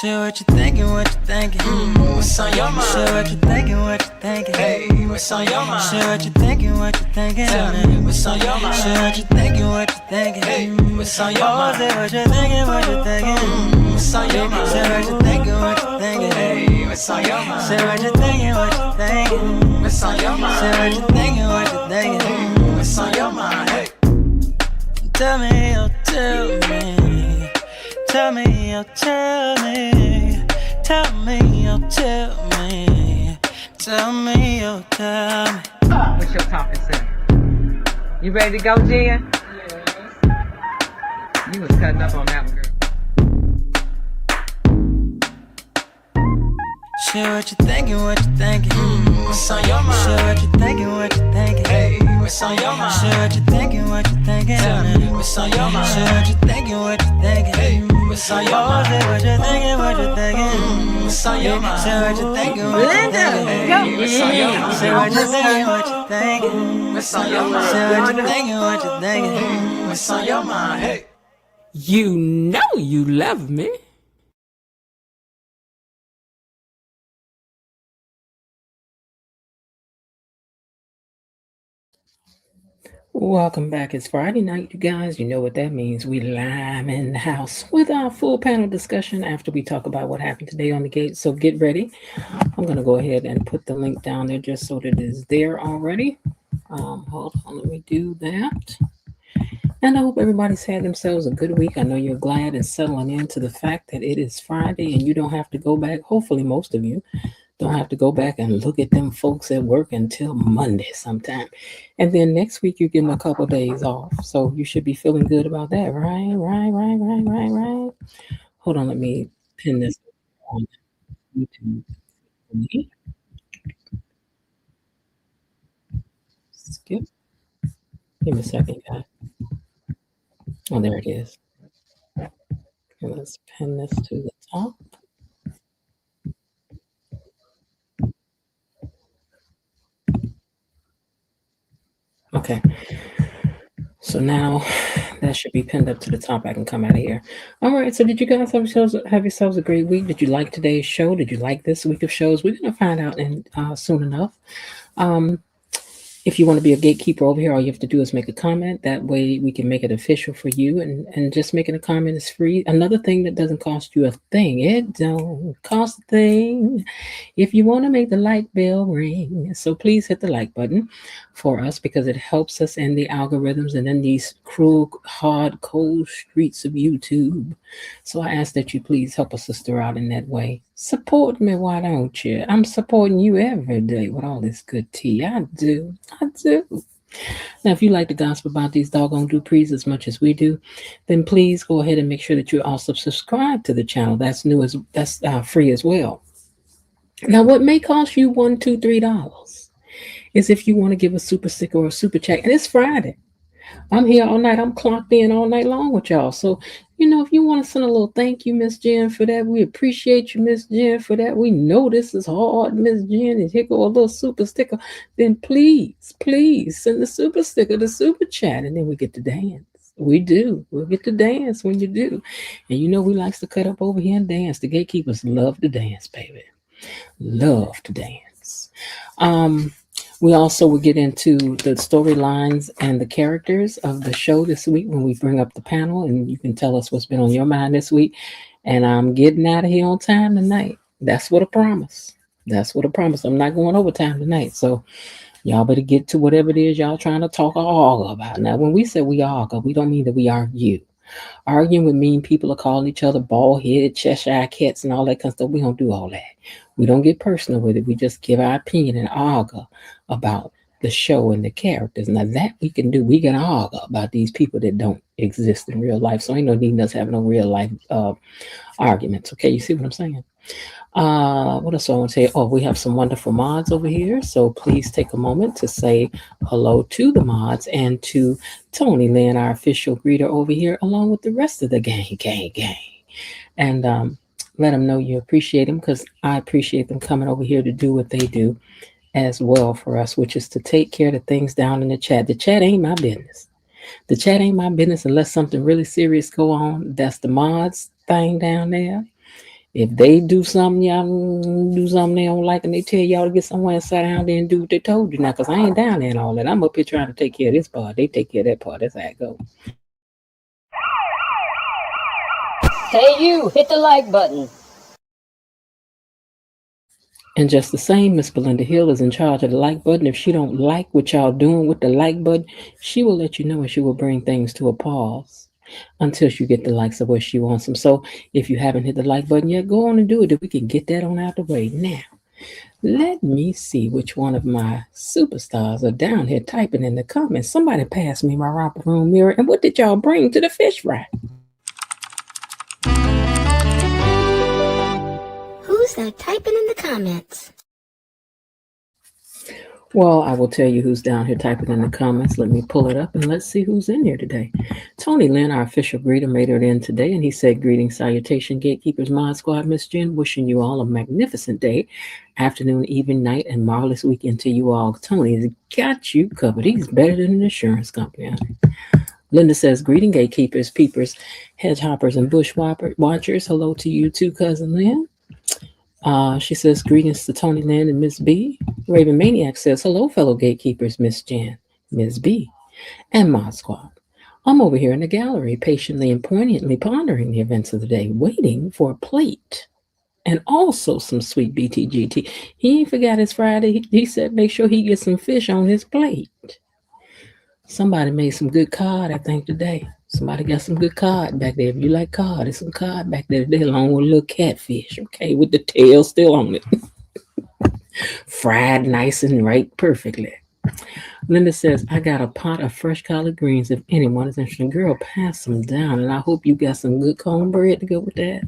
Share what you thinking, what you thinking. What's on your mind? Share what you thinking, what you thinking. Hey, what's on your mind? Share what you thinking, what you thinking. Tell me, what's on your mind? Share what you thinking, what you thinking. Hey, what's on your mind? Say what you thinking, what you thinking. What's on your mind? Share what you thinking, what you thinking. Hey, what's on your mind? Share what you thinking, what you thinking. What's on your mind? Share what you thinking, what you thinking. What's on your mind? Hey, tell me, oh, tell me. Tell me, oh, tell me. Tell me, oh, tell me. Tell me, oh, tell me. What's your topic, sir? You ready to go, Jen? Yes. You was cutting up on that one, girl. Share what you thinking, what you thinking. What's on your mind? Share what you thinking, what you thinking. Hey, what's on your mind? Share what you thinking, what you thinking. Tell me, what's on your mind? Share what you thinking, what you thinking. Hey, what's on your mind? Say what you thinking, what you thinking. What's on your mind? Share what you thinking, what you thinking. Hey, what's on your mind? Share what you thinking, what you thinking. What's on your mind? Share what you thinking, what you thinking. What's on your mind? Hey, You know you love me. Welcome back. It's Friday night, you guys. You know what that means. We live in the house with our full panel discussion after we talk about what happened today on the gate. So get ready. I'm going to go ahead and put the link down there just so that it is there already. Hold on, let me do that. And I hope everybody's had themselves a good week. I know you're glad and settling into the fact that it is Friday and you don't have to go back. Hopefully, most of you don't have to go back and look at them folks at work until Monday sometime. And then next week, you're getting a couple days off. So you should be feeling good about that, right? Right. Hold on, let me pin this on YouTube. Skip. Give me a second, guys. Oh, there it is. Okay, let's pin this to the top. Okay. So now that should be pinned up to the top. I can come out of here. All right. So did you guys have yourselves a great week? Did you like today's show? Did you like this week of shows? We're gonna find out in soon enough. If you want to be a gatekeeper over here, all you have to do is make a comment. That way we can make it official for you. And just making a comment is free. Another thing that doesn't cost you a thing. It don't cost a thing. If you want to make the like bell ring. So please hit the like button for us because it helps us in the algorithms and in these cruel, hard, cold streets of YouTube. So I ask that you please help a sister out in that way. Support me, why don't you? I'm supporting you every day with all this good tea. I do. Now, if you like the gospel about these doggone Duprees as much as we do, then please go ahead and make sure that you also subscribe to the channel. That's free as well. Now, what may cost you $1, $2, $3 is if you want to give a super sticker or a super chat, and it's Friday. I'm here all night. I'm clocked in all night long with y'all. So, if you want to send a little thank you, Miss Jen, for that, we appreciate you, Miss Jen, for that. We know this is hard, Miss Jen, and here go a little super sticker. Then please send the super sticker, the super chat, and then we get to dance. We do. We'll get to dance when you do. And we likes to cut up over here and dance. The gatekeepers love to dance, baby. Love to dance. We also will get into the storylines and the characters of the show this week when we bring up the panel, and you can tell us what's been on your mind this week. And I'm getting out of here on time tonight. That's what I promise. I'm not going overtime tonight. So y'all better get to whatever it is y'all trying to talk or argue about. Now, when we say we argue, we don't mean that we argue. Arguing would mean people are calling each other bald-headed, Cheshire cats, and all that kind of stuff. We don't do all that. We don't get personal with it. We just give our opinion and argue about the show and the characters. Now that we can do. We can argue about these people that don't exist in real life. So ain't no need us having no real life arguments. Okay, you see what I'm saying? What else I want to say? Oh, we have some wonderful mods over here. So please take a moment to say hello to the mods and to Tony Lynn, our official greeter over here, along with the rest of the gang. And let them know you appreciate them because I appreciate them coming over here to do what they do as well for us, which is to take care of the things down in the chat. The chat ain't my business. The chat ain't my business unless something really serious go on. That's the mods thing down there. If they do something, y'all do something they don't like, and they tell y'all to get somewhere and sit down there and do what they told you. Now, because I ain't down there and all that. I'm up here trying to take care of this part. They take care of that part. That's how it goes. Hey you, hit the like button. And just the same, Miss Belinda Hill is in charge of the like button. If she don't like what y'all doing with the like button, she will let you know and she will bring things to a pause until she get the likes of what she wants them. So if you haven't hit the like button yet, go on and do it if we can get that on out the way. Now, let me see which one of my superstars are down here typing in the comments. Somebody passed me my romper room mirror. And what did y'all bring to the fish fry? Who's that typing in the comments? Well, I will tell you who's down here typing in the comments. Let me pull it up and let's see who's in here today. Tony Lynn, our official greeter, made it in today, and he said, "Greetings, salutation, gatekeepers, mod squad, Miss Jen. Wishing you all a magnificent day, afternoon, evening, night, and marvelous weekend to you all. Tony's got you covered. He's better than an insurance company." Linda says, "Greeting, gatekeepers, peepers, hedge hoppers, and bush watchers. Hello to you too, cousin Lynn." She says, "Greetings to Tony Lynn and Miss B." Raven Maniac says, "Hello, fellow gatekeepers, Miss Jan, Miss B, and Mod Squad. I'm over here in the gallery, patiently and poignantly pondering the events of the day, waiting for a plate and also some sweet BTGT. He ain't forgot his Friday. He said make sure he gets some fish on his plate. Somebody made some good cod, I think, today. Somebody got some good cod back there. If you like cod, there's some cod back there today, along with a little catfish, okay, with the tail still on it. Fried nice and right perfectly." Linda says, "I got a pot of fresh collard greens. If anyone is interested, girl, pass them down. And I hope you got some good cornbread to go with that."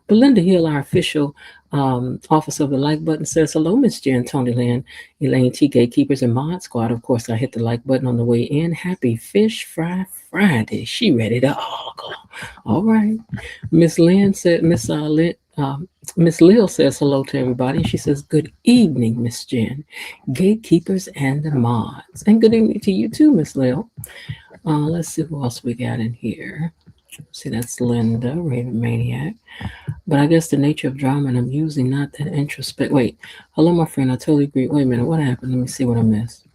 Belinda Hill, our official officer of the like button, says, "Hello, Miss Jen, Tony Lynn, Elaine T, Gatekeepers, and Mod Squad." Of course, I hit the like button on the way in. Happy Fish Fry Friday. She ready to go. All right. Miss Lynn said, Miss Lil says hello to everybody. She says, "Good evening, Miss Jen, Gatekeepers, and the Mods." And good evening to you too, Miss Lil. Let's see who else we got in here. See, that's Linda, Raven Maniac. But I guess the nature of drama, and I'm usually not that introspect. Wait, hello, my friend. I totally agree. Wait a minute. What happened? Let me see what I missed.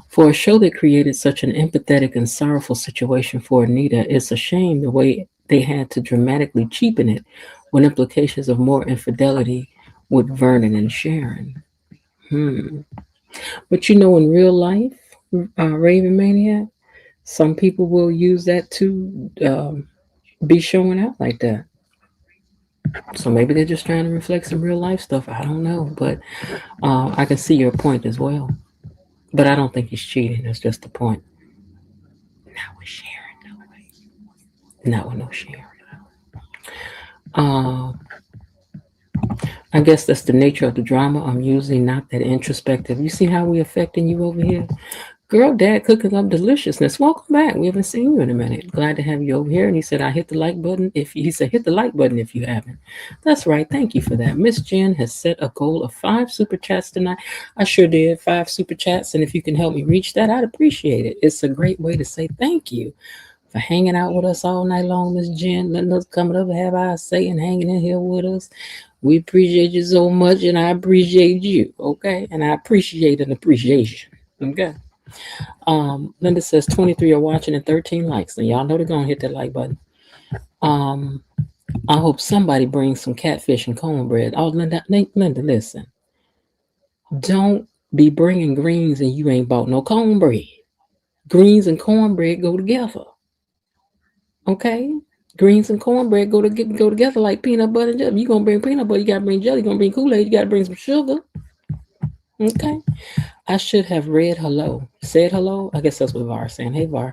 For a show that created such an empathetic and sorrowful situation for Anita, it's a shame the way they had to dramatically cheapen it with implications of more infidelity with Vernon and Sharon. But you know, in real life, Raven Maniac, some people will use that to be showing out like that. So maybe they're just trying to reflect some real life stuff. I don't know, but I can see your point as well. But I don't think he's cheating. That's just the point. Not with Sharon, no way. Not with no Sharon. I guess that's the nature of the drama. I'm usually not that introspective. You see how we affecting you over here? Girl, Dad cooking up deliciousness. Welcome back. We haven't seen you in a minute. Glad to have you over here. And he said, "I hit the like button." He said, "Hit the like button if you haven't." That's right. Thank you for that. Miss Jen has set a goal of 5 super chats tonight. I sure did. 5 super chats. And if you can help me reach that, I'd appreciate it. It's a great way to say thank you for hanging out with us all night long, Miss Jen, letting us come up and have our say and hanging in here with us. We appreciate you so much, and I appreciate you, okay? And I appreciate an appreciation, okay? Linda says 23 are watching and 13 likes. And y'all know they're going to hit that like button. I hope somebody brings some catfish and cornbread. Oh, Linda, listen. Don't be bringing greens and you ain't bought no cornbread. Greens and cornbread go together. Okay? Greens and cornbread go together like peanut butter and jelly. You going to bring peanut butter, you got to bring jelly. You going to bring Kool-Aid, you got to bring some sugar. Okay? I should have said hello. I guess that's what VAR is saying. Hey, VAR.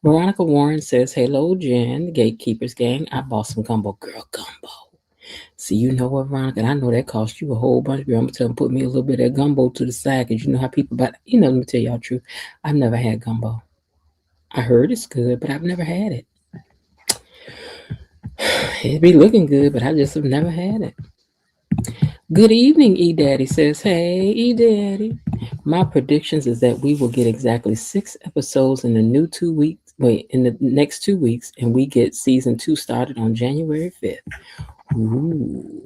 Veronica Warren says, "Hello, Jen, the Gatekeepers gang. I bought some gumbo." Girl, gumbo. See, you know what, Veronica? And I know that cost you a whole bunch. Girl, I'm going to tell them, put me a little bit of that gumbo to the side, because you know how people buy. Let me tell y'all the truth. I've never had gumbo. I heard it's good, but I've never had it. It be looking good, but I just have never had it. Good evening, E-Daddy says, "Hey, E-Daddy. My predictions is that we will get exactly 6 episodes in the next 2 weeks, and we get season 2 started on January 5th. Ooh.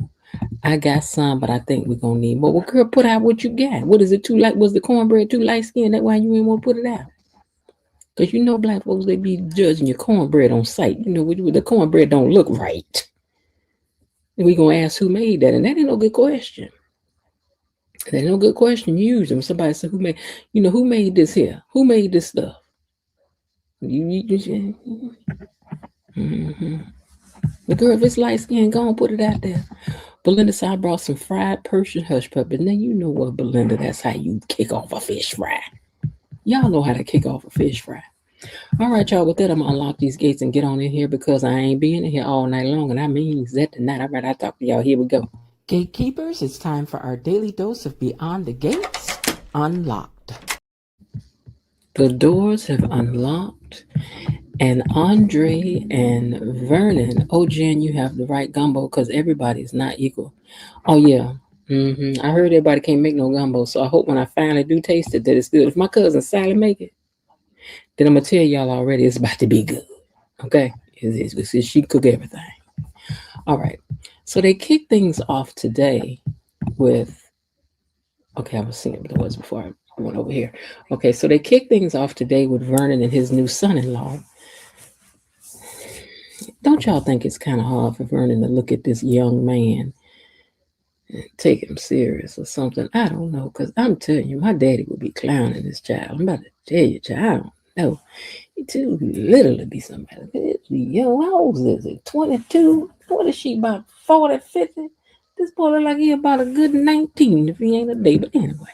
I got some, but I think we're gonna need more. Well, girl, put out what you got. What is it too light? Was the cornbread too light skinned? That's why you didn't want to put it out. Cause you know black folks they be judging your cornbread on sight. You know the cornbread don't look right. And we gonna ask who made that, and that ain't no good question. That ain't no good question. Usually, when somebody say who made this here? Who made this stuff? Mm-hmm. The girl, if it's light skin, go and put it out there. Belinda said I brought some fried Persian hush puppies. Now you know what, Belinda, that's how you kick off a fish fry. Y'all know how to kick off a fish fry. All right, y'all, with that, I'm going to unlock these gates and get on in here because I ain't being in here all night long, and I mean that tonight. All right, I'll talk to y'all. Here we go. Gatekeepers, it's time for our daily dose of Beyond the Gates Unlocked. The doors have unlocked, and Andre and Vernon, oh, Jen, you have the right gumbo because everybody's not equal. Oh, yeah. I heard everybody can't make no gumbo, so I hope when I finally do taste it that it's good. If my cousin Sally make it, then I'm going to tell y'all already it's about to be good. Okay? She cook everything. All right. So they kick things off today with, okay, I was seeing what it was before I went over here. Okay, so they kick things off today with Vernon and his new son-in-law. Don't y'all think it's kind of hard for Vernon to look at this young man and take him serious or something? I don't know, because I'm telling you, my daddy would be clowning this child. I'm about to tell you, child, I don't know. He too little to be somebody. It's young. How old is it? 22? What is she, about 40, 50? This boy look like he about a good 19 if he ain't a day. But anyway,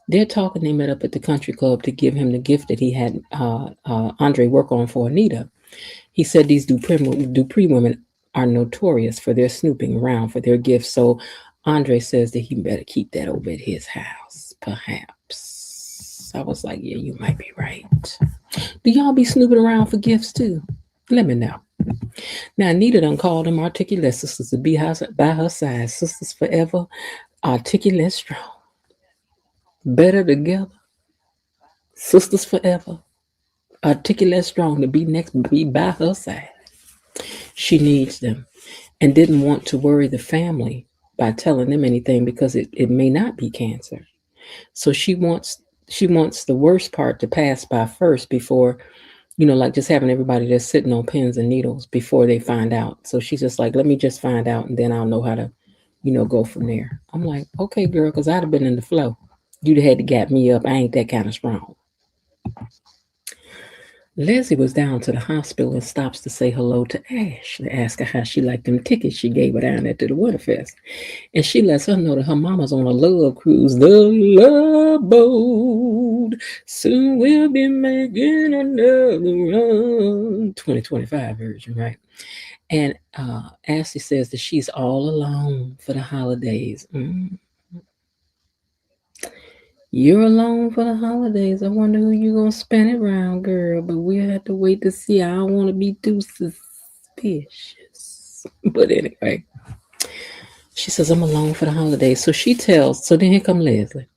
they're talking. They met up at the country club to give him the gift that he had Andre work on for Anita. He said these Dupree women are notorious for their snooping around for their gifts. So Andre says that he better keep that over at his house, perhaps. I was like, yeah, you might be right. Do y'all be snooping around for gifts too? Let me know. Now, Anita done called them articulate sisters to be by her side. Sisters forever, articulate strong. Better together. Sisters forever, articulate strong to be by her side. She needs them and didn't want to worry the family by telling them anything because it may not be cancer. So she wants the worst part to pass by first before, like just having everybody just sitting on pins and needles before they find out. So she's just like, let me just find out and then I'll know how to, go from there. I'm like, okay, girl, because I'd have been in the flow. You'd have had to get me up. I ain't that kind of strong. Leslie was down to the hospital and stops to say hello to Ash to ask her how she liked them tickets she gave her down there to the Winterfest. And she lets her know that her mama's on a love cruise, the love boat. Soon we'll be making another run. 2025 version, right? And Ashley says that she's all alone for the holidays. You're alone for the holidays. I wonder who you're going to spend it around, girl. But we'll have to wait to see. I don't want to be too suspicious. But anyway, she says, I'm alone for the holidays. So then here come Leslie.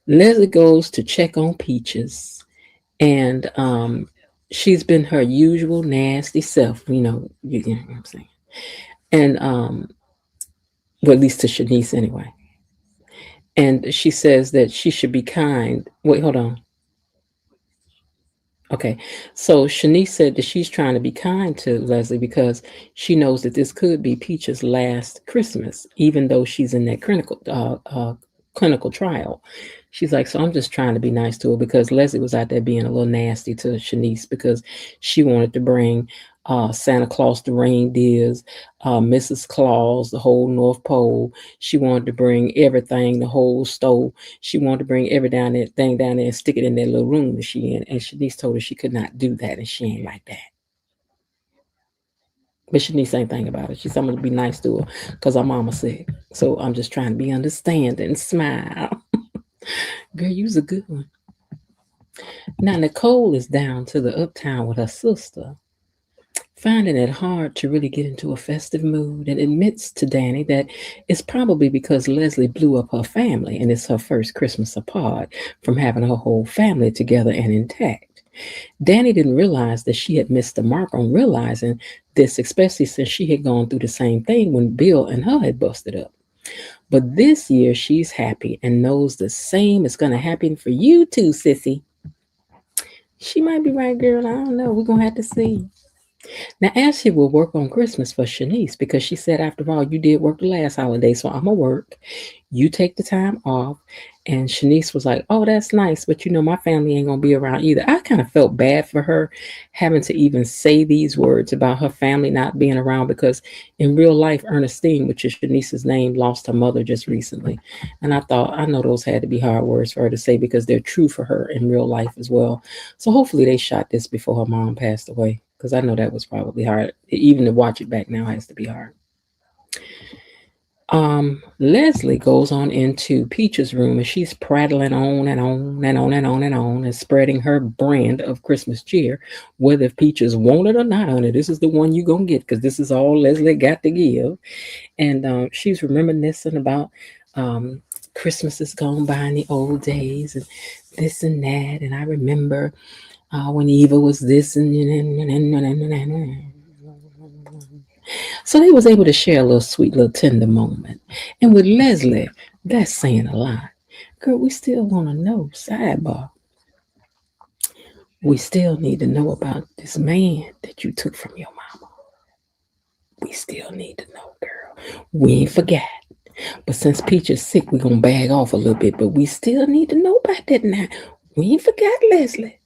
Leslie goes to check on Peaches. And she's been her usual nasty self. You know what I'm saying. And, well, at least to Shanice anyway. And she says that she should be kind. Wait, hold on. Okay. So Shanice said that she's trying to be kind to Leslie because she knows that this could be Peach's last Christmas, even though she's in that clinical trial. She's like, so I'm just trying to be nice to her because Leslie was out there being a little nasty to Shanice because she wanted to bring Santa Claus, the reindeers, Mrs. Claus, the whole North Pole. She wanted to bring everything, the whole stove. She wanted to bring everything down there and stick it in that little room that she in. And Shanice told her she could not do that, and she ain't like that. But Shanice ain't think about it. She said, I'm going to be nice to her because her mama sick. So I'm just trying to be understanding and smile. Girl, you's a good one. Now, Nicole is down to the uptown with her sister, finding it hard to really get into a festive mood, and admits to Danny that it's probably because Leslie blew up her family and it's her first Christmas apart from having her whole family together and intact. Danny didn't realize that she had missed the mark on realizing this, especially since she had gone through the same thing when Bill and her had busted up. But this year, she's happy and knows the same is going to happen for you too, sissy. She might be right, girl. I don't know. We're going to have to see. Now, Ashley will work on Christmas for Shanice because she said, after all, you did work the last holiday, so I'm going to work. You take the time off. And Shanice was like, oh, that's nice. But, my family ain't going to be around either. I kind of felt bad for her having to even say these words about her family not being around because in real life, Ernestine, which is Shanice's name, lost her mother just recently. And I thought, I know those had to be hard words for her to say because they're true for her in real life as well. So hopefully they shot this before her mom passed away because I know that was probably hard. Even to watch it back now has to be hard. Leslie goes on into Peach's room and she's prattling on and on and on and on and on and spreading her brand of Christmas cheer, whether Peaches want it or not, honey. This is the one you're going to get because this is all Leslie got to give. And she's reminiscing about Christmases gone by in the old days and this and that. And I remember when Eva was this and so they was able to share a little sweet, little tender moment. And with Leslie, that's saying a lot. Girl, we still want to know, sidebar. We still need to know about this man that you took from your mama. We still need to know, girl. We ain't forgot. But since Peach is sick, we're going to bag off a little bit. But we still need to know about that now. We ain't forgot Leslie.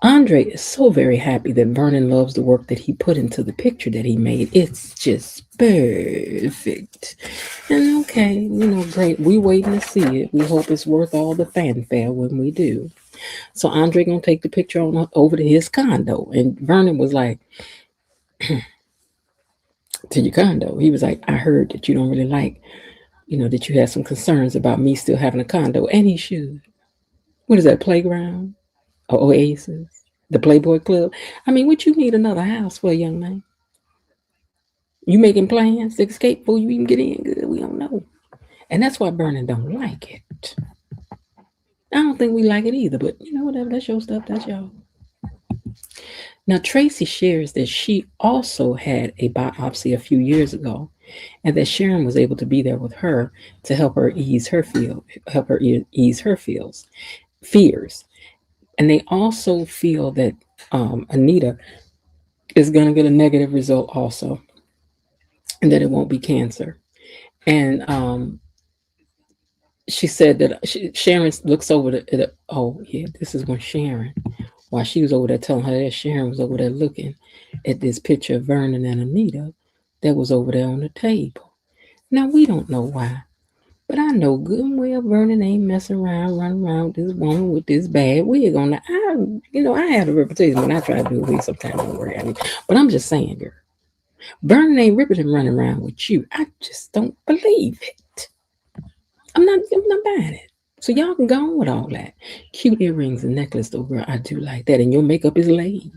Andre is so very happy that Vernon loves the work that he put into the picture that he made. It's just perfect. And okay, great. We waiting to see it. We hope it's worth all the fanfare when we do. So Andre gonna take the picture on over to his condo. And Vernon was like, to your condo. He was like, I heard that you don't really like, that you have some concerns about me still having a condo. And he should. What is that, playground? Oasis, the Playboy Club. I mean, what you need another house for, young man? You making plans to escape before you even get in? Good, we don't know. And that's why Vernon don't like it. I don't think we like it either, but whatever, that's your stuff, that's y'all. Now, Tracy shares that she also had a biopsy a few years ago and that Sharon was able to be there with her to help her ease her fears. And they also feel that Anita is going to get a negative result also, and that it won't be cancer. And she said that Sharon looks over this is when Sharon, while she was over there telling her that, Sharon was over there looking at this picture of Vernon and Anita that was over there on the table. Now, we don't know why. But I know good and well Vernon ain't messing around, running around with this woman with this bad wig on. I have a reputation when I try to do a wig sometimes. Don't worry. But I'm just saying, girl. Vernon ain't ripping and running around with you. I just don't believe it. I'm not buying it. So y'all can go on with all that. Cute earrings and necklace, though, girl. I do like that. And your makeup is laid.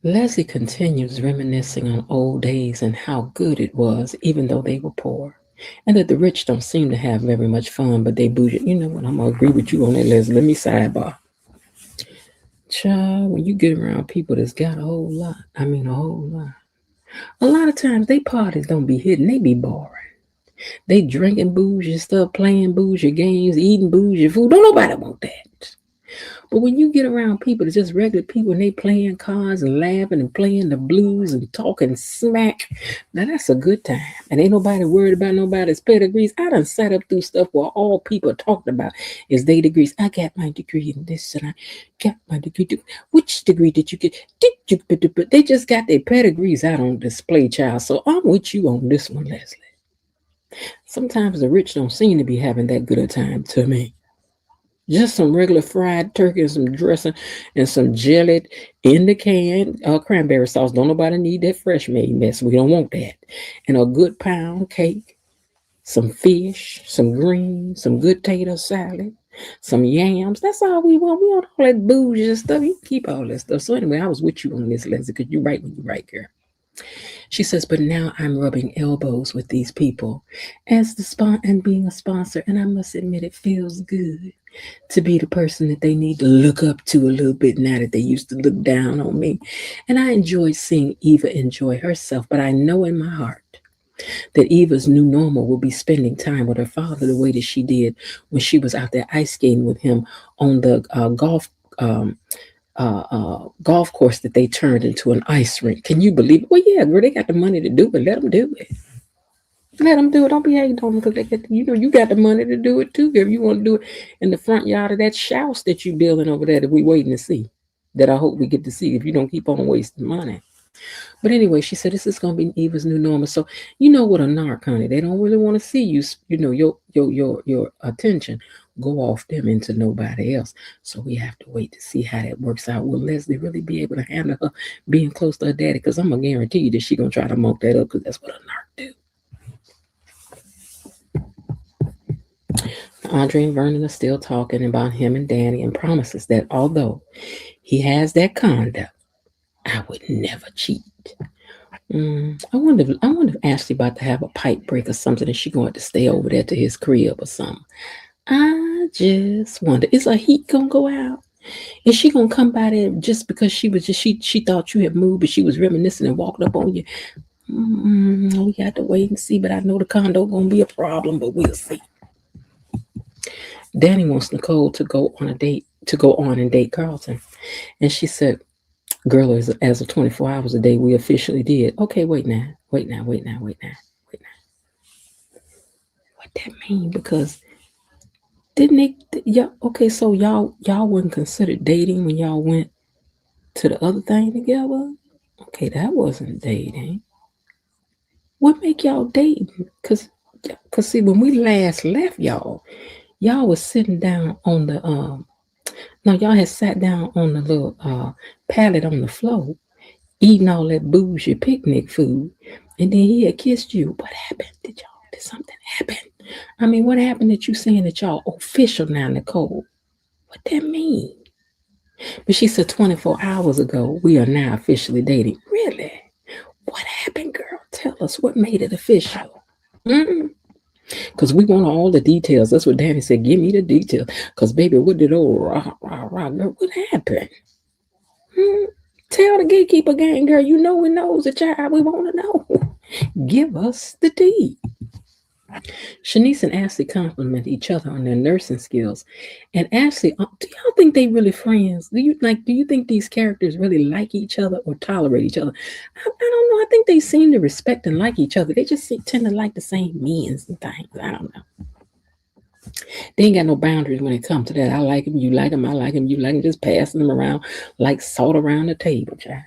Leslie continues reminiscing on old days and how good it was, even though they were poor. And that the rich don't seem to have very much fun, but they bougie. You know what? I'm going to agree with you on that, Leslie. Let me sidebar. Child, when you get around people that's got a whole lot, a lot of times they parties don't be hidden. They be boring. They drinking bougie stuff, playing bougie games, eating bougie food. Don't nobody want that. But when you get around people that's just regular people and they playing cards and laughing and playing the blues and talking smack, now that's a good time. And ain't nobody worried about nobody's pedigrees. I done sat up through stuff where all people are talking about is their degrees. I got my degree in this and I got my degree. Which degree did you get? They just got their pedigrees out on display, child. So I'm with you on this one, Leslie. Sometimes the rich don't seem to be having that good a time to me. Just some regular fried turkey and some dressing and some jelly in the can, cranberry sauce. Don't nobody need that fresh made mess. We don't want that. And a good pound cake, some fish, some greens, some good tater salad, some yams. That's all we want. We want all that bougie stuff. You can keep all that stuff. So anyway, I was with you on this, Leslie, because you're right when you're right, girl. She says, but now I'm rubbing elbows with these people as and being a sponsor, and I must admit it feels good to be the person that they need to look up to a little bit now that they used to look down on me. And I enjoy seeing Eva enjoy herself, but I know in my heart that Eva's new normal will be spending time with her father the way that she did when she was out there ice skating with him on the golf course that they turned into an ice rink. Can you believe it? Well, yeah, girl, they got the money to do it. Let them do it. Let them do it. Don't be hating on them because they get, you got the money to do it too. Girl, you want to do it in the front yard of that house that you building over there that we waiting to see. That I hope we get to see if you don't keep on wasting money. But anyway, she said this is gonna be Eva's new normal. So you know what a narc, honey. They don't really want to see you. You know your attention go off them into nobody else. So we have to wait to see how that works out. Will Leslie really be able to handle her being close to her daddy? Because I'm gonna guarantee you that she gonna try to mock that up because that's what a narc do. Andre and Vernon are still talking about him and Danny and promises that although he has that conduct, I would never cheat. I wonder if Ashley about to have a pipe break or something and she going to stay over there to his crib or something. I just wonder, is her heat gonna go out? Is she gonna come by there just because she thought you had moved, but she was reminiscing and walked up on you? We got to wait and see, but I know the condo gonna be a problem, but we'll see. Danny wants Nicole to go on and date Carlton, and she said, "Girl, as of 24 hours a day, we officially did." Okay, wait now. What that mean? Because didn't they? Yeah. Okay, so y'all wasn't considered dating when y'all went to the other thing together. Okay, that wasn't dating. What make y'all dating? Cause see, when we last left y'all was sitting down on the no, y'all had sat down on the little pallet on the floor, eating all that bougie picnic food, and then he had kissed you. What happened? Did something happen? I mean, what happened that you saying that y'all official now, Nicole? What that mean? But she said 24 hours ago, we are now officially dating. Really? What happened, girl? Tell us what made it official. Because we want all the details. That's what Danny said. Give me the details. Because, baby, what did old rah, girl, what happened? Tell the gatekeeper gang, girl, you know we knows the child. We want to know. Give us the tea. Shanice and Ashley compliment each other on their nursing skills. And Ashley, do y'all think they really friends? Do you think these characters really like each other or tolerate each other? I don't know. I think they seem to respect and like each other. They just tend to like the same men and things. I don't know. They ain't got no boundaries when it comes to that. I like him, you like him, I like him, you like him, just passing them around like salt around the table, child.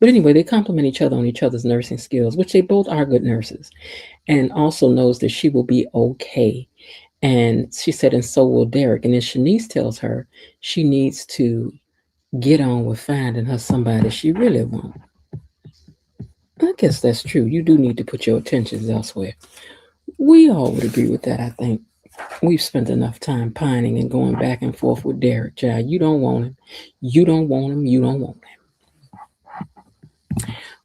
But anyway, they compliment each other on each other's nursing skills, which they both are good nurses, and also knows that she will be okay. And she said, and so will Derek. And then Shanice tells her she needs to get on with finding her somebody she really wants. I guess that's true. You do need to put your attentions elsewhere. We all would agree with that, I think. We've spent enough time pining and going back and forth with Derek, child. You don't want him. You don't want him. You don't want him.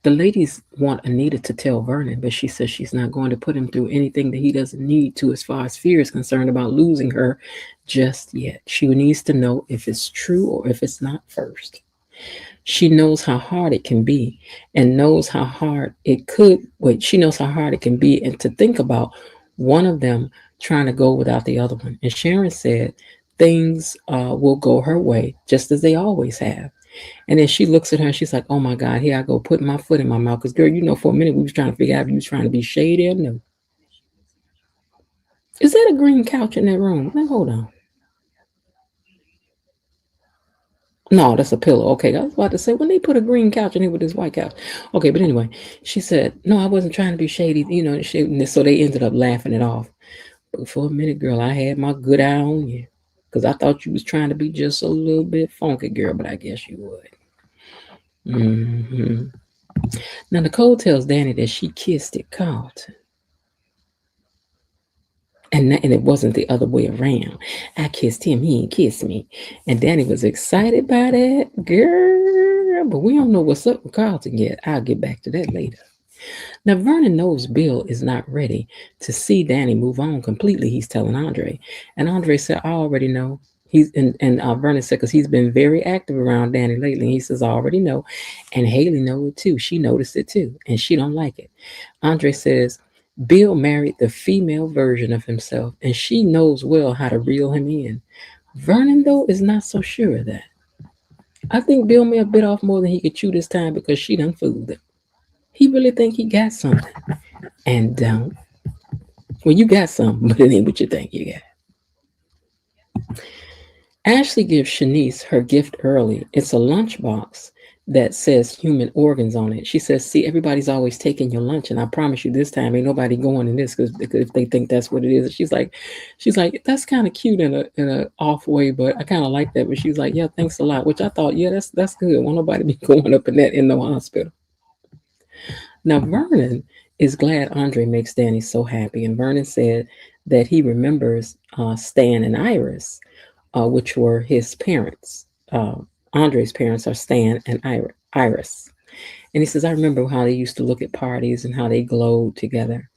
The ladies want Anita to tell Vernon, but she says she's not going to put him through anything that he doesn't need to as far as fear is concerned about losing her just yet. She needs to know if it's true or if it's not first. She knows how hard it can be and knows how hard it could. She knows how hard it can be and to think about one of them trying to go without the other one. And Sharon said things will go her way just as they always have. And then she looks at her and she's like, oh my God, here I go putting my foot in my mouth. Because girl, you know, for a minute we was trying to figure out if you was trying to be shady or no. Is that a green couch in that room? Now, hold on. No, that's a pillow. Okay, I was about to say, when they put a green couch in here with this white couch. Okay, but anyway, she said, no, I wasn't trying to be shady, you know, so they ended up laughing it off. But for a minute, girl, I had my good eye on you. Because I thought you was trying to be just a little bit funky, girl, but I guess you would. Now, Nicole tells Danny that she kissed at Carlton. And it wasn't the other way around. I kissed him, he ain't kissed me. And Danny was excited by that. Girl, girl, but we don't know what's up with Carlton yet. I'll get back to that later. Now, Vernon knows Bill is not ready to see Danny move on completely, he's telling Andre. And Andre said, I already know. Vernon said, because he's been very active around Danny lately. He says, I already know. And Haley knows it too. She noticed it too. And she don't like it. Andre says, Bill married the female version of himself, and she knows well how to reel him in. Vernon, though, is not so sure of that. I think Bill may have bit off more than he could chew this time because she done fooled him. He really think he got something. And don't. Well, you got something, but it ain't what you think you got. Ashley gives Shanice her gift early. It's a lunchbox that says human organs on it. She says, see, everybody's always taking your lunch, and I promise you this time ain't nobody going in this because if they think that's what it is. She's like, that's kind of cute in a off way, but I kind of like that. But she's like, yeah, thanks a lot. Which I thought, yeah, that's good. Won't nobody be going up in that in no hospital. Now, Vernon is glad Andre makes Danny so happy. And Vernon said that he remembers Stan and Iris, which were his parents. Andre's parents are Stan and Iris. And he says, I remember how they used to look at parties and how they glowed together.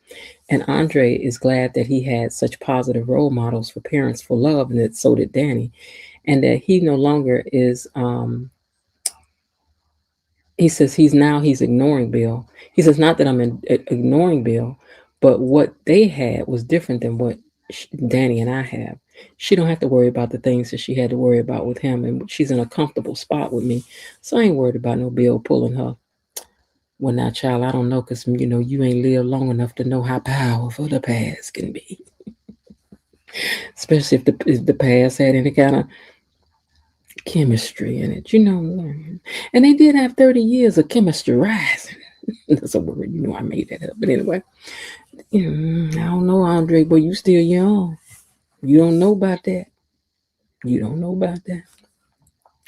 And Andre is glad that he had such positive role models for parents for love, and that so did Danny. And that he no longer is... he says he's ignoring Bill. He says, not that I'm ignoring Bill, but what they had was different than what Danny and I have. She don't have to worry about the things that she had to worry about with him, and she's in a comfortable spot with me. So I ain't worried about no Bill pulling her. Well, now, child, I don't know, because, you ain't lived long enough to know how powerful the past can be. Especially if the past had any kind of chemistry in it, And they did have 30 years of chemistry rising. That's a word, I made that up. But anyway, I don't know, Andre, but you still young. You don't know about that.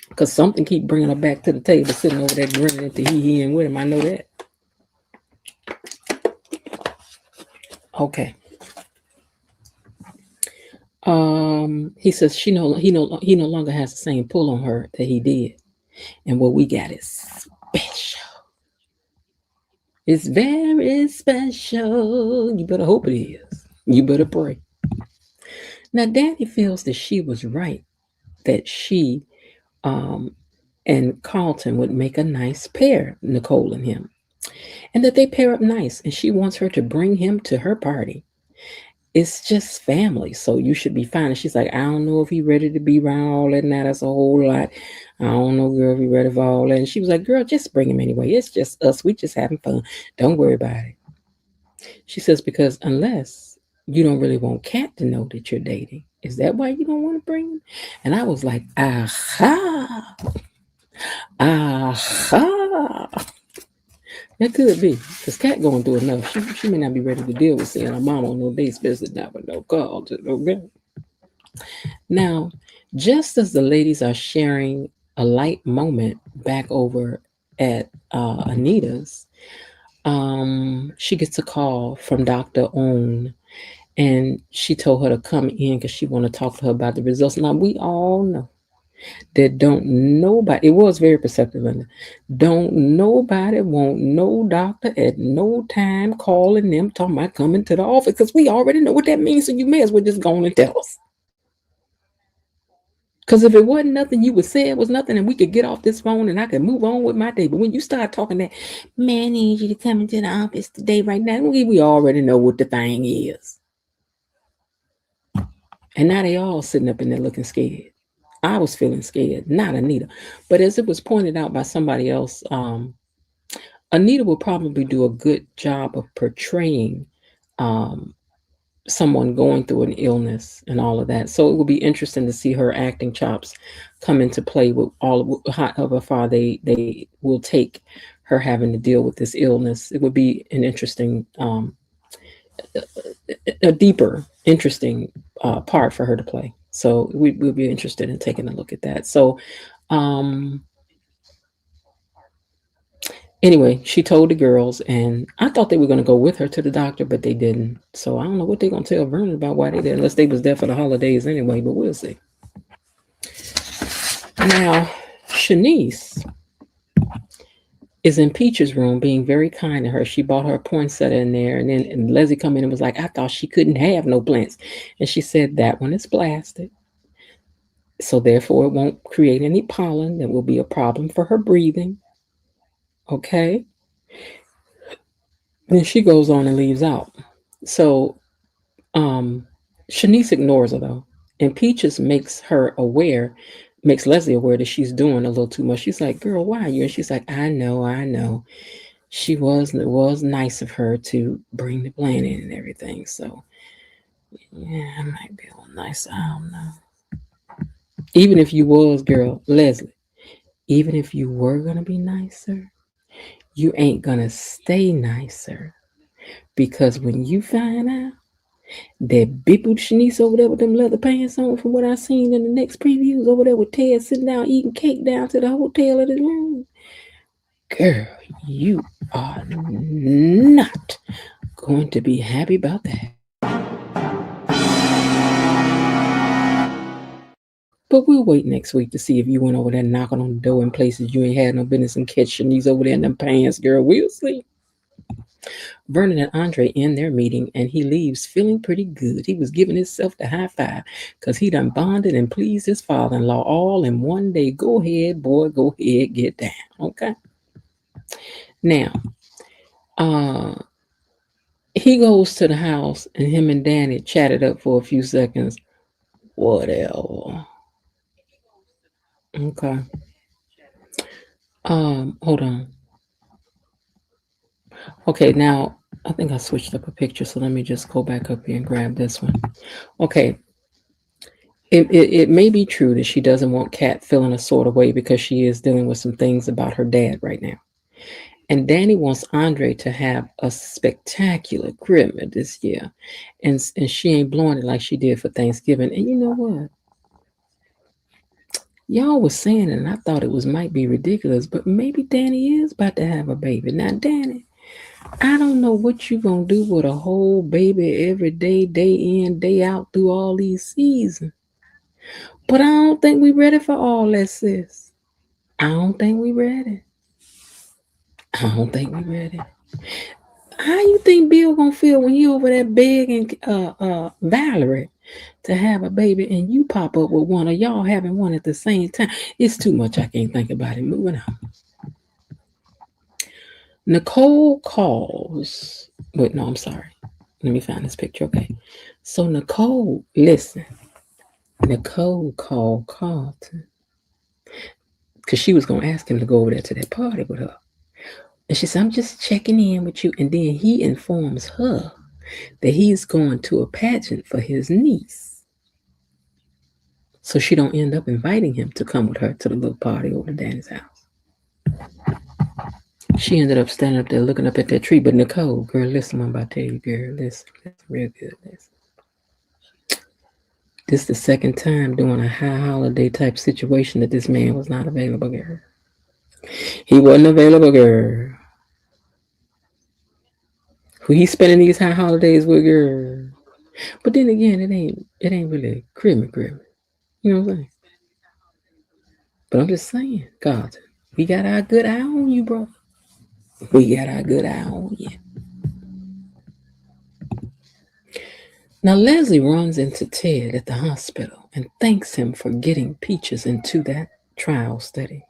Because something keep bringing her back to the table, sitting over there grinning at the he and with him. I know that. Okay. He says he no longer has the same pull on her that he did. And what we got is special. It's very special. You better hope it is. You better pray. Now, Danny feels that she was right, that she and Carlton would make a nice pair, Nicole and him, and that they pair up nice, and she wants her to bring him to her party. It's just family, so you should be fine. And she's like, I don't know if he's ready to be around all that now. That's a whole lot. I don't know, girl, if he's ready for all that. And she was like, girl, just bring him anyway. It's just us. We just having fun. Don't worry about it. She says, because unless you don't really want Kat to know that you're dating, is that why you don't want to bring him? And I was like, aha. That could be, because Kat going through enough. She may not be ready to deal with seeing her mom on no day, especially not with no call. Okay. Now, just as the ladies are sharing a light moment back over at Anita's, she gets a call from Dr. Own, and she told her to come in because she want to talk to her about the results. Now, we all know that don't nobody, it was very perceptive, Linda. Don't nobody want no doctor at no time calling them, talking about coming to the office, because we already know what that means. So you may as well just go on and tell us. Because if it wasn't nothing you would say it was nothing, and we could get off this phone and I could move on with my day. But when you start talking that, man, I need you to come into the office today, right now, we already know what the thing is. And now they all sitting up in there looking scared. I was feeling scared, not Anita. But as it was pointed out by somebody else, Anita will probably do a good job of portraying someone going through an illness and all of that. So it will be interesting to see her acting chops come into play with all of however far they will take her having to deal with this illness. It would be an interesting, a deeper, interesting part for her to play. So we'll be interested in taking a look at that. So anyway, she told the girls, and I thought they were going to go with her to the doctor, but they didn't. So I don't know what they're going to tell Vernon about why they did, unless they was there for the holidays anyway, but we'll see. Now, Shanice is in Peach's room being very kind to her. She bought her a poinsettia in there, and then Leslie come in and was like, I thought she couldn't have no plants. And she said, that one is blasted. So therefore it won't create any pollen that will be a problem for her breathing. Okay. Then she goes on and leaves out. So Shanice ignores her though. And Peaches makes Leslie aware that she's doing a little too much. She's like, girl, why are you? And she's like, I know. It was nice of her to bring the plant in and everything. So yeah, it might be a little nice. I don't know. Even if you was, girl, Leslie, even if you were gonna be nicer, you ain't gonna stay nicer. Because when you find out that big boot Shanice over there with them leather pants on, from what I seen in the next previews over there with Ted sitting down eating cake down to the hotel at his room, girl, you are not going to be happy about that. But we'll wait next week to see if you went over there knocking on the door in places you ain't had no business and catch Shanice over there in them pants, girl. We'll see. Vernon and Andre end their meeting, and he leaves feeling pretty good. He was giving himself the high five because he done bonded and pleased his father-in-law all in one day. Go ahead, boy. Go ahead. Get down. Okay. Now, he goes to the house, and him and Danny chatted up for a few seconds. Whatever. Okay. Hold on. Okay, now I think I switched up a picture, so let me just go back up here and grab this one. Okay. It may be true that she doesn't want Kat feeling a sort of way because she is dealing with some things about her dad right now. And Danny wants Andre to have a spectacular Christmas this year. And she ain't blowing it like she did for Thanksgiving. And you know what? Y'all was saying it, and I thought it might be ridiculous, but maybe Danny is about to have a baby. Now, Danny, I don't know what you gonna do with a whole baby every day, day in, day out through all these seasons. But I don't think we ready for all that, sis. I don't think we ready. How you think Bill gonna feel when you over there begging Valerie to have a baby and you pop up with one, or y'all having one at the same time? It's too much. I can't think about it. Moving on. Nicole calls. Wait, no, I'm sorry. Let me find this picture. Okay. So Nicole, listen. Nicole called Carlton because she was gonna ask him to go over there to that party with her. And she said, I'm just checking in with you. And then he informs her that he's going to a pageant for his niece. So she don't end up inviting him to come with her to the little party over to Danny's house. She ended up standing up there looking up at that tree. But Nicole, girl, listen, I'm about to tell you, girl, listen real good, listen. This is the second time doing a high holiday type situation that this man was not available, girl. He wasn't available, girl. Who he's spending these high holidays with, girl. But then again, it ain't really Christmas. You know what I'm saying? But I'm just saying, God, we got our good eye on you, bro. We got our good eye on you. Now Leslie runs into Ted at the hospital and thanks him for getting Peaches into that trial study,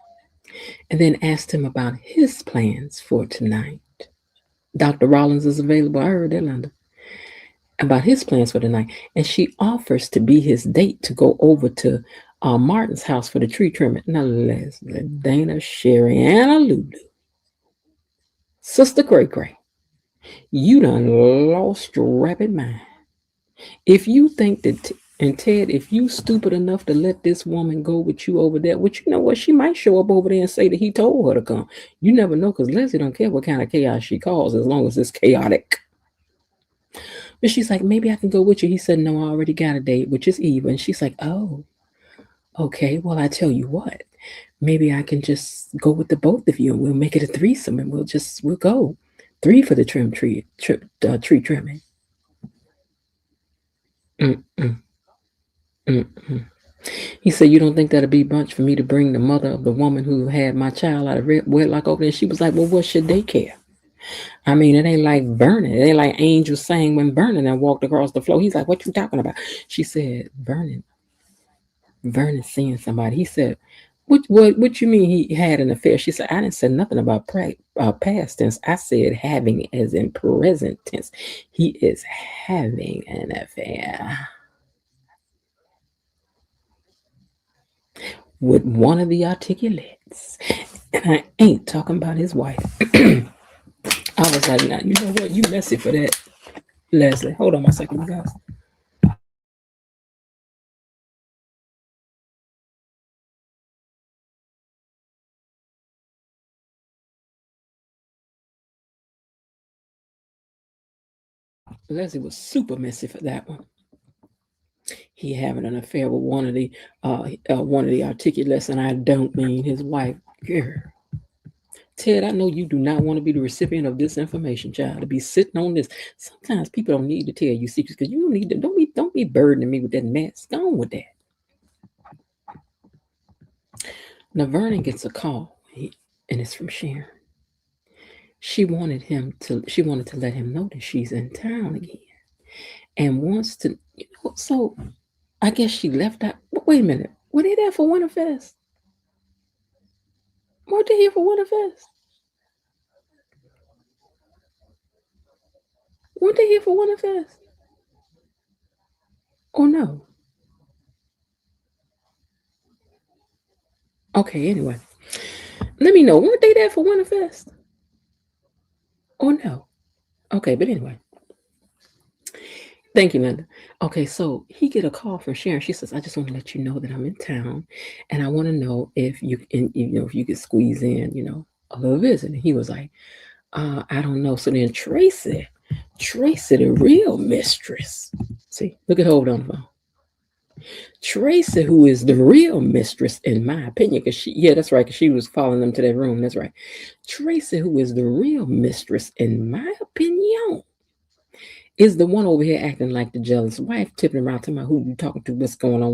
and then asked him about his plans for tonight. Dr. Rollins is available. I heard that, Linda. About his plans for tonight. And she offers to be his date to go over to Martin's house for the tree trimming. Now, Leslie, Dana, Sherry, Anna, Lulu, Sister Cray Cray, you done lost your rapid mind. If you think that, and Ted, if you stupid enough to let this woman go with you over there, which you know what, she might show up over there and say that he told her to come. You never know, because Leslie don't care what kind of chaos she calls as long as it's chaotic. But she's like, maybe I can go with you. He said, no, I already got a date, which is Eva. And she's like, oh, okay. Well, I tell you what, maybe I can just go with the both of you and we'll make it a threesome and we'll go 3 for the tree trimming. He said, "You don't think that'd be much for me to bring the mother of the woman who had my child out of wedlock over there?" She was like, "Well, what should they care? I mean, it ain't like Vernon. It ain't like Angel sang when Vernon and walked across the floor." He's like, "What you talking about?" She said, Vernon seeing somebody." He said, what you mean he had an affair?" She said, "I didn't say nothing about past tense. I said having as in present tense. He is having an affair with one of the articulates. And I ain't talking about his wife." I was like, "Now, you know what? You messy for that, Leslie." Hold on one second, you guys. Leslie was super messy for that one. He having an affair with one of the articulates, and I don't mean his wife. Girl. Ted, I know you do not want to be the recipient of this information, child. To be sitting on this. Sometimes people don't need to tell you secrets because you don't need to. Don't be burdening me with that mess. Go on with that. Now Vernon gets a call, and it's from Sharon. She wanted to let him know that she's in town again, and wants to. So I guess she left out. Wait a minute. Were they there for Winterfest? Weren't they here for Winterfest? Weren't they here for Winterfest? Or no? Okay, anyway. Let me know. Weren't they there for Winterfest? Or no? Okay, but anyway. Thank you, Linda. Okay, so he get a call from Sharon. She says, "I just want to let you know that I'm in town, and I want to know if if you could squeeze in, a little visit." And he was like, "I don't know." So then Tracy, the real mistress. See, look at hold on the phone. Tracy, who is the real mistress, in my opinion, because yeah, that's right, because she was following them to their room. That's right. Tracy, who is the real mistress, in my opinion, is the one over here acting like the jealous wife, tipping around to my who you talking to, what's going on,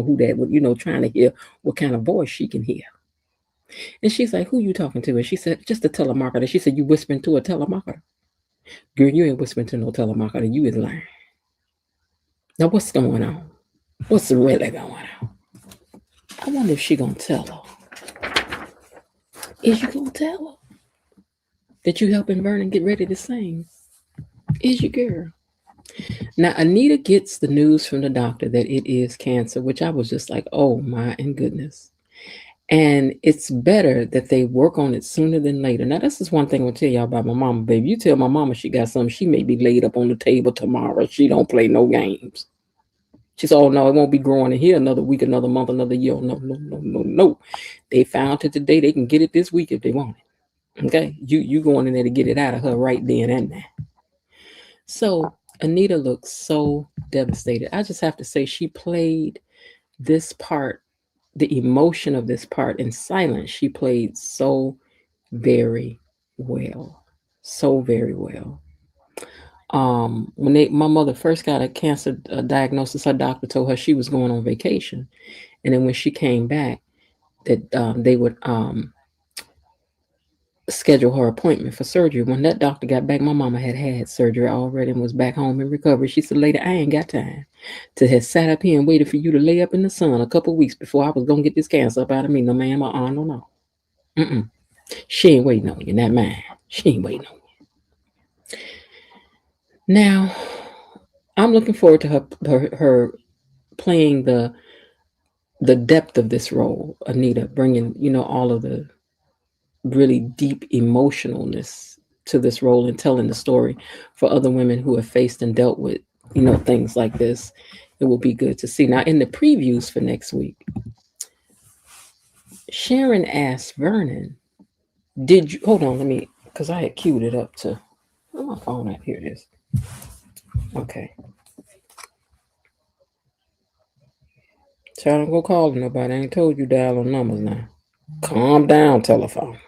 who that, trying to hear what kind of voice she can hear. And she's like, "Who you talking to?" And she said, "Just a telemarketer." She said, "You whispering to a telemarketer?" Girl, you ain't whispering to no telemarketer. You is lying. Now, what's going on? What's really going on? I wonder if she gonna tell her. Is you gonna tell her that you helping Vernon get ready to sing? Is you, girl? Now, Anita gets the news from the doctor that it is cancer, which I was just like, oh my and goodness. And it's better that they work on it sooner than later. Now, this is one thing I'll tell y'all about my mama, baby. You tell my mama she got something, she may be laid up on the table tomorrow. She don't play no games. She said, "Oh no, it won't be growing in here another week, another month, another year." No, no, no, no, no. They found it today. They can get it this week if they want it. Okay, you going in there to get it out of her right then and there. So Anita looks so devastated. I just have to say she played this part, the emotion of this part in silence. She played so very well, so very well. When my mother first got a cancer diagnosis, her doctor told her she was going on vacation, and then when she came back, that they would schedule her appointment for surgery. When that doctor got back, my mama had surgery already and was back home in recovery. She said, "Lady, I ain't got time to have sat up here and waited for you to lay up in the sun a couple weeks before I was gonna get this cancer up out of me. No, ma'am, no. Mm-mm. She ain't waiting on you, not mine. She ain't waiting on you." Now, I'm looking forward to her playing the depth of this role, Anita, bringing all of the really deep emotionalness to this role and telling the story for other women who have faced and dealt with things like this. It will be good to see. Now, in the previews for next week, Sharon asked Vernon, "Did you hold on? Let me, because I had queued it up to. Where's my phone at? Here it is. Okay, so I don't go calling nobody. I ain't told you dial on numbers now. Calm down, telephone.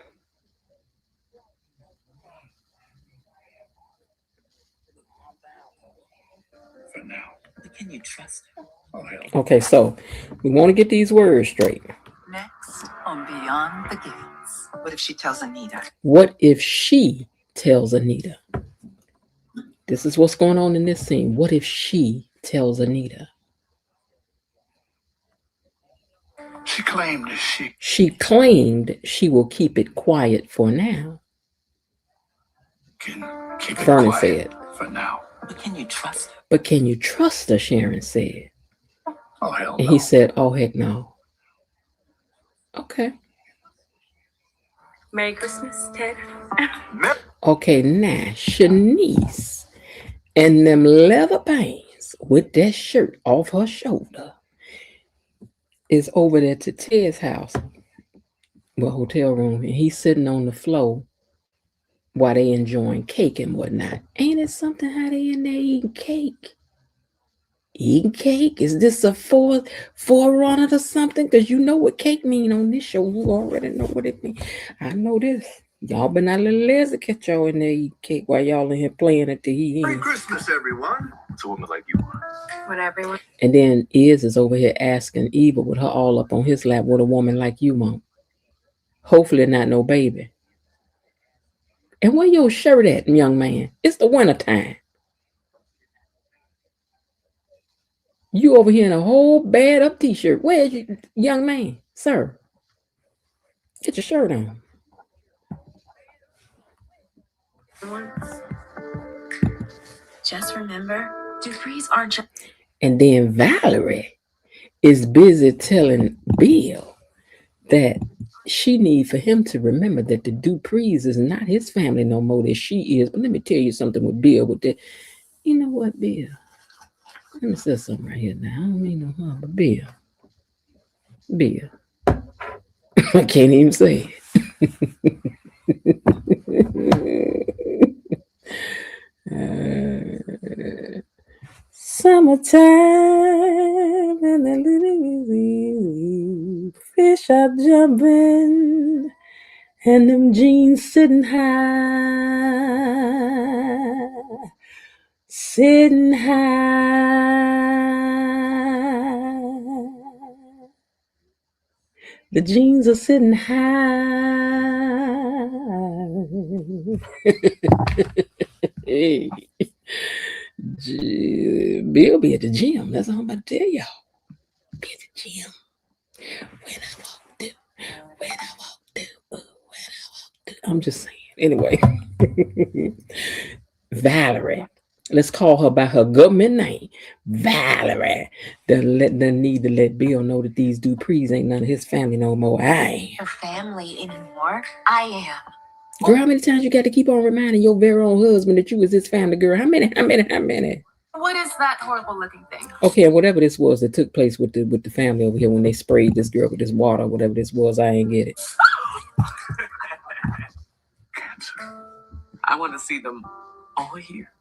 For now. But can you trust him? Okay, so we want to get these words straight. Next on Beyond the Gates. What if she tells Anita? What if she tells Anita? This is what's going on in this scene. What if she tells Anita? She claimed she will keep it quiet for now. Can keep it Vernon quiet said. For now. But can you trust her? But can you trust her? Sharon said. Oh, hell And no. he said, oh, heck no. Okay. Merry Christmas, Ted. Okay, now, Shanice and them leather pants with that shirt off her shoulder is over there to Ted's house, well, hotel room, and he's sitting on the floor while they enjoying cake and whatnot. Ain't it something how they in there eating cake? Eating cake? Is this a forerunner to something? Because you know what cake mean on this show. You already know what it mean. I know this. Y'all been out a little lazy catch y'all in there eating cake while y'all in here playing at the Merry end. Christmas, everyone. It's a woman like you. What everyone. And then is over here asking Eva with her all up on his lap, what a woman like you want. Hopefully not no baby. And where your shirt at, young man? It's the winter time. You over here in a whole bad up t-shirt. Where's your young man? Sir, get your shirt on. Just remember, Duprees are just. And then Valerie is busy telling Bill that she need for him to remember that the Duprees is not his family no more, that she is. But let me tell you something with Bill with that. You know what, Bill? Let me say something right here now. I don't mean no harm, but Bill. I can't even say it. Summertime and the little fish are jumping and them jeans sitting high. The jeans are sitting high. Hey. Bill be at the gym. That's all I'm about to tell y'all. Be at the gym. When I walk through. I'm just saying. Anyway. Valerie. Let's call her by her government name. Valerie. They need to let Bill know that these Duprees ain't none of his family no more. I ain't. Your family anymore? I am. Girl, how many times you got to keep on reminding your very own husband that you was his family, girl? How many? What is that horrible looking thing? Okay, and whatever this was that took place with the family over here when they sprayed this girl with this water, whatever this was, I ain't get it. Cancer. I want to see them all here.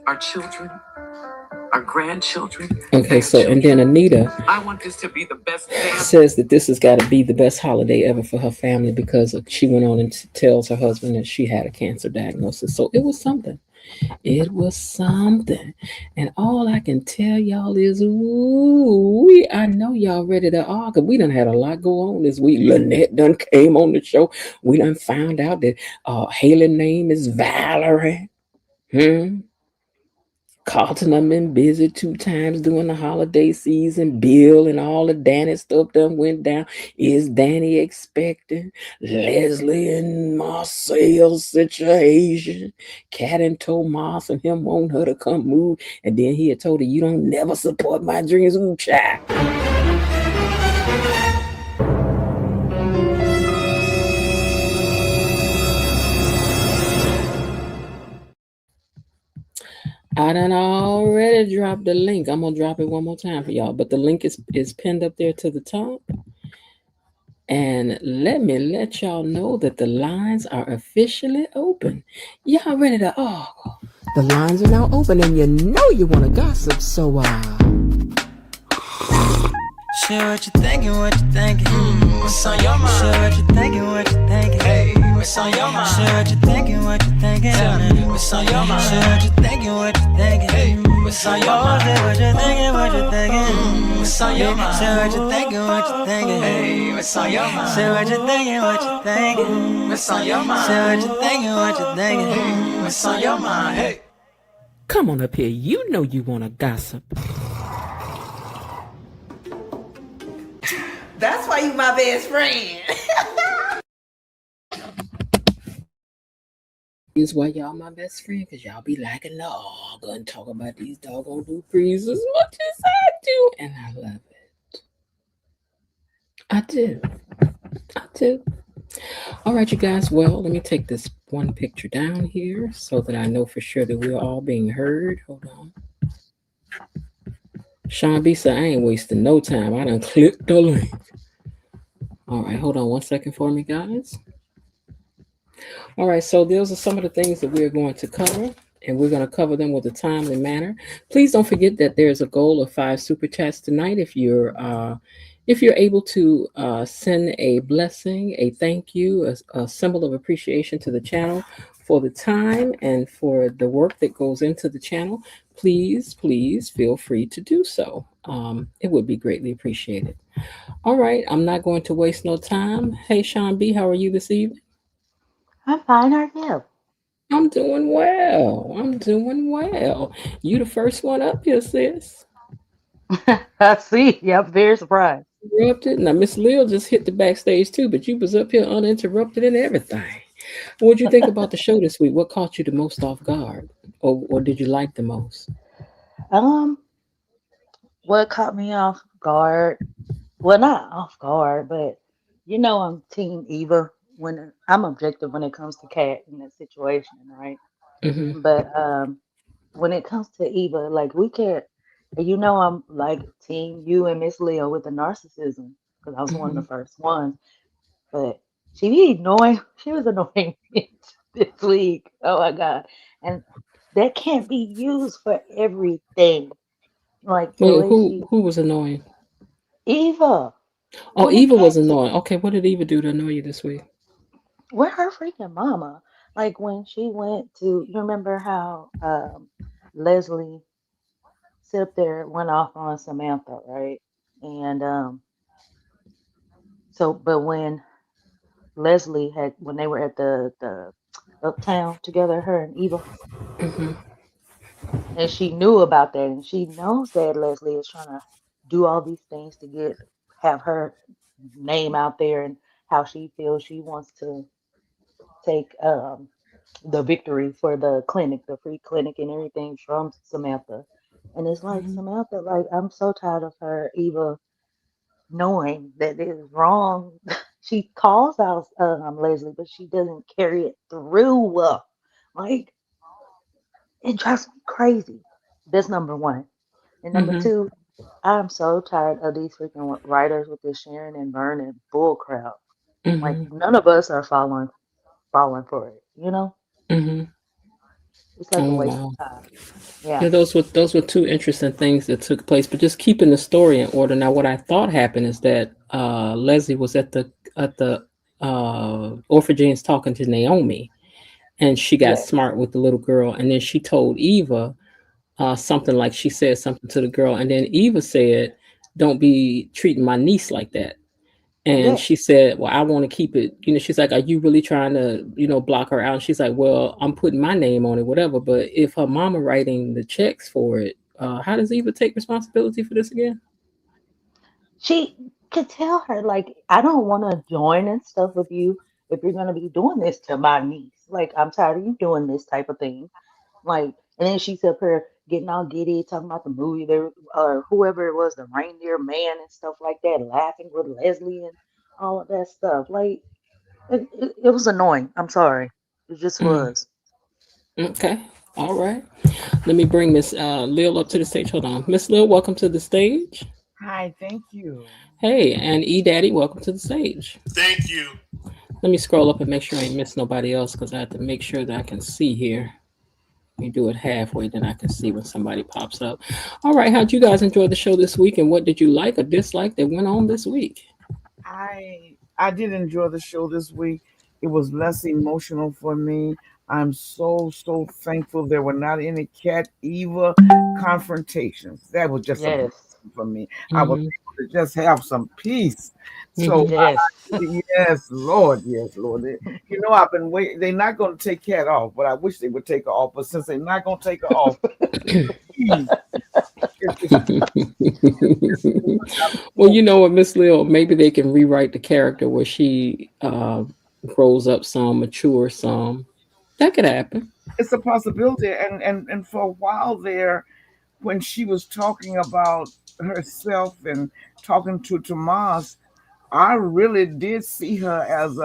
Our children, our grandchildren. Okay, so and then Anita I want this to be the best day. Says that this has got to be the best holiday ever for her family because she went on and tells her husband that she had a cancer diagnosis. So it was something. It was something. And all I can tell y'all is, I know y'all ready to argue. We done had a lot go on this week. Lynette done came on the show. We done found out that Haley's name is Valerie. Carlton done been busy 2 times during the holiday season. Bill and all the Danny stuff done went down. Is Danny expecting? Leslie and Marcel situation. Cat and Tomas and him want her to come move. And then he had told her, you don't never support my dreams. Ooh, child. I done already dropped the link. I'm gonna drop it one more time for y'all, but the link is pinned up there to the top. And let me let y'all know that the lines are officially open. Y'all ready to argue? The lines are now open, and you know you want to gossip, so Share what you thinking, what you thinking. What's on your mind? Share what you thinking, what you thinking. Hey, what's on your mind? Share what you thinking, what you thinking. What's on your mind? Share what you thinking, what you thinking. Hey, what's What's on your mind? Say what you thinking, what you thinking. What's on your mind? Say what you thinking, what you thinking. Hey, what's on your mind? Say what you thinking, what you thinking. What's on your mind? Say what you thinking, what you thinking. Hey, what's on your mind? Hey. Come on up here. You know you want to gossip. That's why you my best friend. Is why y'all my best friend, because y'all be liking the arga and talk about these doggone Duprees as much as I do. And I love it. I do. I do. All right, you guys. Well, let me take this one picture down here so that I know for sure that we're all being heard. Hold on. Sean B said, I ain't wasting no time. I done clicked the link. All right, hold on 1 second for me, guys. All right, so those are some of the things that we're going to cover, and we're going to cover them with a timely manner. Please don't forget that there's a goal of 5 super chats tonight. If you're able to send a blessing, a thank you, a symbol of appreciation to the channel for the time and for the work that goes into the channel, please feel free to do so. It would be greatly appreciated. All right, I'm not going to waste no time. Hey, Sean B, how are you this evening? I'm fine, how are you? I'm doing well. I'm doing well. You the first one up here, sis. I see. Yep, very surprised. Interrupted. Now, Miss Lil just hit the backstage too, but you was up here uninterrupted and everything. What'd you think about the show this week? What caught you the most off guard, or did you like the most? What caught me off guard? Well, not off guard, but I'm Team Eva when I'm objective when it comes to Kat in that situation, right? Mm-hmm. But when it comes to Eva, like we can't. I'm like Team you and Miss Leo with the narcissism because I was one of the first ones. But she be annoying. She was annoying this week. Oh my God. And that can't be used for everything. Like the Wait, way who was annoying? Eva, Oh, when it Eva was came to annoying. Okay, what did Eva do to annoy you this week? with her freaking mama, like when she went to, you remember how Leslie sit up there went off on Samantha, right? And but when Leslie when they were at the uptown together, her and Eva, Mm-hmm. and she knew about that, and she knows that Leslie is trying to do all these things to have her name out there, and how she feels she wants to take the victory for the clinic, the free clinic, and everything from Samantha. And it's like Samantha, like I'm so tired of her, Eva, knowing that it is wrong. She calls out Leslie, but she doesn't carry it through. Like it drives me crazy. That's number one. And number Mm-hmm. two, I'm so tired of these freaking writers with this Sharon and Vernon bull crap. Like Mm-hmm. none of us are falling for it. Mm-hmm. It's like a Oh waste wow. of time. Yeah. Yeah, those were two interesting things that took place. But just keeping the story in order. Now, what I thought happened is that Leslie was at the orphanages talking to Naomi, and she got Yes. smart with the little girl, and then she told Eva something like she said something to the girl, and then Eva said, "Don't be treating my niece like that." And Yes. she said, well, I want to keep it, she's like, are you really trying to, block her out? And she's like, well, I'm putting my name on it, whatever. But if her mama writing the checks for it, how does Eva take responsibility for this again? She could tell her, like, I don't want to join and stuff with you if you're going to be doing this to my niece. Like, I'm tired of you doing this type of thing. Like, and then she's up here getting all giddy, talking about the movie there, or whoever it was, the reindeer man and stuff like that, laughing with Leslie and all of that stuff. Like, it was annoying. I'm sorry. It just Mm, was. okay. All right. Let me bring Miss Lil up to the stage. Hold on. Miss Lil, welcome to the stage. Hi, thank you. Hey, and E Daddy, welcome to the stage. Thank you. Let me scroll up and make sure I ain't miss nobody else because I have to make sure that I can see here. You do it halfway, then I can see when somebody pops up. All right, how'd you guys enjoy the show this week, and what did you like or dislike that went on this week? I did enjoy the show this week. It was less emotional for me. I'm so thankful there were not any cat Eva confrontations. That was just a blessing Yes. for me. I was Mm-hmm. able to just have some peace. So Mm-hmm. Yes. yes, Lord. I've been waiting. They're not going to take cat off, but I wish they would take her off. But since they're not going to take her off, please, it's Well, you know what, Miss Lil, maybe they can rewrite the character where she grows up some, mature some. That could happen. it's a possibility. And for a while there, when she was talking about herself and talking to Tomas, I really did see her as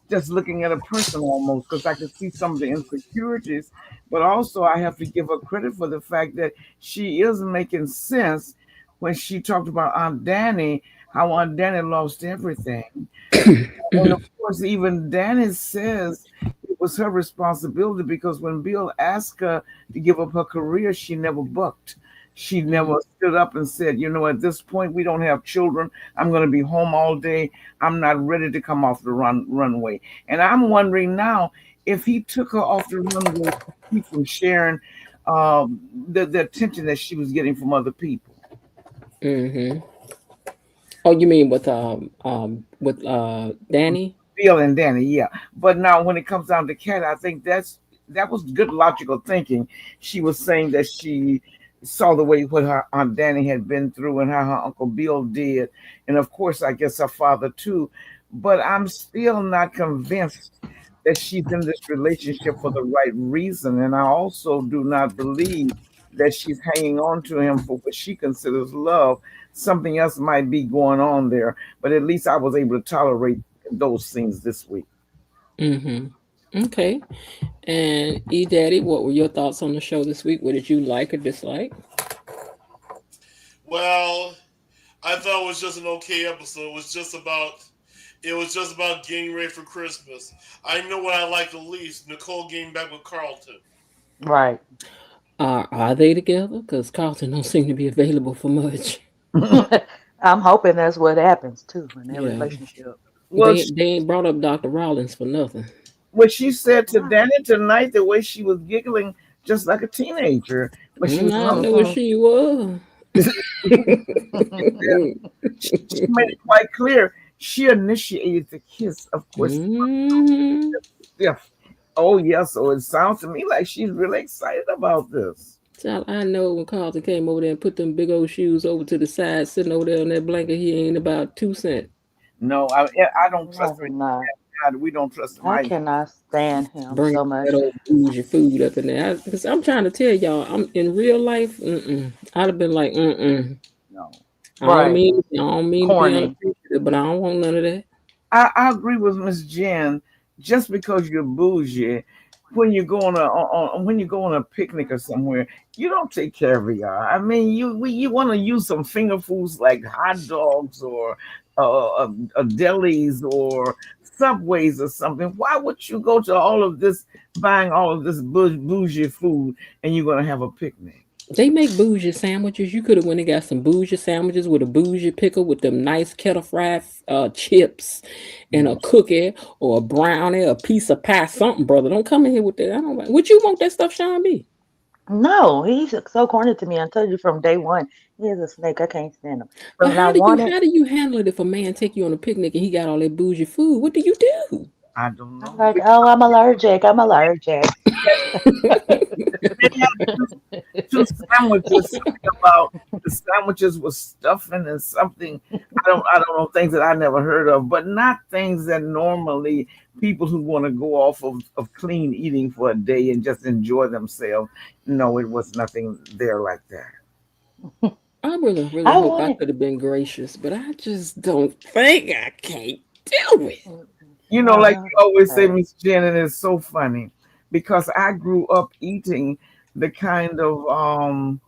just looking at a person almost because I could see some of the insecurities, but also I have to give her credit for the fact that she is making sense when she talked about Aunt Danny, how Aunt Danny lost everything. And of Mhm. course, even Danny says it was her responsibility because when Bill asked her to give up her career, she never bucked. She never Mm. stood up and said, at this point, we don't have children. I'm going to be home all day. I'm not ready to come off the runway. And I'm wondering now if he took her off the runway to keep from sharing the attention that she was getting from other people. Mhm. Oh, you mean with Danny? Bill and Danny, yeah. But now when it comes down to Kat, I think that was good logical thinking. She was saying that she saw the way what her Aunt Danny had been through and how her Uncle Bill did, and of course I guess her father too. But I'm still not convinced that she's in this relationship for the right reason. And I also do not believe that she's hanging on to him for what she considers love. Something else might be going on there. But at least I was able to tolerate those things this week. Mhm. Okay. And E Daddy, what were your thoughts on the show this week? What did you like or dislike? Well, I thought it was just an okay episode. It was just about getting ready for Christmas. I know what I like the least. Nicole getting back with Carlton. Right. Are they together? Because Carlton don't seem to be available for much. I'm hoping that's what happens too in their Yeah. relationship. Well, They ain't brought up Dr. Rollins for nothing. what she said to Right. Danny tonight, the way she was giggling just like a teenager when she was I humming, know what Hmm. she was. she made it quite clear she initiated the kiss. Of course, Mhm. yeah. Oh yes, so it sounds to me like she's really excited about this. So I know when Carlton came over there and put them big old shoes over to the side, sitting over there on that blanket, he ain't about 2 cents. No, I don't trust No, her. he's not. We don't trust him I either. cannot stand him Bring so that much. old bougie food up in there. Because I'm trying to tell y'all, I'm in real life. I'd have been like, No. Right. I don't mean to be Corny. unappreciative, but I don't want none of that. I agree with Miss Jen. Just because you're bougie, when you go when you go on a picnic or somewhere, you don't take caviar. I mean, you want to use some finger foods like hot dogs or delis or subways or something. Why would you go to all of this, buying all of this bougie food, and you're gonna have a picnic? They make bougie sandwiches. You could have went and got some bougie sandwiches with a bougie pickle with them nice kettle fried chips and a cookie or a brownie, a piece of pie, something, brother. Don't come in here with that. I don't. Would you want that stuff, Sean B? No, he's so corny to me. I told you from day one. He is a snake. I can't stand him. But But when I want it, how do you handle it if a man take you on a picnic and he got all that bougie food? What do you do? I don't I'm know. like, oh, I'm allergic. I'm allergic. They had two sandwiches. Something about the sandwiches with stuffing and something. I don't know, things that I never heard of, but not things that normally people who want to go off of clean eating for a day and just enjoy themselves. No, it was nothing there like that. I really, really I hope want I it. could have been gracious, but I just don't think I can't do it. No, Like no, you always say, okay. Miss Jen, and it's so funny because I grew up eating the kind of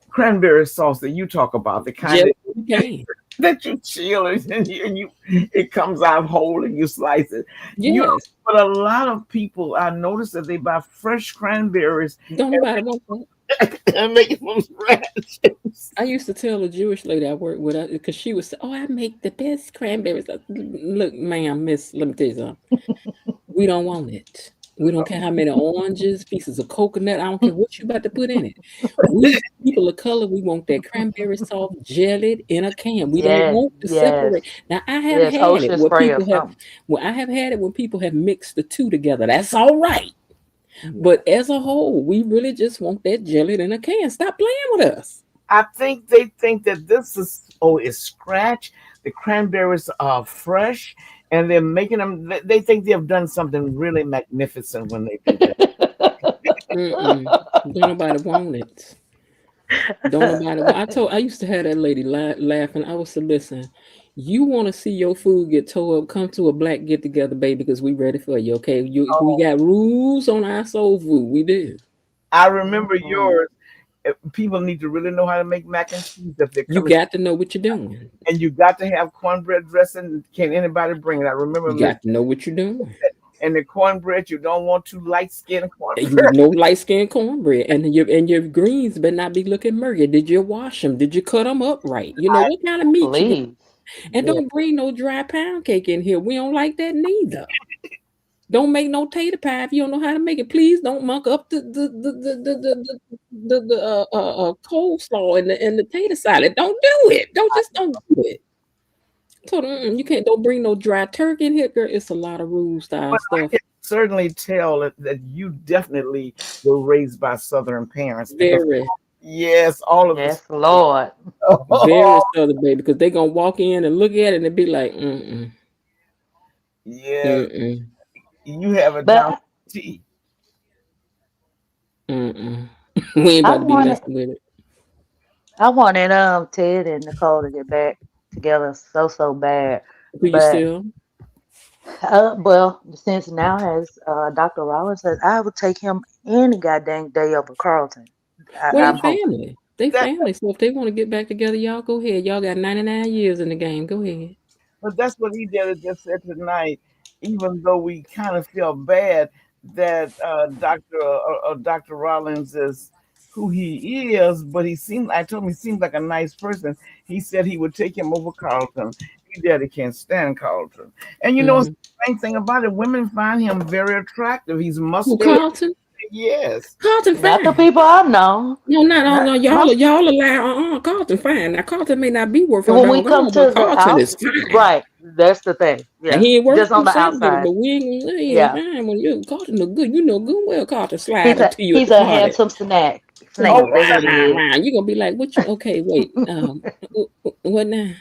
cranberry sauce that you talk about, the kind Jelly you can. that you chill and you it comes out whole and you slice it. Yes. But a lot of people I notice that they buy fresh cranberries Don't nobody want that. and make it from scratch. I used to tell a Jewish lady I worked with because she was, oh, I make the best cranberries. Look, ma'am, miss, let me tell you something. We don't want it. We don't care how many oranges, pieces of coconut. I don't care what you about to put in it. We people of color, we want that cranberry sauce jellied in a can. We don't Yes, want to yes, separate. Now I have yes. had it Ocean where spray or people have, something. well, I have had it when people have mixed the two together. That's all right. Yeah. But as a whole, we really just want that jellied in a can. Stop playing with us. I think they think that this is it's scratch. The cranberries are fresh, and they're making them. They think they have done something really magnificent when they do that. Mm-mm. Don't nobody want it. Don't nobody. Well, I used to have that lady laughing. I was to listen. You want to see your food get tore up? Come to a black get together, baby, because we ready for you. Okay, we got rules on our soul food. We do. I remember Mhm. yours. People need to really know how to make mac and cheese if they're You coming, got to know what you're doing. and you got to have cornbread dressing. Can anybody bring it? I remember You Miss got to know what you're doing. and the cornbread. You don't want too light skinned You cornbread. know light skinned cornbread, and your greens better not be looking murky. Did you wash them? Did you cut them up right? You know I, what kind of meat you got? Please. And yeah, don't bring no dry pound cake in here. We don't like that neither. Don't make no tater pie if you don't know how to make it. Please don't muck up the coleslaw and the tater salad. Don't do it. Don't do it. So you can't. Don't bring no dry turkey in here, girl. It's a lot of rules to our but I stuff. can certainly tell that you definitely were raised by Southern parents because Very, yes, all of this. Yes, Lord. very southern baby. Because they gonna walk in and look at it and be like, Yes, mm, you have it down But to T. mm. We ain't I about to be wanted messing with it. I wanted Ted and Nicole to get back together so bad. Do you But still? well, since now as Dr. Rollins said, I would take him any goddamn day over Carlton. Well, they I'm hoping. family. They That, family. So if they want to get back together, y'all go ahead. Y'all got 99 years in the game. Go ahead. but that's what he did just said tonight. Even though we kind of feel bad that Dr. Rollins is who he is, but I told him he seems like a nice person. He said he would take him over Carlton. He daddy can't stand Carlton. And you know, it's Hmm. the same thing about it. Women find him very attractive. He's Who muscular. Carlton? Yes. Carlton Not the fine. people I know. No, not all. Not No, most. y'all lie. Carlton fine. Now Carlton may not be worth a When we come doggone, but to the Carlton house, is fine. right? That's the thing. Now Yeah, he ain't just worth on the 270, outside. but he ain't Yeah, fine when you Carlton look good. You know good well Carlton slide up to you at he's the a party. handsome snack. He Oh, Snake. go That's what round, he round, is. round. You gonna be like, what you? Okay, wait. What now?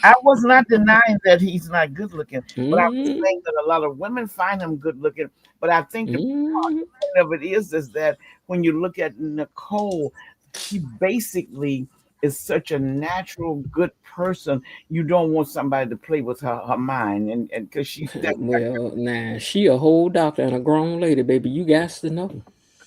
I was not denying that he's not good looking, but I was Mm-hmm. saying that a lot of women find him good looking. But I think the Mm-hmm. point of it is that when you look at Nicole, she basically is such a natural good person. You don't want somebody to play with her mind, and because she's that. Well, nah, she a whole doctor and a grown lady, baby. You got to know.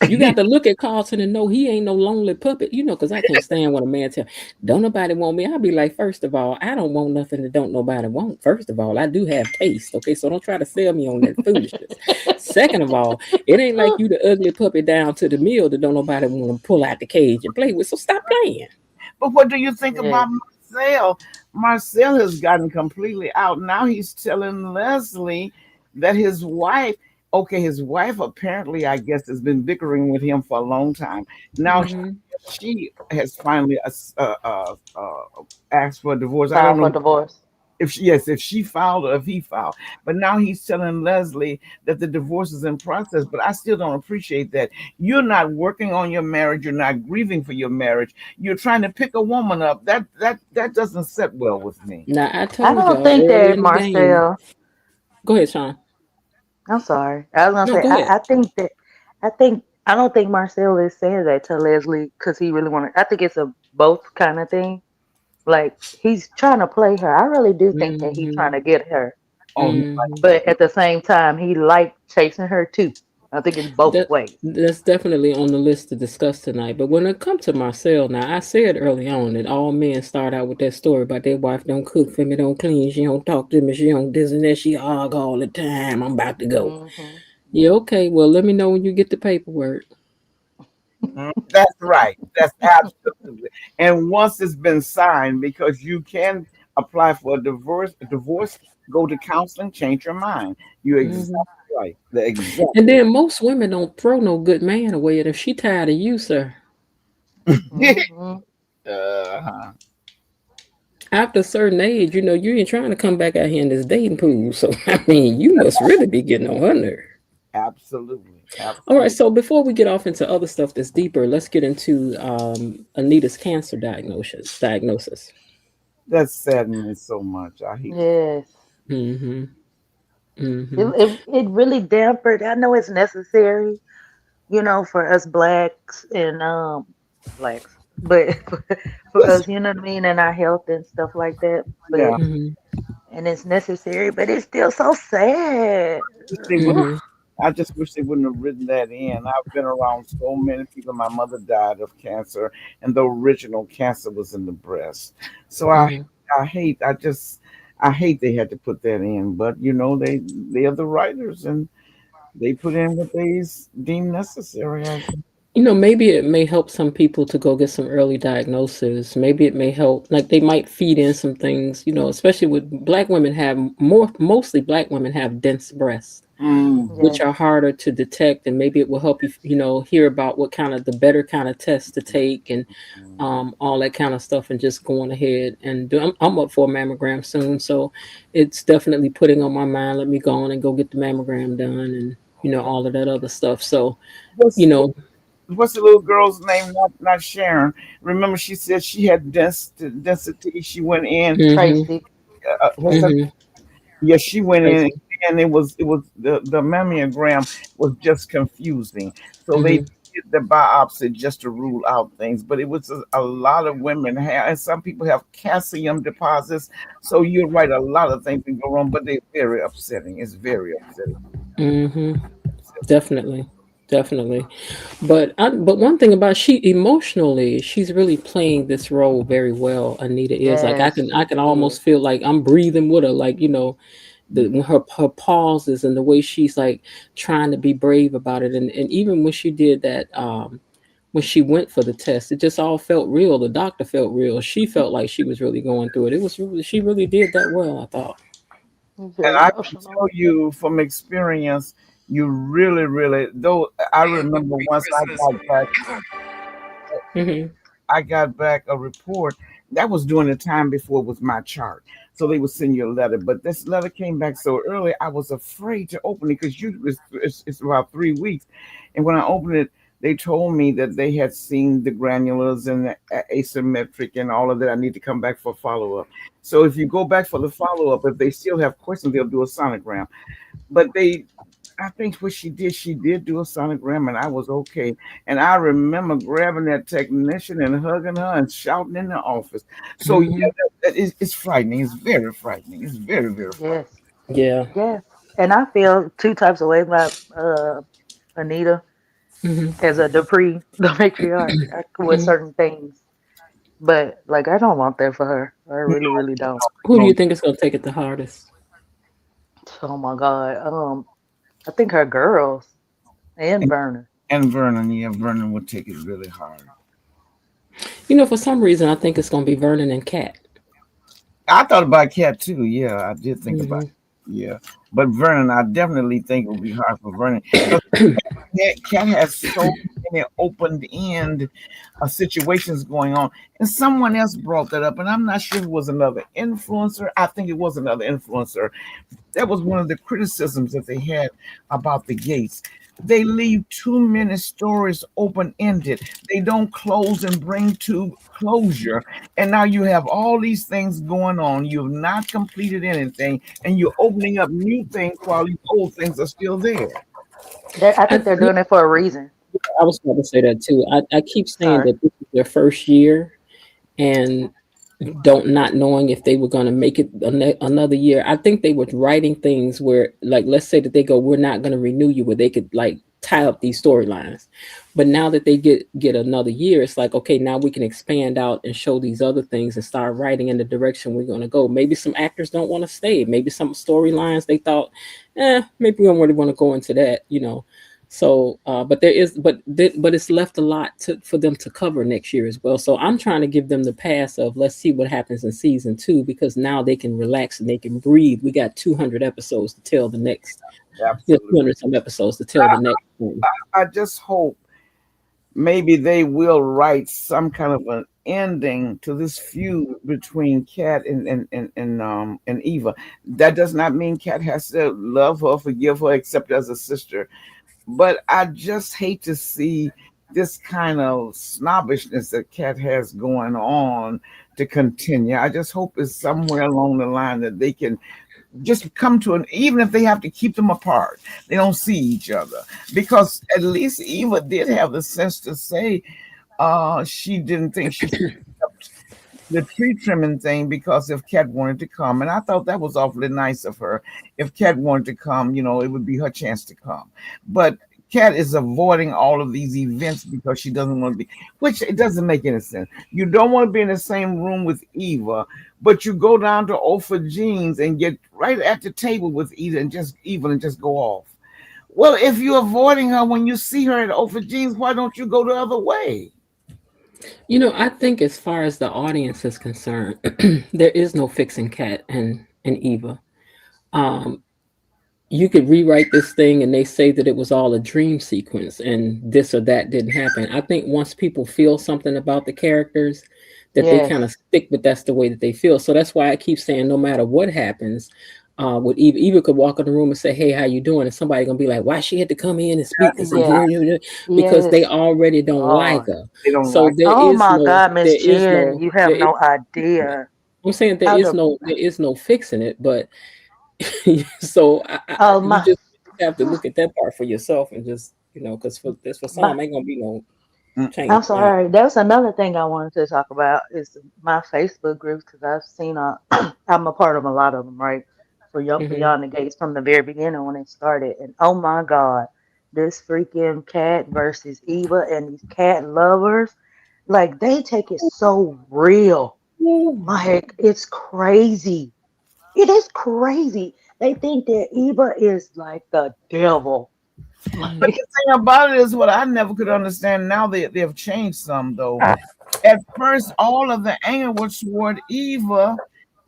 You got to look at Carlton and know he ain't no lonely puppet, you know, because I can't stand when a man tell, don't nobody want me. I'll be like, first of all, I don't want nothing that don't nobody want. First of all, I do have taste, okay? So don't try to sell me on that foolishness. Second of all, it ain't like you the ugly puppy down to the mill that don't nobody want to pull out the cage and play with. So stop playing. But what do you think Yeah. about Marcel? Marcel has gotten completely out. Now he's telling Leslie that his wife apparently, I guess, has been bickering with him for a long time. Now Hmm. she has finally asked for a divorce. I File don't for know divorce. if she filed or if he filed. But now he's telling Leslie that the divorce is in process. But I still don't appreciate that. You're not working on your marriage. You're not grieving for your marriage. You're trying to pick a woman up. That doesn't sit well with me. Now, I I told don't y'all think early that in the game. Marcel. Go ahead, Sean. I'm sorry. I was gonna No, say go ahead. I don't think Marcel is saying that to Leslie because he really wanted. I think it's a both kind of thing. Like he's trying to play her. I really do think that he's trying Hmm. to get her, Oh, Hmm. but at the same time, he liked chasing her too. I think it's both That ways. that's definitely on the list to discuss tonight. But when it comes to Marcel, now I said early on that all men start out with that story about their wife don't cook for me, don't clean, she don't talk to me, she don't this and that, she argue all the time. I'm about to go. Hmm. Yeah, okay. Well, let me know when you get the paperwork. that's right. That's absolutely. And once it's been signed, because you can apply for a divorce, go to counseling, change your mind. You're exactly Mhm. right. The exact. And then most women don't throw no good man away. And if she tired of you, sir, Hmm. uh-huh. after a certain age, you ain't trying to come back out here in this dating pool. So I mean, you must really be getting on her nerve. Absolutely. All right. Absolutely. So before we get off into other stuff that's deeper, let's get into Anita's cancer diagnosis. That saddened me so much. I hate to. Yes. Mm-hmm. It, Mm-hmm. it really dampened. I know it's necessary, for us blacks and blacks, but for Yes. us, you know what I mean, and our health and stuff like that. Yeah. But Mm-hmm. and it's necessary, but it's still so sad. They would. Ugh. Mm-hmm. I just wish they wouldn't have written that in. I've been around so many people. My mother died of cancer, and the original cancer was in the breast. So Mm-hmm. I hate. I hate they had to put that in. But they are the writers, and they put in what they deem necessary. I guess. Maybe it may help some people to go get some early diagnosis. Maybe it may help, like they might feed in some things, especially with black women have mostly black women have dense breasts, Mm. which Yes. are harder to detect. And maybe it will help you, hear about what kind of the better kind of tests to take and all that kind of stuff and just going ahead and do. I'm up for a mammogram soon. So it's definitely putting on my mind. Let me go on and go get the mammogram done and, all of that other stuff. So, you What's know, what's the little girl's name? Not Sharon. Remember, she said she had density. She went in. mm-hmm, Tracy. What's her? mm-hmm. Yeah, she went in, Tracy. and it was the mammogram was just confusing. So they Mhm. did the biopsy just to rule out things, but it was a lot of women have, and some people have calcium deposits. So you're right, a lot of things can go wrong, but they're very upsetting. It's very upsetting. Mhm. Definitely. Definitely. But one thing about she emotionally, she's really playing this role very well. Anita is like I Yes, can I she can is. almost feel like I'm breathing with her, like when her pauses and the way she's like trying to be brave about it, and even when she did that, when she went for the test, it just all felt real. The doctor felt real. She felt like she was really going through it. She really did that well, I thought. And Very I can tell emotional. you from experience, you really, really, though I remember once Hmm. I got back a report that was during the time before it was my chart. So they would send you a letter, but this letter came back so early, I was afraid to open it because usually it's about 3 weeks. And when I opened it, they told me that they had seen the granulars and the asymmetric and all of that. I need to come back for follow up. So if you go back for the follow up, if they still have questions, they'll do a sonogram. But I think what she did do a sonogram, and I was okay. And I remember grabbing that technician and hugging her and shouting in the office. So yeah, Hmm. it's frightening. It's very frightening. It's very, very frightening. Yes, Yeah. yes. And I feel two types of ways about Anita Hmm. as a Dupree, the matriarch, with Hmm. certain things. But like, I don't want that for her. I really, really don't. Who do No, you think is going to take it the hardest? Oh my God. I think her girls and and, Vernon. and Vernon, yeah, Vernon would take it really hard. For some reason, I think it's going to be Vernon and Kat. I thought about Cat too. Yeah, I did think about Hmm. it. Yeah, but Vernon, I definitely think it would be hard for Vernon because Cat has so many open end situations going on. And someone else brought that up, and I'm not sure if it was another influencer. I think it was another influencer. That was one of the criticisms that they had about the Gates. They leave too many stories open ended. They don't close and bring to closure. And now you have all these things going on. You've not completed anything, and you're opening up new things while these old things are still there. I I, think they're doing it for a reason. I was going to say that too. I keep saying Sorry. that this is their first year, and don't not knowing if they were going to make it another year. I think they were writing things where, like, let's say that they go, "We're not going to renew you," where they could like tie up these storylines. But now that they get another year, it's like, okay, now we can expand out and show these other things and start writing in the direction we're going to go. Maybe some actors don't want to stay. Maybe some storylines they thought, maybe we don't really want to go into that. So, but there is, but it's left a lot for them to cover next year as well. So I'm trying to give them the pass of let's see what happens in season 2 because now they can relax and they can breathe. We got 200 episodes to tell the next. Yeah, Absolutely. 200 some episodes to tell the next one. I just hope maybe they will write some kind of an ending to this feud between Kat and Eva. That does not mean Kat has to love her, forgive her, accept her as a sister. But I just hate to see this kind of snobbishness that Kat has going on to continue. I just hope it's somewhere along the line that they can just come to an, even if they have to keep them apart, they don't see each other, because at least Eva did have the sense to say she didn't think she should accept the tree trimming thing because if Kat wanted to come, and I thought that was awfully nice of her. If Kat wanted to come, it would be her chance to come. But Kat is avoiding all of these events because she doesn't want to be, which it doesn't make any sense. You don't want to be in the same room with Eva, but you go down to Ofa Jeans and get right at the table with Eva and just go off. Well, if you're avoiding her when you see her at Ofa Jeans, why don't you go the other way? I think as far as the audience is concerned, there is no fixing Kat and Eva. You could rewrite this thing and they say that it was all a dream sequence and this or that didn't happen. I think once people feel something about the characters, that they kind of Yes. stick with that's the way that they feel. So that's why I keep saying no matter what happens, with Eva could walk in the room and say, "Hey, how you doing?" And somebody gonna be like, "Why she had to come in and speak this?" Yes. Because they Yes. already don't like Lord. her. They don't So like. Oh my God, Miss Jen, you have there is, no idea I'm saying how the there is no fixing it, but so oh you my just have to look at that part for yourself and just because for my some ain't gonna be no Mm. change I'm around. sorry. That's another thing I wanted to talk about is my Facebook groups because I've seen I'm a part of a lot of them, right? For Hmm. Beyond the Gates from the very beginning when it started, and oh my God, this freaking Cat versus Eva and these cat lovers, like they take it so real, like it's crazy. It is crazy. They think that Eva is like the devil, But like the thing about it is what I never could understand. Now they have changed some though. At first, all of the anger was toward Eva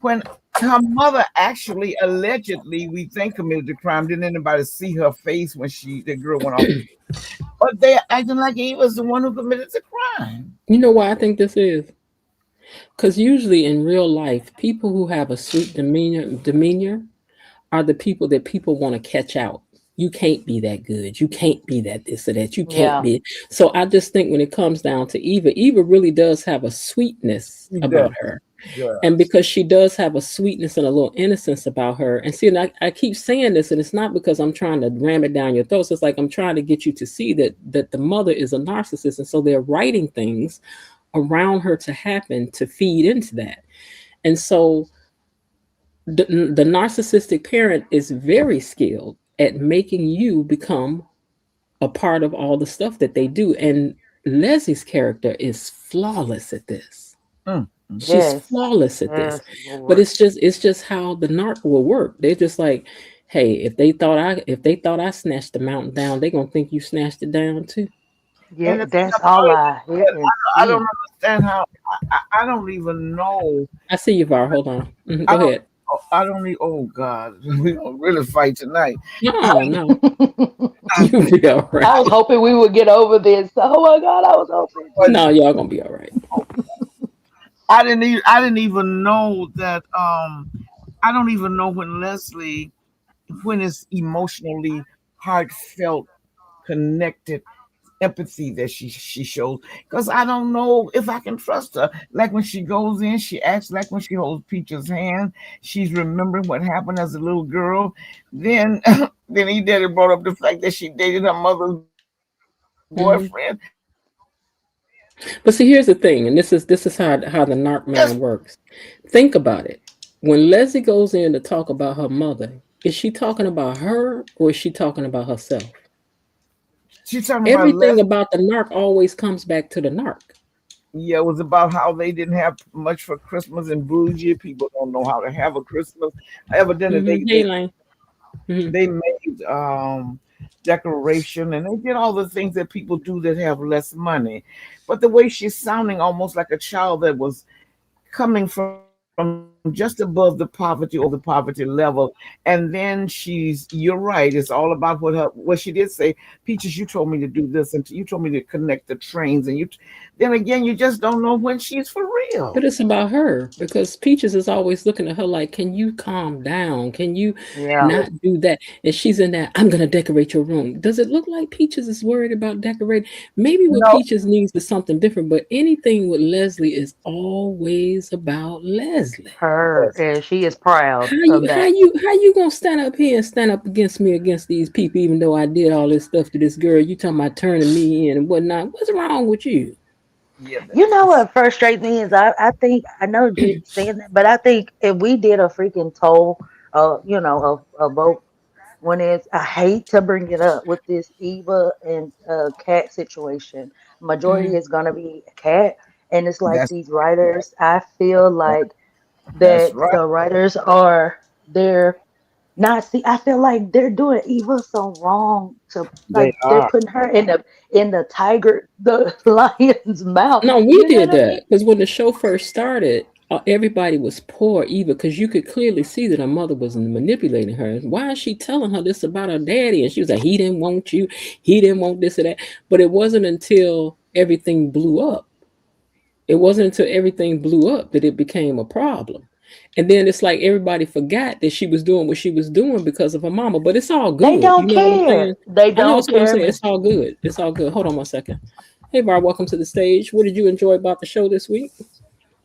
when her mother actually allegedly we think committed the crime. Didn't anybody see her face when the girl went off? But they're acting like Eva's the one who committed the crime. You know why I think this is? Because usually in real life, people who have a sweet demeanor are the people that people want to catch out. You can't be that good. You can't be that this or that. You can't yeah, be. So I just think when it comes down to Eva, Eva really does have a sweetness He does. about her. And Does. because she does have a sweetness and a little innocence about her. And see, and I keep saying this, and it's not because I'm trying to ram it down your throats. It's like I'm trying to get you to see that the mother is a narcissist. And so they're writing things around her to happen to feed into that. And so the narcissistic parent is very skilled at making you become a part of all the stuff that they do. And Leslie's character is flawless at this. Mm. She's yes, flawless at this. yes, But Lord. it's just how the narc will work. They're just like, hey, if they thought I snatched the mountain down, they're gonna think you snatched it down too. Yeah, And the thing that's all about it I is hear that and I don't see. understand how I don't even know. I see you, Var. Hold on. I Go don't. ahead. I don't need. Oh God, we gonna really fight tonight. No, no, you'll be all right. I was hoping we would get over this. Oh my God, I was hoping. No, y'all gonna be all right. I didn't even know that. I don't even know when Leslie, when it's emotionally heartfelt, connected empathy that she shows, because I don't know if I can trust her. Like when she goes in, she acts like when she holds Peach's hand, she's remembering what happened as a little girl. Then then he daddy brought up the fact that she dated her mother's Hmm. boyfriend. But see, here's the thing, and this is how the narc Yes, mind works. Think about it. When Leslie goes in to talk about her mother, is she talking about her or is she talking about herself? she's talking about Everything Leslie. about the narc always comes back to the narc. Yeah, it was about how they didn't have much for Christmas and bougie people don't know how to have a Christmas. Evidently, Hmm. Hey, Elaine. Hmm. they made decoration, and they did all the things that people do that have less money. But the way she's sounding almost like a child that was coming from just above the poverty or the poverty level. And then you're right, it's all about what she did say. Peaches, you told me to do this, and you told me to connect the trains, and then again, you just don't know when she's for But real. it's about her because Peaches is always looking at her like, "Can you calm down? Can you Yeah. not do that?" And she's in that, "I'm gonna decorate your room." Does it look like Peaches is worried about decorating? Maybe what No, Peaches needs is something different, but anything with Leslie is always about Leslie. Her, yes, and she is proud How of you how that. you how you gonna stand up here and stand up against me against these people, even though I did all this stuff to this girl? You talking about turning me in and whatnot? What's wrong with you? yeah, You know what frustrates me is I think I know you saying that, but I think if we did a freaking toll, a vote when it's I hate to bring it up with this Eva and Cat situation. Majority Mhm. is gonna be Cat, and it's like that's these writers. I feel like that's that right. the writers are they're not see. I feel like they're doing Eva so wrong to They like they're are. putting her in the tiger the lion's mouth. No, we You know did what I that mean? because when the show first started, everybody was poor Eva because you could clearly see that her mother was manipulating her. Why is she telling her this about her daddy? And she was like, "He didn't want you. He didn't want this or that." But it wasn't until everything blew up. It wasn't until everything blew up that it became a problem. And then it's like everybody forgot that she was doing what she was doing because of her mama. But it's all They good. You don't know what I'm saying? care. They I know don't that's what I'm care, saying. man. It's all good. It's all good. Hold on one second. Hey, Bar, welcome to the stage. What did you enjoy about the show this week?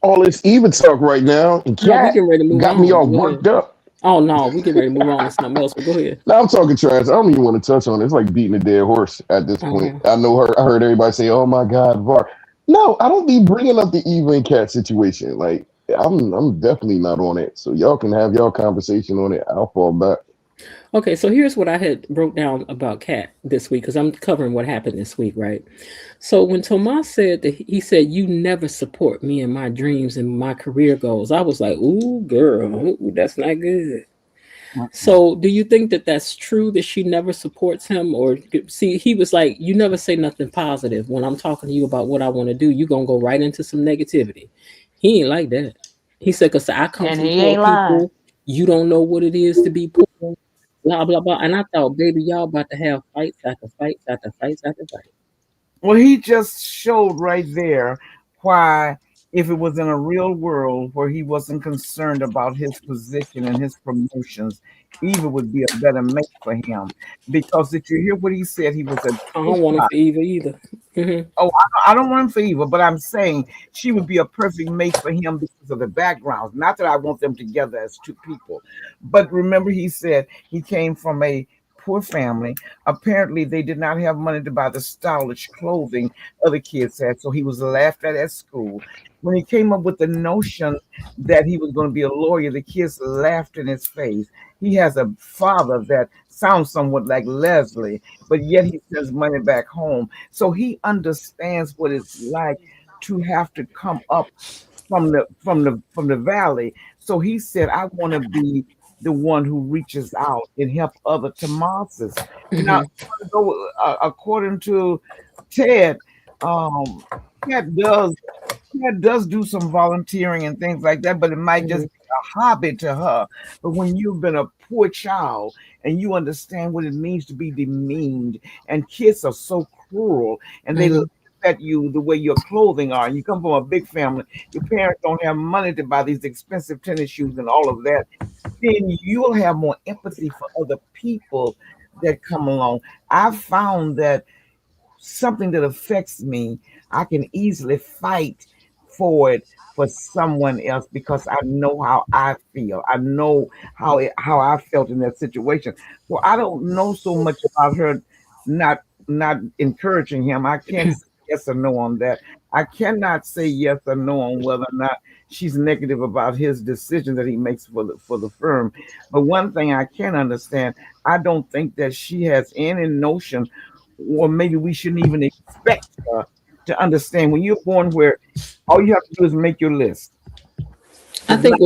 All this even talk right now, and No, we Cat getting ready to move got me on. all But go ahead. worked up. Oh no, we getting ready to move on to something else. But go ahead. Now I'm talking trash. I don't even want to touch on it. It's like beating a dead horse at this point. Uh-huh. I know her. I heard everybody say, "Oh my God, VAR." No, I don't be bringing up the Eva and Cat situation. Like I'm definitely not on it. So y'all can have y'all conversation on it. I'll fall back. Okay, so here's what I had wrote down about Kat this week because I'm covering what happened this week, right? So when Tomas said that he said you never support me in my dreams and my career goals, I was like, "Ooh, girl, ooh, that's not good." So do you think that that's true that she never supports him, or see, he was like, "You never say nothing positive when I'm talking to you about what I want to do. You gonna go right into some negativity." He ain't like that. He said, "Cause I come And from he poor ain't lying. people. You don't know what it is to be poor." Blah blah blah. And I thought, baby, y'all about to have fights after fights after fights after fight. Well, he just showed right there why, if it was in a real world where he wasn't concerned about his position and his promotions, Eva would be a better mate for him. Because did you hear what he said? He was a I poor don't want him child. for Eva either. Hmm. Oh, I don't want him for evil, but I'm saying she would be a perfect mate for him because of the backgrounds. Not that I want them together as two people, but remember, he said he came from a poor family. Apparently, they did not have money to buy the stylish clothing other kids had, so he was laughed at school. When he came up with the notion that he was going to be a lawyer, the kids laughed in his face. He has a father that sounds somewhat like Leslie, but yet he sends money back home, so he understands what it's like to have to come up from the valley. So he said, I want to be the one who reaches out and help other Tomases. Now, Hmm. go according to Ted, um, Ted does Ted does do some volunteering and things like that, but it might Hmm. just be a hobby to her. But when you've been a poor child and you understand what it means to be demeaned, and kids are so cruel, and they laugh Hmm. at you the way your clothing are. And you come from a big family, your parents don't have money to buy these expensive tennis shoes and all of that. Then you'll have more empathy for other people that come along. I've found that something that affects me, I can easily fight for it for someone else because I know how I feel. I know how I felt in that situation. Well, I don't know so much about her not encouraging him. I can't say yes or no on that. I cannot say yes or no on whether or not she's negative about his decision that he makes for the firm. But one thing I can understand, I don't think that she has any notion, or maybe we shouldn't even expect her to understand when you're born where all you have to do is make your list. I It's not,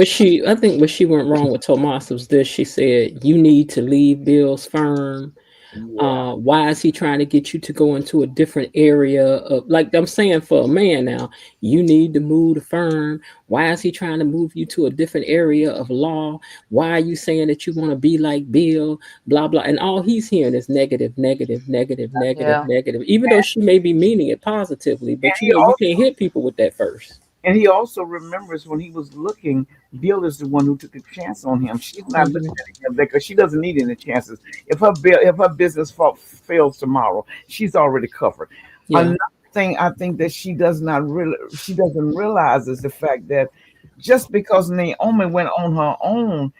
think what she went wrong with Tomas was this. She said, "You need to leave Bill's firm." Yeah. Why is he trying to get you to go into a different area of, like I'm saying, for a man now, you need to move the firm. Why is he trying to move you to a different area of law? Why are you saying that you want to be like Bill? Blah blah. And all he's hearing is negative, negative, negative, negative, Yeah. negative. Even though she may be meaning it positively, And but he you also can't hit people with that first. remembers when he was looking, Bill is the one who took a chance on him. She's not looking Mhm. at him because she doesn't need any chances. If her business fails tomorrow, she's already covered. Yeah. Another thing I think that she doesn't realize is the fact that just because Naomi went on her own,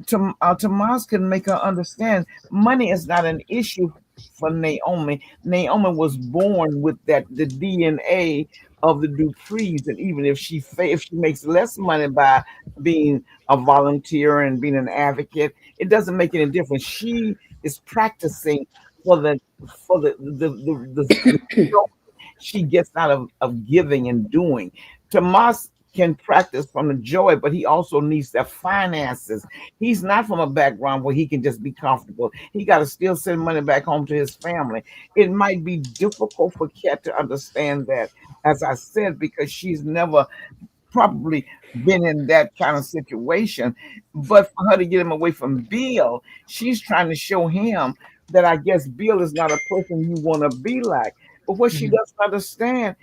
Tomas can make her understand money is not an issue for Naomi. Naomi was born with the DNA of the Duprees, and even if she makes less money by being a volunteer and being an advocate, it doesn't make any difference. She is practicing for the she gets out of giving and doing. Tomas can practice from the joy, but he also needs the finances. He's not from a background where he can just be comfortable. He got to still send money back home to his family. It might be difficult for Kat to understand that, as I said, because she's never probably been in that kind of situation. But for her to get him away from Bill, she's trying to show him that I guess Bill is not a person you want to be like. But what she Mhm. doesn't understand,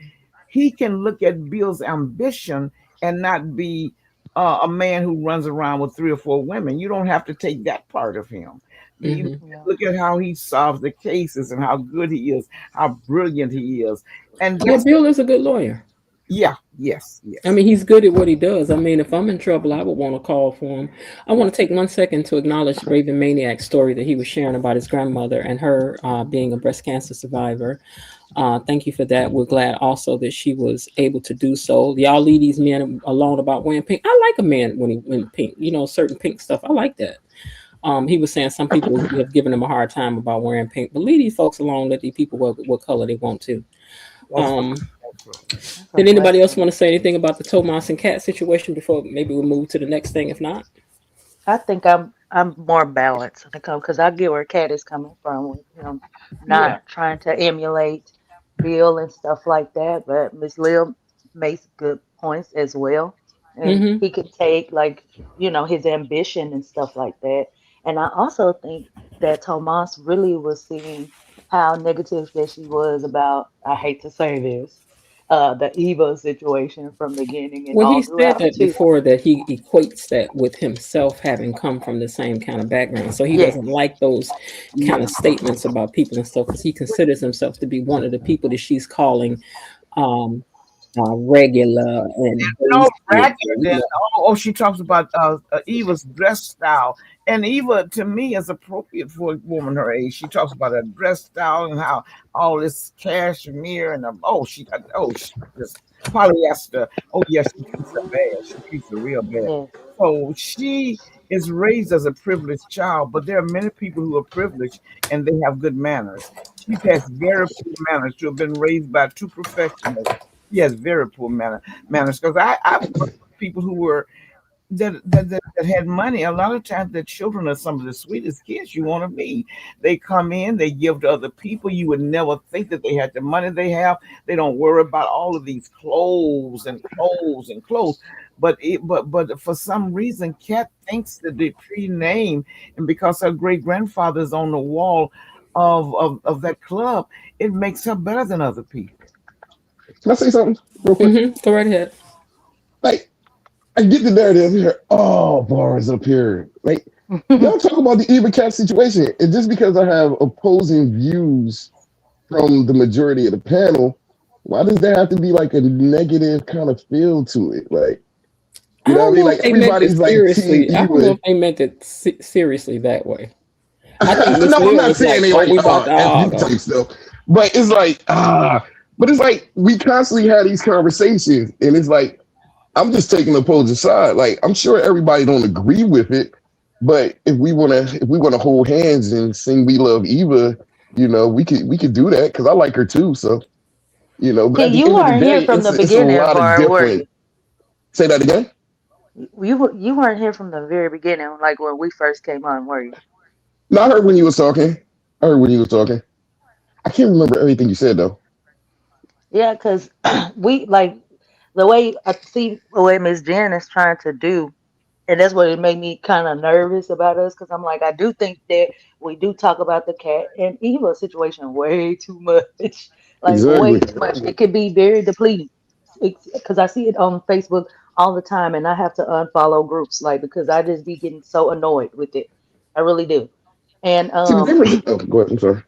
he can look at Bill's ambition and not be a man who runs around with 3 or 4 women. You don't have to take that part of him. Mhm. Yeah. Look at how he solves the cases and how good he is, how brilliant he is. And Yeah, that's, Bill is a good lawyer. yeah, yes, I yes. mean, he's good at what he does. I mean, if I'm in trouble, I would want to call for him. I want to take 1 second to acknowledge Raven Maniac's story that he was sharing about his grandmother and her being a breast cancer survivor. Thank you for that. We're glad also that she was able to do so. Y'all leave these men alone about wearing pink. I like a man when he when pink, certain pink stuff. I like that. He was saying some people have given him a hard time about wearing pink, but leave these folks alone. Let these people wear what color they want to. That's right. Um, That's right. That's a did anybody else blessing. want to say anything about the Tomas and Cat situation before maybe we move to the next thing? If not, I think I'm more balanced when it comes because I get where Kat is coming from with him Yeah. not trying to emulate Bill and stuff like that. But Miss Lil makes good points as well, and mm-hmm, he could take his ambition and stuff like that. And I also think that Tomas really was seeing how negative that she was about. I hate to say this. The Eva situation from the beginning and well, he all said throughout that too. before that he equates that with himself having come from the same kind of background, so he doesn't Yes. like those kind of statements about people and stuff because he considers himself to be one of the people that she's calling um, regular and No, basic. ratchet than she talks about Eva's dress style, and Eva to me is appropriate for a woman her age. She talks about her dress style and how all this cashmere and she just polyester. Oh yes, she treats her bad. She treats her real bad. Yes. So she is raised as a privileged child, but there are many people who are privileged and they have good manners. She has very poor manners to have been raised by 2 professionals. She has very poor manners because I've worked with people who were that had money. A lot of times the children are some of the sweetest kids you want to be. They come in, they give to other people. You would never think that they had the money they have. They don't worry about all of these clothes and clothes and clothes. But for some reason, Kat thinks the Dupree name, and because her great grandfather's on the wall of that club, it makes her better than other people. Can I say something real quick? Mm-hmm. Go right ahead. Like, I get the narrative here. Oh, bars up here. Like, y'all talk about the Eva Cat situation, and just because I have opposing views from the majority of the panel, why does there have to be like a negative kind of feel to it? Like, I you know what I don't mean? know if Like they meant it everybody's like Team seriously. I don't know Eva. if they meant it seriously that way. I think Miss No, I'm Lil not was saying like, they "Oh, like we about to FU argue." type stuff, but it's like but it's like we constantly have these conversations, and it's like I'm just taking the opposing side. Like I'm sure everybody don't agree with it, but if we wanna hold hands and sing "We Love Eva," we could do that because I like her too. So but See, at the you end of the weren't here day, from the it's a beginning, lot of Var, were you? different. Say that again. You weren't here from the very beginning, like when we first came on, were you? No, I heard when you was talking. I heard when you was talking. I can't remember everything you said though. Yeah, because we like the way I see the way Miss Jen is trying to do, and that's what it made me kind of nervous about us. Because I'm like, I do think that we do talk about the cat and Eva situation way too much, like way Exactly. too much. It could be very depleting. Because I see it on Facebook all the time, and I have to unfollow groups like because I just be getting so annoyed with it. I really do. And See, the difference. Oh, go ahead. I'm sorry.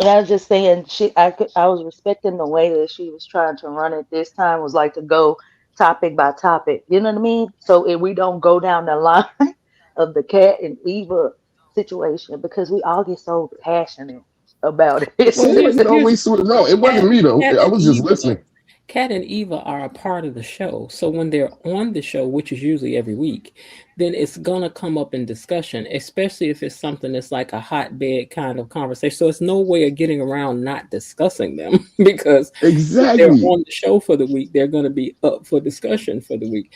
and I was just saying, I was respecting the way that she was trying to run it this time. Was like to go topic by topic. You know what I mean? So if we don't go down the line of the cat and Eva situation, because we all get so passionate about it. Well, Well, you here's can here's always sort it out. It Cat, wasn't me though. Cat I and was just Eva. listening. Cat and Eva are a part of the show. So when they're on the show, which is usually every week, then it's gonna come up in discussion, especially if it's something that's like a hotbed kind of conversation. So it's no way of getting around not discussing them because if they're Exactly. on the show for the week, they're gonna be up for discussion for the week.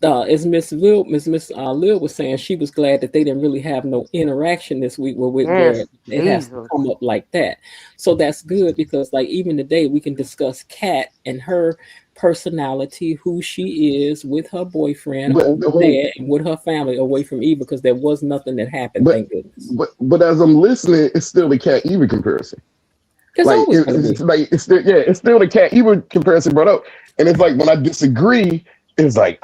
As Miss Lil was saying, she was glad that they didn't really have no interaction this week where Yes, it has to Jesus. come up like that. So that's good because like even today we can discuss Kat and her personality, who she is with her boyfriend But over the whole, there and with her family away from Eve because there was nothing that happened, but thank goodness. but as I'm listening, it's still the cat Eva comparison. There's Like always gonna it's be. like it's still yeah, it's still the cat Eva comparison brought up, and it's like when I disagree, it's like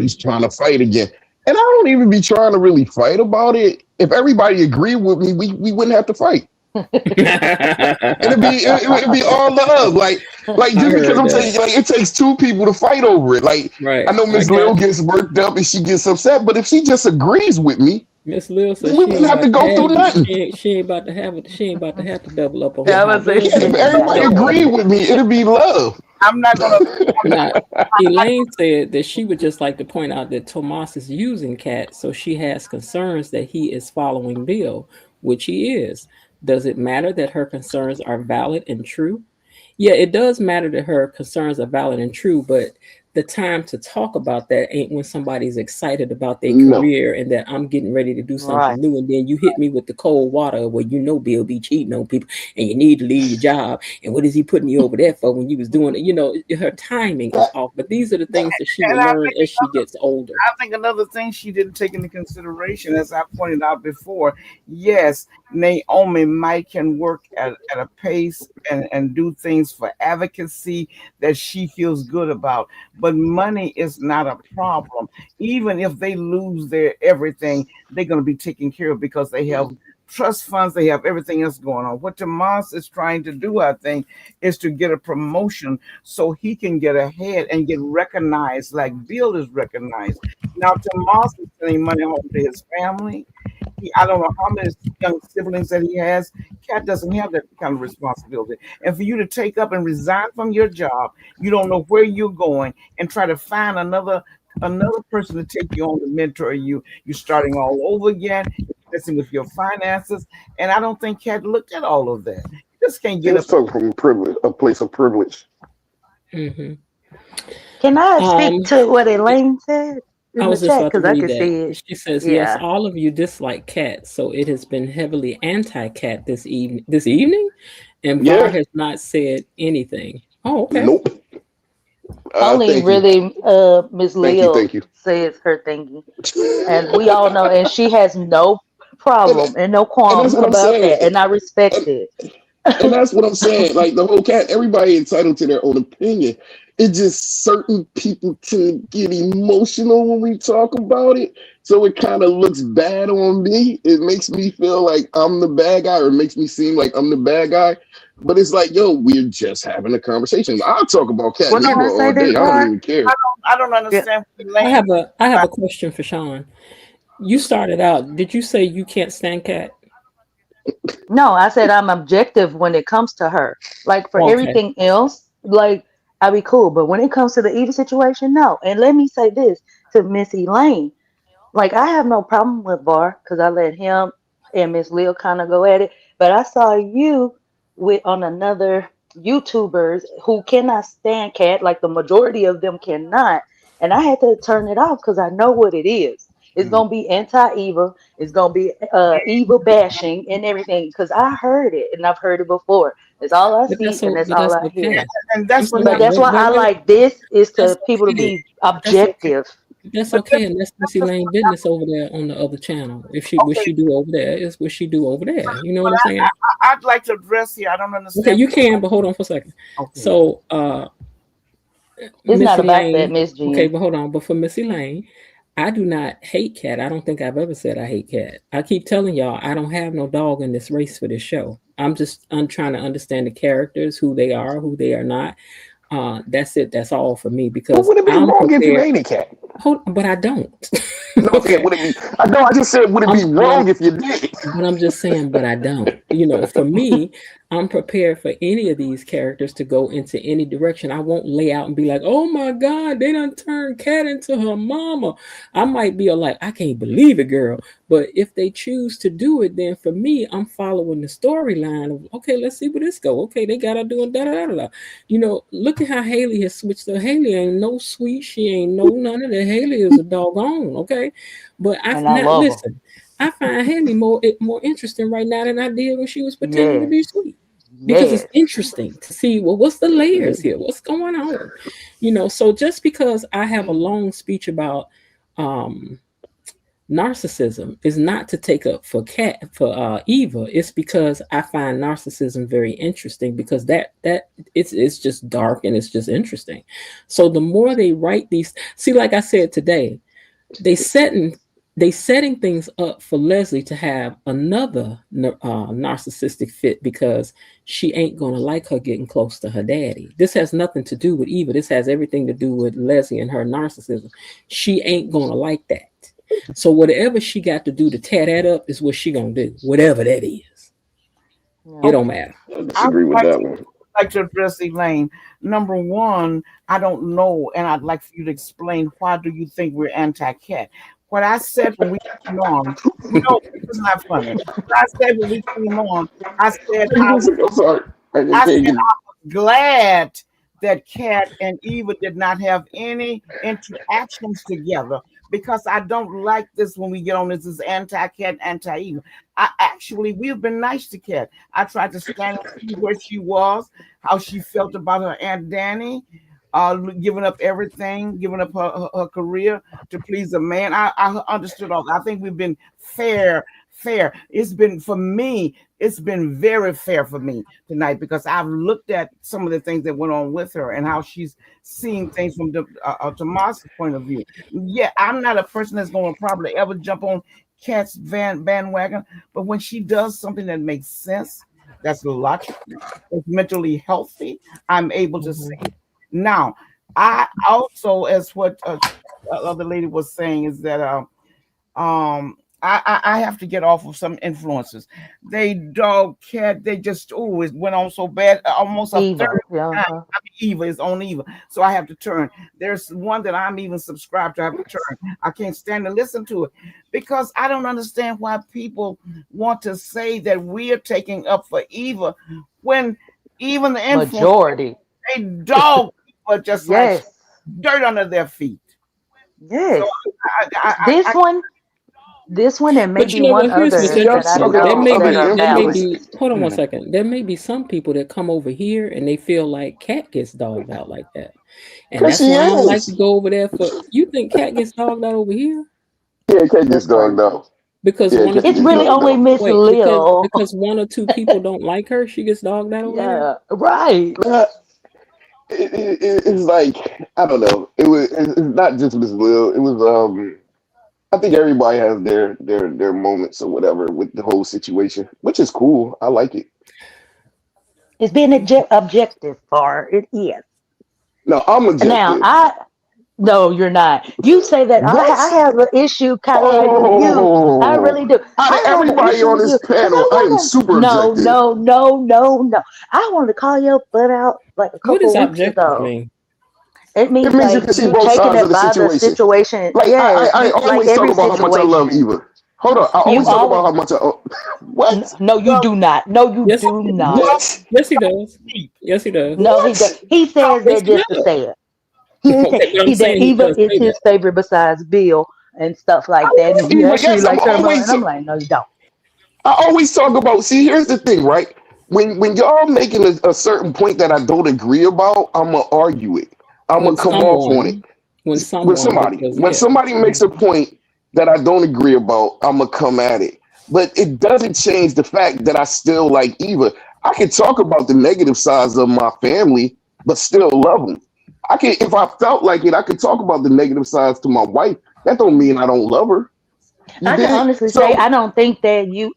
he's trying to fight again, and I don't even be trying to really fight about it. If everybody agreed with me, we wouldn't have to fight. It'd be all love. Like I just because heard I'm that. saying like it takes two people to fight over it. Like I Right. know I Miss got Lil gets worked up and she gets upset, but if she just agrees with me, Miss Lil then says we she wouldn't ain't have about to to go have through you. nothing. She ain't about to have it. She ain't about to have to double up on her I hot was say bed she Yeah, if ain't sheets. got everybody no agreed energy. with me, it'd be love. I'm not gonna. Now, Elaine said that she would just like to point out that Tomas is using Cat, so she has concerns that he is following Bill, which he is. Does it matter that her concerns are valid and true? Yeah, it does matter that her concerns are valid and true, but the time to talk about that ain't when somebody's excited about their No. career and that I'm getting ready to do Right. something new, and then you hit me with the cold water where you know Bill be cheating on people and you need to leave your job. And what is he putting you over there for when you was doing it? You know, her timing is off. But these are the things that she will And I learn think as she gets older. I think another thing she didn't take into consideration, as I pointed out before, yes, Naomi might can work at a pace and do things for advocacy that she feels good about, but money is not a problem. Even if they lose their everything, they're going to be taken care of because they have trust funds, they have everything else going on. What Tomas is trying to do, I think, is to get a promotion so he can get ahead and get recognized like Bill is recognized. Now, Tomas is sending money home to his family. I don't know how many young siblings that he has. Cat doesn't have that kind of responsibility. And for you to take up and resign from your job, you don't know where you're going, and try to find another person to take you on to mentor you. You're starting all over again, messing with your finances. And I don't think Cat looked at all of that. You just can't See, get up. let's talk from privilege, a place of privilege. Hmm. Can I speak Um, to what Elaine said I in the was just chat? about to Because I read could that. see it. She says, "Yes, Yeah. all of you dislike cats, so it has been heavily anti-cat this evening. This evening, and Var Yeah. has not said anything. Oh, okay. Nope. Only Thank you. really Miss Thank you. Leo Thank you. says her thinking. And we all know, and she has no and, problem and no and that's qualms what I'm about saying. that. And I respect it. And that's what I'm saying. Like the whole cat, everybody entitled to their own opinion. It just certain people to get emotional when we talk about it. So it kind of looks bad on me. It makes me feel like I'm the bad guy, or it makes me seem like I'm the bad guy. But it's like, yo, we're just having a conversation. I'll talk about Cat Well, and can Eva I say all this, day. I don't Var? even care. I don't Yeah. understand what I Elaine. have a question for Sean. You started out. Did you say you can't stand cat? No, I said I'm objective when it comes to her. Like for Okay. everything else, like I'd be cool. But when it comes to the Eva situation, no. And let me say this to Miss Elaine. Like I have no problem with Var because I let him and Miss Leo kind of go at it. But I saw you with on another YouTubers who cannot stand cat, like the majority of them cannot. And I had to turn it off because I know what it is. It's gonna be anti-Eva. It's gonna be Eva bashing and everything. Because I heard it and I've heard it before. That's all I see and that's but all that's I hear. okay. And that's what But happened. that's why I like this is That's to people to okay. be That's okay. objective. That's But okay, and that's Missy Lane business over there on the other channel. If she what okay, she do over there is what she do over there. You know what I'm saying? I'd like to address here. I don't Okay, understand. you can, but hold on for a second. Okay. So It's not Missy about that, Lane, Miss okay, Jen. but hold on. But for Missy Lane, I do not hate Cat. I don't think I've ever said I hate Cat. I keep telling y'all I don't have no dog in this race for this show. I'm trying to understand the characters, who they are not. That's it. That's all for me What because would it be I'm wrong if you prepared. ain't a cat? But I don't. No, I'm saying, Okay. would it be? I know. I just said, would it be But wrong if you did? I'm just saying, but I don't. You know, for me, I'm prepared for any of these characters to go into any direction. I won't lay out and be like, oh my God, they done turned Cat into her mama. I might be like, I can't believe it, girl. But if they choose to do it, then for me, I'm following the storyline of, okay, let's see where this go. Okay, they got her doing da da da da. You know, look at how Haley has switched. Haley ain't no sweet. She ain't no none of that. Haley is a doggone. Okay, but I And I not love her. listen. I find Haley more interesting right now than I did when she was pretending to Yes. be sweet. Because it's Yes. interesting to see, well, what's the layers here? What's going on? You know, so just because I have a long speech about narcissism is not to take up for Eva. It's because I find narcissism very interesting because that it's just dark and it's just interesting. So the more they write these, see, like I said today, they setting things up for Leslie to have another narcissistic fit because she ain't gonna like her getting close to her daddy. This has nothing to do with Eva. This has everything to do with Leslie and her narcissism. She ain't gonna like that. So whatever she got to do to tear that up is what she gonna do. Whatever that is, it don't matter. I I disagree would with that one. like to address Elaine. Number one, I don't know, and I'd like for you to explain why do you think we're anti-cat? What I said when we came on, no, this is not funny. What I said when we came on, I said I'm sorry. I I said can't get. I was glad that Cat and Eva did not have any interactions together because I don't like this when we get on this is anti-Cat, anti-Eva. I actually we've been nice to Cat. I tried to stand and see where she was, how she felt about her Aunt Danny, giving up everything, giving up her career to please a man. I understood all that. I think we've been fair. It's been for me, it's been very fair for me tonight because I've looked at some of the things that went on with her and how she's seeing things from Tomas's point of view. Yeah, I'm not a person that's going to probably ever jump on Cat's bandwagon, but when she does something that makes sense, that's logical, it's mentally healthy, I'm able to see it. Now, I also, as what other lady was saying, is that I have to get off of some influences. They dog Cat, they just it went on so bad, almost a Eva. third Yeah. time. I mean, Eva is on Eva, so I have to turn. There's one that I'm even subscribed to. I have to turn. I can't stand to listen to it because I don't understand why people want to say that we are taking up for Eva when even the influence Majority. they dog people just like Yes. dirt under their feet. Yes. So This one and But maybe you know one what? Here's what's other that I interesting. know that are There may valid. be. Hold on one second. There may be some people that come over here and they feel like Cat gets dogged out like that, and Because that's she why I don't like to is. go over there. For you think Cat gets dogged out over here? Yeah, Cat gets dogged out. Because Yeah, one or Cat It's two gets really people dogged only out. Miss wait Lil. because one or two people don't like her, she gets dogged out over there. Yeah, right. It's like I don't know. It's not just Miss Lil. It was I think everybody has their moments or whatever with the whole situation, which is cool. I like it. It's being objective for it is. No, I'm Now, objective. no, you're not. You say that I What? have an issue kind of like with you. I really Oh, do. out of I have an everybody issue on with this you because panel, I I am want to. super No, objective. no, no, no, no. I wanted to call your butt out like a What couple does of weeks objective ago. mean? It It means means you like can see you both taking sides of it the by the situation. situation. Like Yes, I you like always talk every about how much I love situation. Eva. Hold on, I You always talk about always how much I. What? no, you Well, do not. No, you Yes, do not. well, What? yes, he does. Yes, he does. No, he does. What? He says Yes, that he just to does. say it. He Okay, but I'm he that saying he Eva does is say his that. favorite besides Bill, and stuff like I that. love And he Eva. actually Yes, I'm likes her more. And always. I'm like, no, you don't. I always talk about. See, here's the thing, right? When y'all making a certain point that I don't agree about, I'm gonna argue it. I'm when gonna come off on it someone because when yeah. somebody makes a point that I don't agree about, I'm gonna come at it. But it doesn't change the fact that I still like Eva. I can talk about the negative sides of my family, but still love them. I can, if I felt like it, I could talk about the negative sides to my wife. That don't mean I don't love her. You I can dig? honestly say So I don't think that you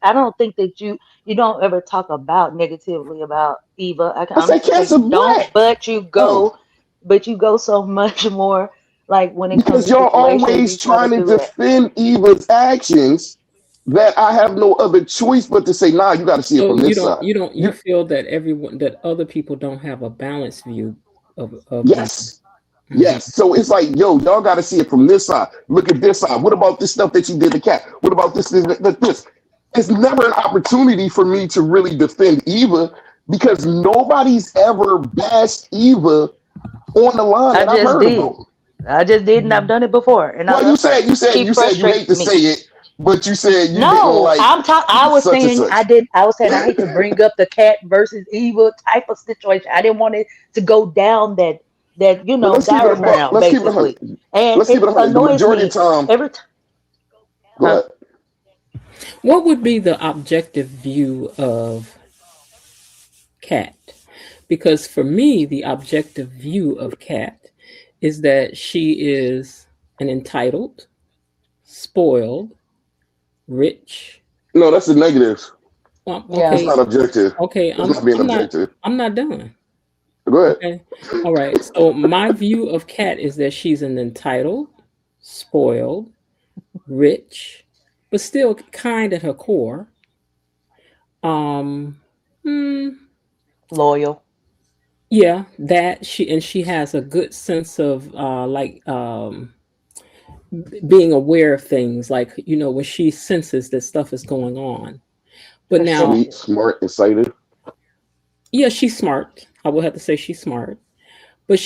don't ever talk about negatively about Eva. I can I say honestly say Cancer you don't, Black. but you go so much more like when it comes Because to y'all situations, you always try to trying to do it. defend Eva's actions that I have no other choice but to say, nah, you got to see it So from this side. you feel that other people don't have a balanced view of Eva. Yes. Hmm. Yes. So it's like, yo, y'all got to see it from this side. Look at this side. What about this stuff that you did to Cat? What about this? It's never an opportunity for me to really defend Eva because nobody's ever bashed Eva on the line I that I've just heard did. about. I just did, and I've done it before, and I Well, love her. She you said you hate frustrates to me. say it, but you said you didn't No, like I was such and saying such. I was saying I hate to bring up the cat versus Eva type of situation. I didn't want it to go down that But let's keep it a direct buck. route Let's keep it a basically, hundred. and Let's keep it it a hundred. The annoys majority of me time, every time. go Huh? ahead. What would be the objective view of Cat? Because for me, the objective view of Cat is that she is an entitled, spoiled, rich. No, that's the negatives. Yeah. That's Okay, not objective. okay, That's not being objective. I'm not done. Go ahead. Okay. All right. So my view of Kat is that she's an entitled, spoiled, rich, but still kind at her core. Um, hmm, Loyal. yeah, that she has a good sense of being aware of things, like when she senses that stuff is going on. But now, Sweet, smart, excited. yeah, she's smart. I would have to say she's smart. But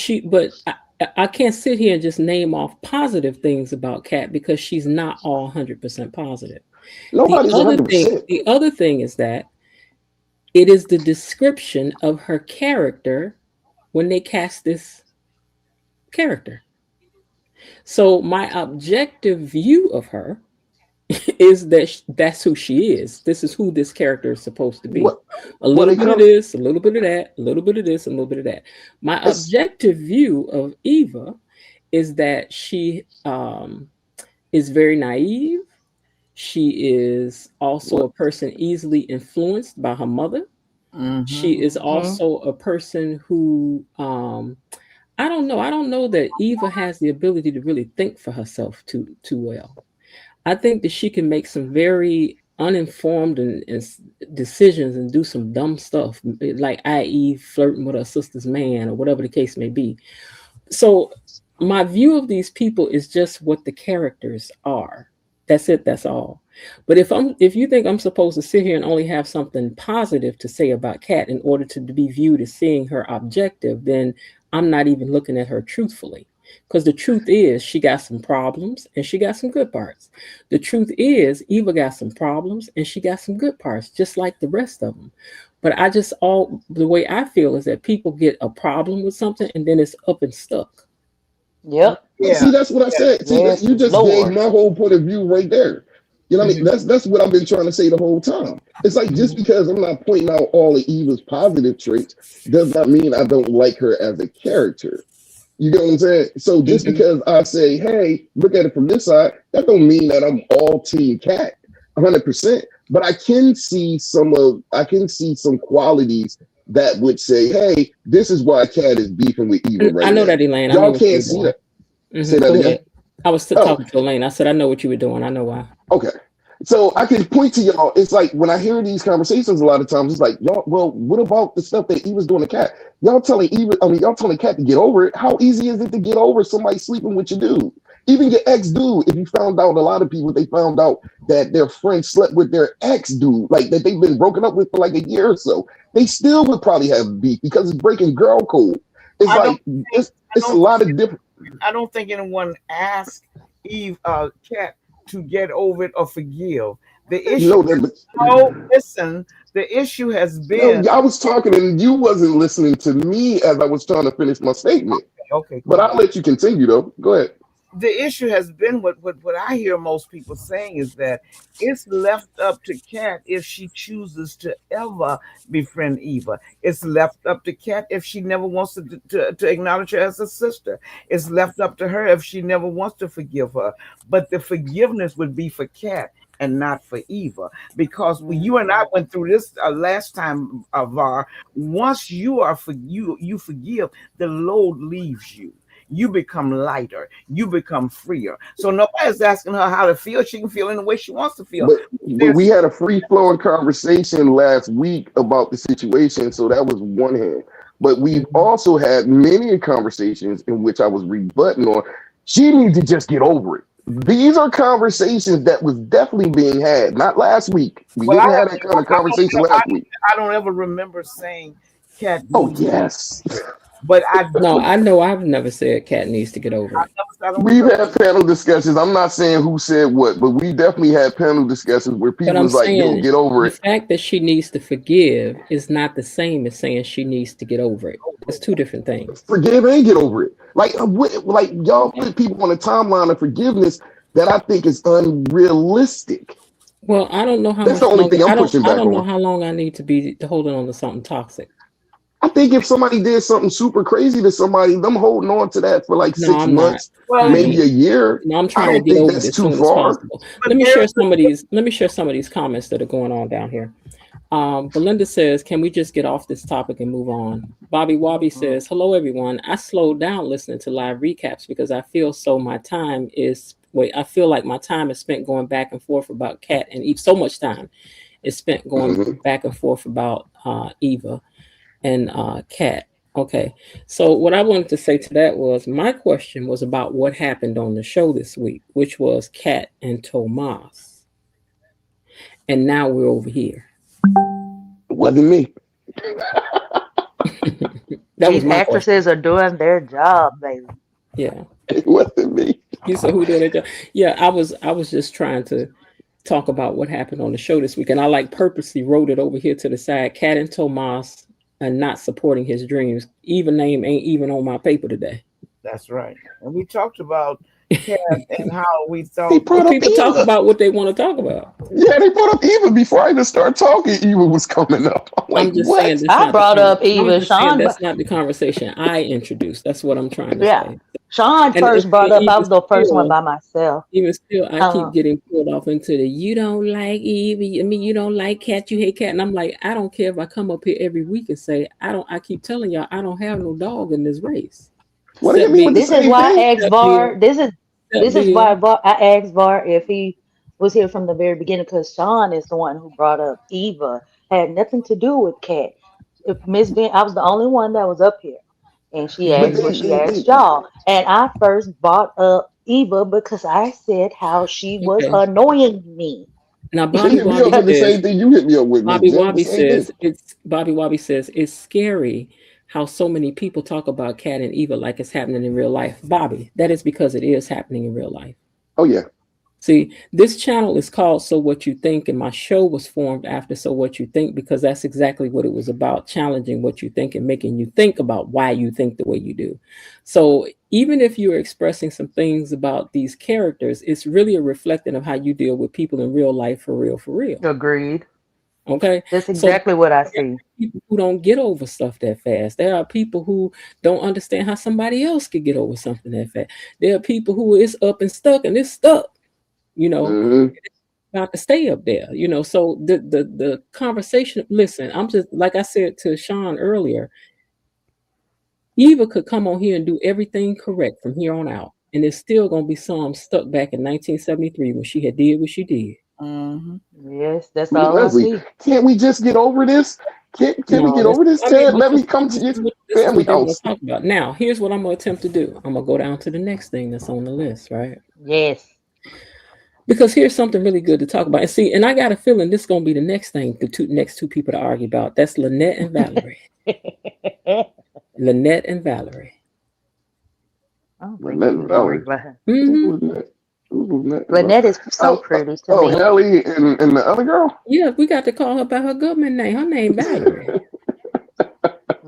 I can't sit here and just name off positive things about Kat because she's not all 100% positive. Nobody's 100%. The other thing is that it is the description of her character when they cast this character. So my objective view of her is that that's who she is. This is who this character is supposed to be. A little bit of this, a little bit of that, a little bit of this, a little bit of that. My objective view of Eva is that she is very naive. She is also a person easily influenced by her mother. She is also a person who I don't know. I don't know that Eva has the ability to really think for herself too well. I think that she can make some very uninformed and decisions and do some dumb stuff, like i.e. flirting with her sister's man or whatever the case may be. So my view of these people is just what the characters are. That's it. That's all. But if you think I'm supposed to sit here and only have something positive to say about Kat in order to be viewed as seeing her objective, then I'm not even looking at her truthfully. Because the truth is, she got some problems and she got some good parts. The truth is, Eva got some problems and she got some good parts, just like the rest of them. But the way I feel is that people get a problem with something and then it's up and stuck. Yep. Yeah. See, that's what I said. See, Yes, you just gave my whole point of view right there. You know what I mean? That's what I've been trying to say the whole time. It's like just because I'm not pointing out all of Eva's positive traits does not mean I don't like her as a character. You get what I'm saying? So just because I say, hey, look at it from this side, that don't mean that I'm all team Cat 100%. But I can see some qualities that would say, hey, this is why Cat is beefing with Eva right now. I know that, Elaine. Y'all can't see that. Say that again. I was still talking to Elaine. I said, I know what you were doing. I know why. Okay. So I can point to y'all. It's like when I hear these conversations a lot of times, it's like, y'all, well, what about the stuff that Eva's doing to Cat? Y'all telling Cat to get over it. How easy is it to get over somebody sleeping with your dude? Even your ex-dude, if you found out, a lot of people, they found out that their friend slept with their ex-dude, like that they've been broken up with for like a year or so. They still would probably have beef because it's breaking girl code. It's a lot of different. I don't think anyone asked Cat to get over it or forgive. The issue No, is, no, listen, the issue has no, been, I was talking and you wasn't listening to me as I was trying to finish my statement. okay, But cool. I'll let you continue though. Go ahead. The issue has been what I hear most people saying is that it's left up to Kat if she chooses to ever befriend Eva. It's left up to Kat if she never wants to acknowledge her as a sister. It's left up to her if she never wants to forgive her. But the forgiveness would be for Kat and not for Eva. Because when you and I went through this last time, Var, once you forgive, the load leaves you. You become lighter. You become freer. So nobody's asking her how to feel. She can feel in the way she wants to feel. But we had a free flowing conversation last week about the situation, so that was one hand. But we've also had many conversations in which I was rebutting on. She needs to just get over it. These are conversations that was definitely being had. Not last week. We didn't have that kind of conversation last week. I don't ever remember saying Kat. Oh yes. But I know I've never said Kat needs to get over it. We've had panel discussions. I'm not saying who said what, but we definitely had panel discussions where people was like, yo, get over it. The fact that she needs to forgive is not the same as saying she needs to get over it. It's two different things. Forgive and get over it. Like y'all put people on a timeline of forgiveness that I think is unrealistic. Well, I don't know how That's the only thing I'm pushing back on. I don't know how long I need to be holding on to something toxic. I think if somebody did something super crazy to somebody, them holding on to that for like 6 months, maybe a year. No, I'm trying to get over it as soon as possible. Let me share some of these comments that are going on down here. Belinda says, can we just get off this topic and move on? Bobby Wobby says, hello everyone. I slowed down listening to live recaps because I feel like my time is spent going back and forth about Kat and Eve. So much time is spent going back and forth about Eva and Kat. Okay, so what I wanted to say to that was my question was about what happened on the show this week, which was Kat and Tomas. And now we're over here. It wasn't me. These actresses are doing their job, baby. Yeah. It wasn't me. You said who doing their job? Yeah, I was just trying to talk about what happened on the show this week. And I purposely wrote it over here to the side, Kat and Tomas and not supporting his dreams. Even name ain't even on my paper today. That's right. And we talked about Kat and how we thought people talk about what they want to talk about. Yeah, they brought up Eva before I even started talking. Eva was coming up. I'm just what? saying. I brought up Eva. Sean, that's not the conversation I introduced. That's what I'm trying to say. Sean first brought up. I was the first one by myself. Even still, I keep getting pulled off into the you don't like Eva. I mean, you don't like Kat. You hate Kat. And I'm like, I don't care if I come up here every week and say I keep telling y'all I don't have no dog in this race. What do you mean? This is why I asked Var. This is why I asked Var if he was here from the very beginning, because Sean is the one who brought up Eva. Had nothing to do with Kat. If Miss Ben, I was the only one that was up here, and she asked what she asked y'all, and I first brought up Eva because I said how she was annoying me. Now Bobby Wobby says, the same thing you hit me up with. Bobby Wobby says it's scary how so many people talk about Kat and Eva like it's happening in real life. Bobby, that is because it is happening in real life. Oh yeah. See, this channel is called So What You Think, and my show was formed after So What You Think because that's exactly what it was about, challenging what you think and making you think about why you think the way you do. So even if you're expressing some things about these characters, it's really a reflection of how you deal with people in real life for real, for real. Agreed. Okay. That's exactly what I see. People who don't get over stuff that fast. There are people who don't understand how somebody else could get over something that fast. There are people who is up and stuck and it's stuck. About to stay up there, so the conversation, listen, I'm just, like I said to Sean earlier, Eva could come on here and do everything correct from here on out, and there's still going to be some stuck back in 1973 when she had did what she did. Yes, that's all I see. Can't we just get over this? Can we get over this, Ted? Let me come to your family house. Talk about. Now, here's what I'm going to attempt to do. I'm going to go down to the next thing that's on the list, right? Yes. Because here's something really good to talk about. And see, and I got a feeling this is going to be the next thing, the next two people to argue about. That's Lynette and Valerie. Lynette and Valerie. Lynette and Valerie. Lynette is so pretty to me. Haley and the other girl? Yeah, we got to call her by her government name. Her name Valerie.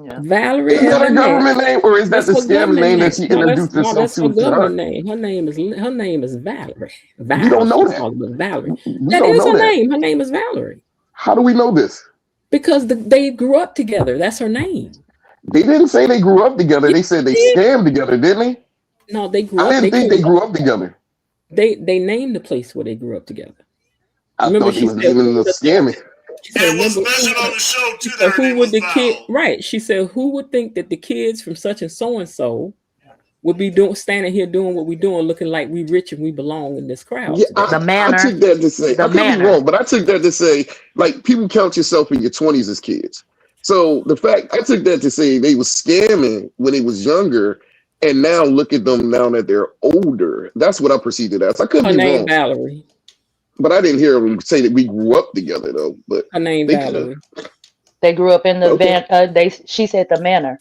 Yeah. Valerie Is that her government name, or is that the her scamming government name that she introduced that's herself her to her? government name. Her name is Valerie. We don't know that. Valerie. We That don't is know her that. name. Her name is Valerie. How do we know this? Because they grew up together. That's her name. They didn't say they grew up together. They said they scammed together, didn't they? No, they grew up. I didn't think they grew up together. They named the place where they grew up together. I thought they was naming the scamming. And was mentioned on the show too that her who name would was the Val. kid? Right. She said, "Who would think that the kids from such and so would be standing here doing what we doing, looking like we rich and we belong in this crowd?" Yeah, I took that to say, I could be wrong, but I took that to say, like, people count yourself in your 20s as kids. So the fact, I took that to say they was scamming when they was younger, and now look at them now that they're older. That's what I perceived it as. I could be wrong. Valerie. But I didn't hear them say that we grew up together though. But her name Valerie. They grew up in the she said the manor.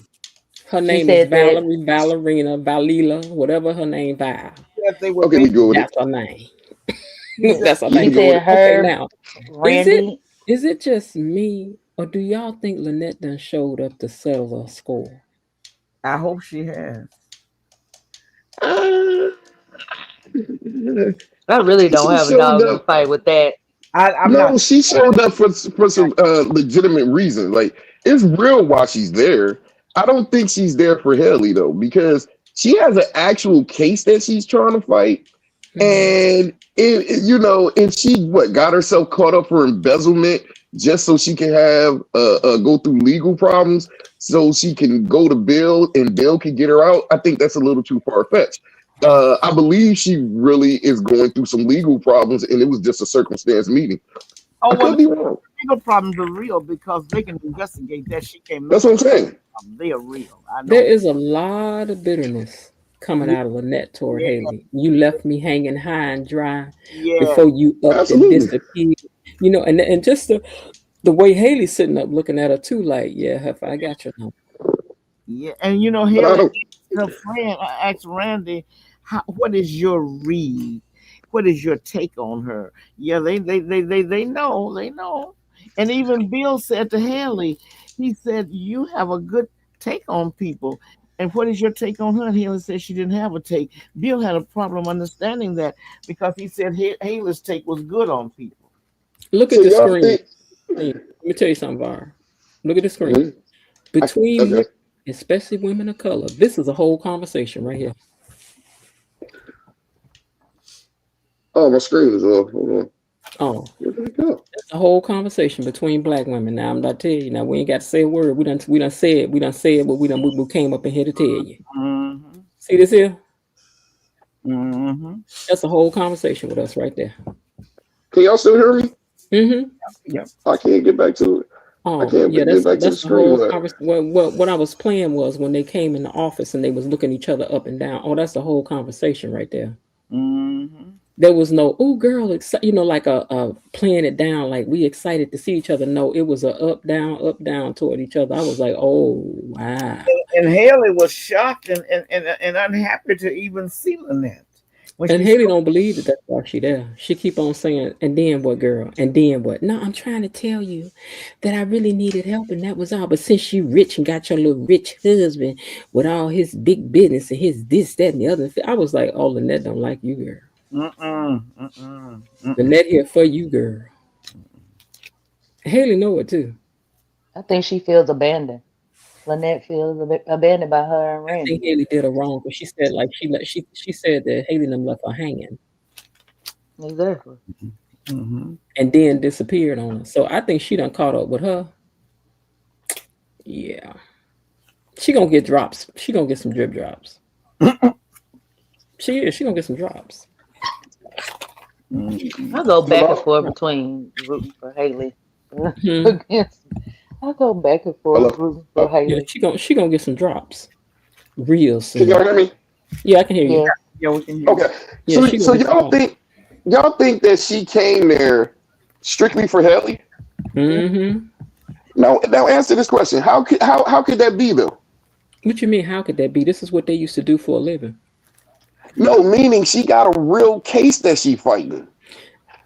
Her name is Valerie, Valerina, Valila, whatever her name. Val. Okay, we go with That's her name. That's her name. Said her, okay, now, Randy. Is it just me, or do y'all think Lynette done showed up to settle her score? I hope she has. I really don't have a dog in the fight with that. She showed up for some legitimate reason. Like, it's real why she's there. I don't think she's there for Haley though, because she has an actual case that she's trying to fight, and and she got herself caught up for embezzlement just so she can have go through legal problems, so she can go to Bill and Bill can get her out. I think that's a little too far fetched. I believe she really is going through some legal problems, and it was just a circumstance meeting. I could be wrong. Legal problems are real because they can investigate that. She can't. That's what I'm saying. They are real. I know. There is a lot of bitterness coming out of Lynette toward Haley. You left me hanging high and dry before you up and disappeared. And just the way Haley's sitting up looking at her too, like, yeah, I got your number. Yeah, and Haley, her friend asked Randy, what is your read? What is your take on her? Yeah, they know. And even Bill said to Haley, he said, you have a good take on people. And what is your take on her? And Haley said she didn't have a take. Bill had a problem understanding that because he said Haley's take was good on people. Look at the screen. Let me tell you something, Var. Look at the screen. Between especially women of color, this is a whole conversation right here. Oh, my screen is off. Hold on. Oh, that's a whole conversation between black women. Now I'm not telling you. Now we ain't got to say a word. We done said what we came up in here to tell you. Mm-hmm. See this here? Mm-hmm. That's a whole conversation with us right there. Can y'all still hear me? Mm-hmm. Yeah. I can't get back to it. Oh, I can't get back to the screen. What I was playing was when they came in the office and they was looking each other up and down. Oh, that's the whole conversation right there. Mm-hmm. There was no, oh, girl, like a playing it down, like we excited to see each other. No, it was a up, down toward each other. I was like, oh, wow. And Haley was shocked and unhappy to even see Lynette. And Haley don't believe that that's why she there. She keep on saying, and then what, girl? And then what? No, I'm trying to tell you that I really needed help, and that was all. But since you rich and got your little rich husband with all his big business and his this, that, and the other, I was like, oh, Lynette don't like you, girl. Lynette here for you, girl. Haley know it too. I think she feels abandoned. Lynette feels abandoned by her and Randy. I think Haley did her wrong, but she said like she said that Haley done left her hanging. Exactly. Mm-hmm. And then disappeared on her. So I think she done caught up with her. Yeah. She gonna get drops. She gonna get some drip drops. She gonna get some drops. I go back and forth between rooting for Haley. I go back and forth rooting for Haley. Yeah, she gonna get some drops. Real soon. Can y'all hear me? Yeah, I can hear you. Yeah, we can hear Okay. you. So y'all think that she came there strictly for Haley? Mm-hmm. Now answer this question. How could that be though? What you mean? How could that be? This is what they used to do for a living. No, meaning she got a real case that she fighting.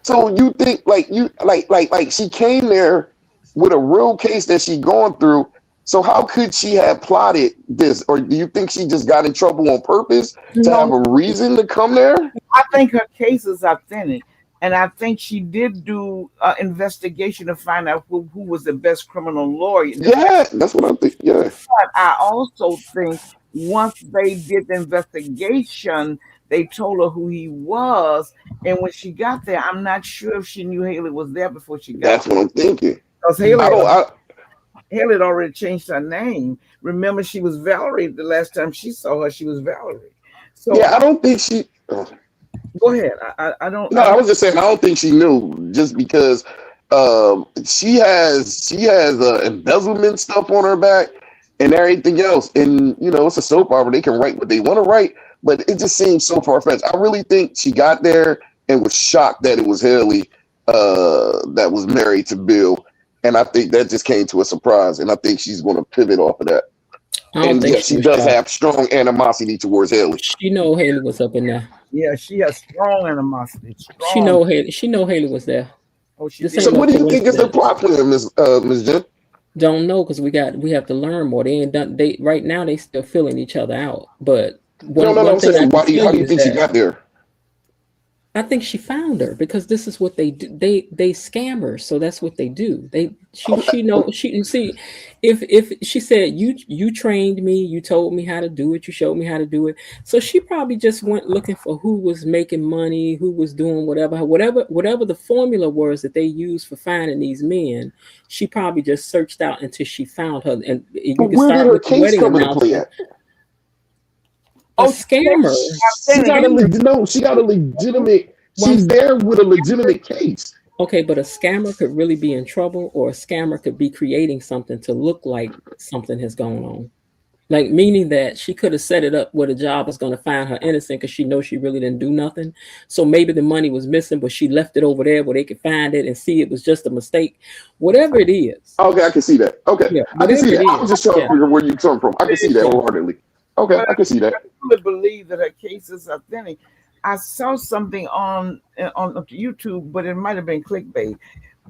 So you think like she came there with a real case that she going through. So how could she have plotted this? Or do you think she just got in trouble on purpose to have No, a reason to come there? I think her case is authentic, and I think she did do investigation to find out who was the best criminal lawyer. Yeah, that's what I think. Yeah. But I also think once they did the investigation, they told her who he was, and when she got there, I'm not sure if she knew Haley was there before she got That's there. what I'm thinking. Because I don't Haley had already changed her name. Remember, she was Valerie the last time she saw her. She was Valerie. So yeah, I don't think she go ahead. I don't. No, I was just saying I don't think she knew just because she has embezzlement stuff on her back and everything else. And you know, it's a soap opera. They can write what they want to write, but it just seems so far fetched. I really think she got there and was shocked that it was Haley that was married to Bill. And I think that just came to a surprise. And I think she's going to pivot off of that. And yeah, she does have strong animosity towards Haley. She know Haley was up in there. Yeah, she has strong animosity. Strong. She know Haley was there. Oh, she This did. So ain't what no do you think is the plot plan, Ms. Jen? Don't know because we have to learn more. They ain't done. They right now they still filling each other out. But No. I'm saying, how do you think she got there? I think she found her because this is what they do. They scam her, so that's what they do. She know she see if she said you trained me, you told me how to do it, you showed me how to do it. So she probably just went looking for who was making money, who was doing whatever the formula was that they used for finding these men. She probably just searched out until she found her. And you can Where start did her with the case wedding come into play announcement. at? A scammer. She got a legitimate. She's there with a legitimate case. Okay, but a scammer could really be in trouble, or a scammer could be creating something to look like something has gone on. Like, meaning that she could have set it up where the job was going to find her innocent because she knows she really didn't do nothing. So maybe the money was missing, but she left it over there where they could find it and see it was just a mistake. Whatever it is. Okay, I can see that. Okay, Yeah, I can see that. I was just trying to yeah. figure where you come from. I can see that wholeheartedly. Okay, I can see that. I really believe that her case is authentic. I saw something on YouTube, but it might have been clickbait,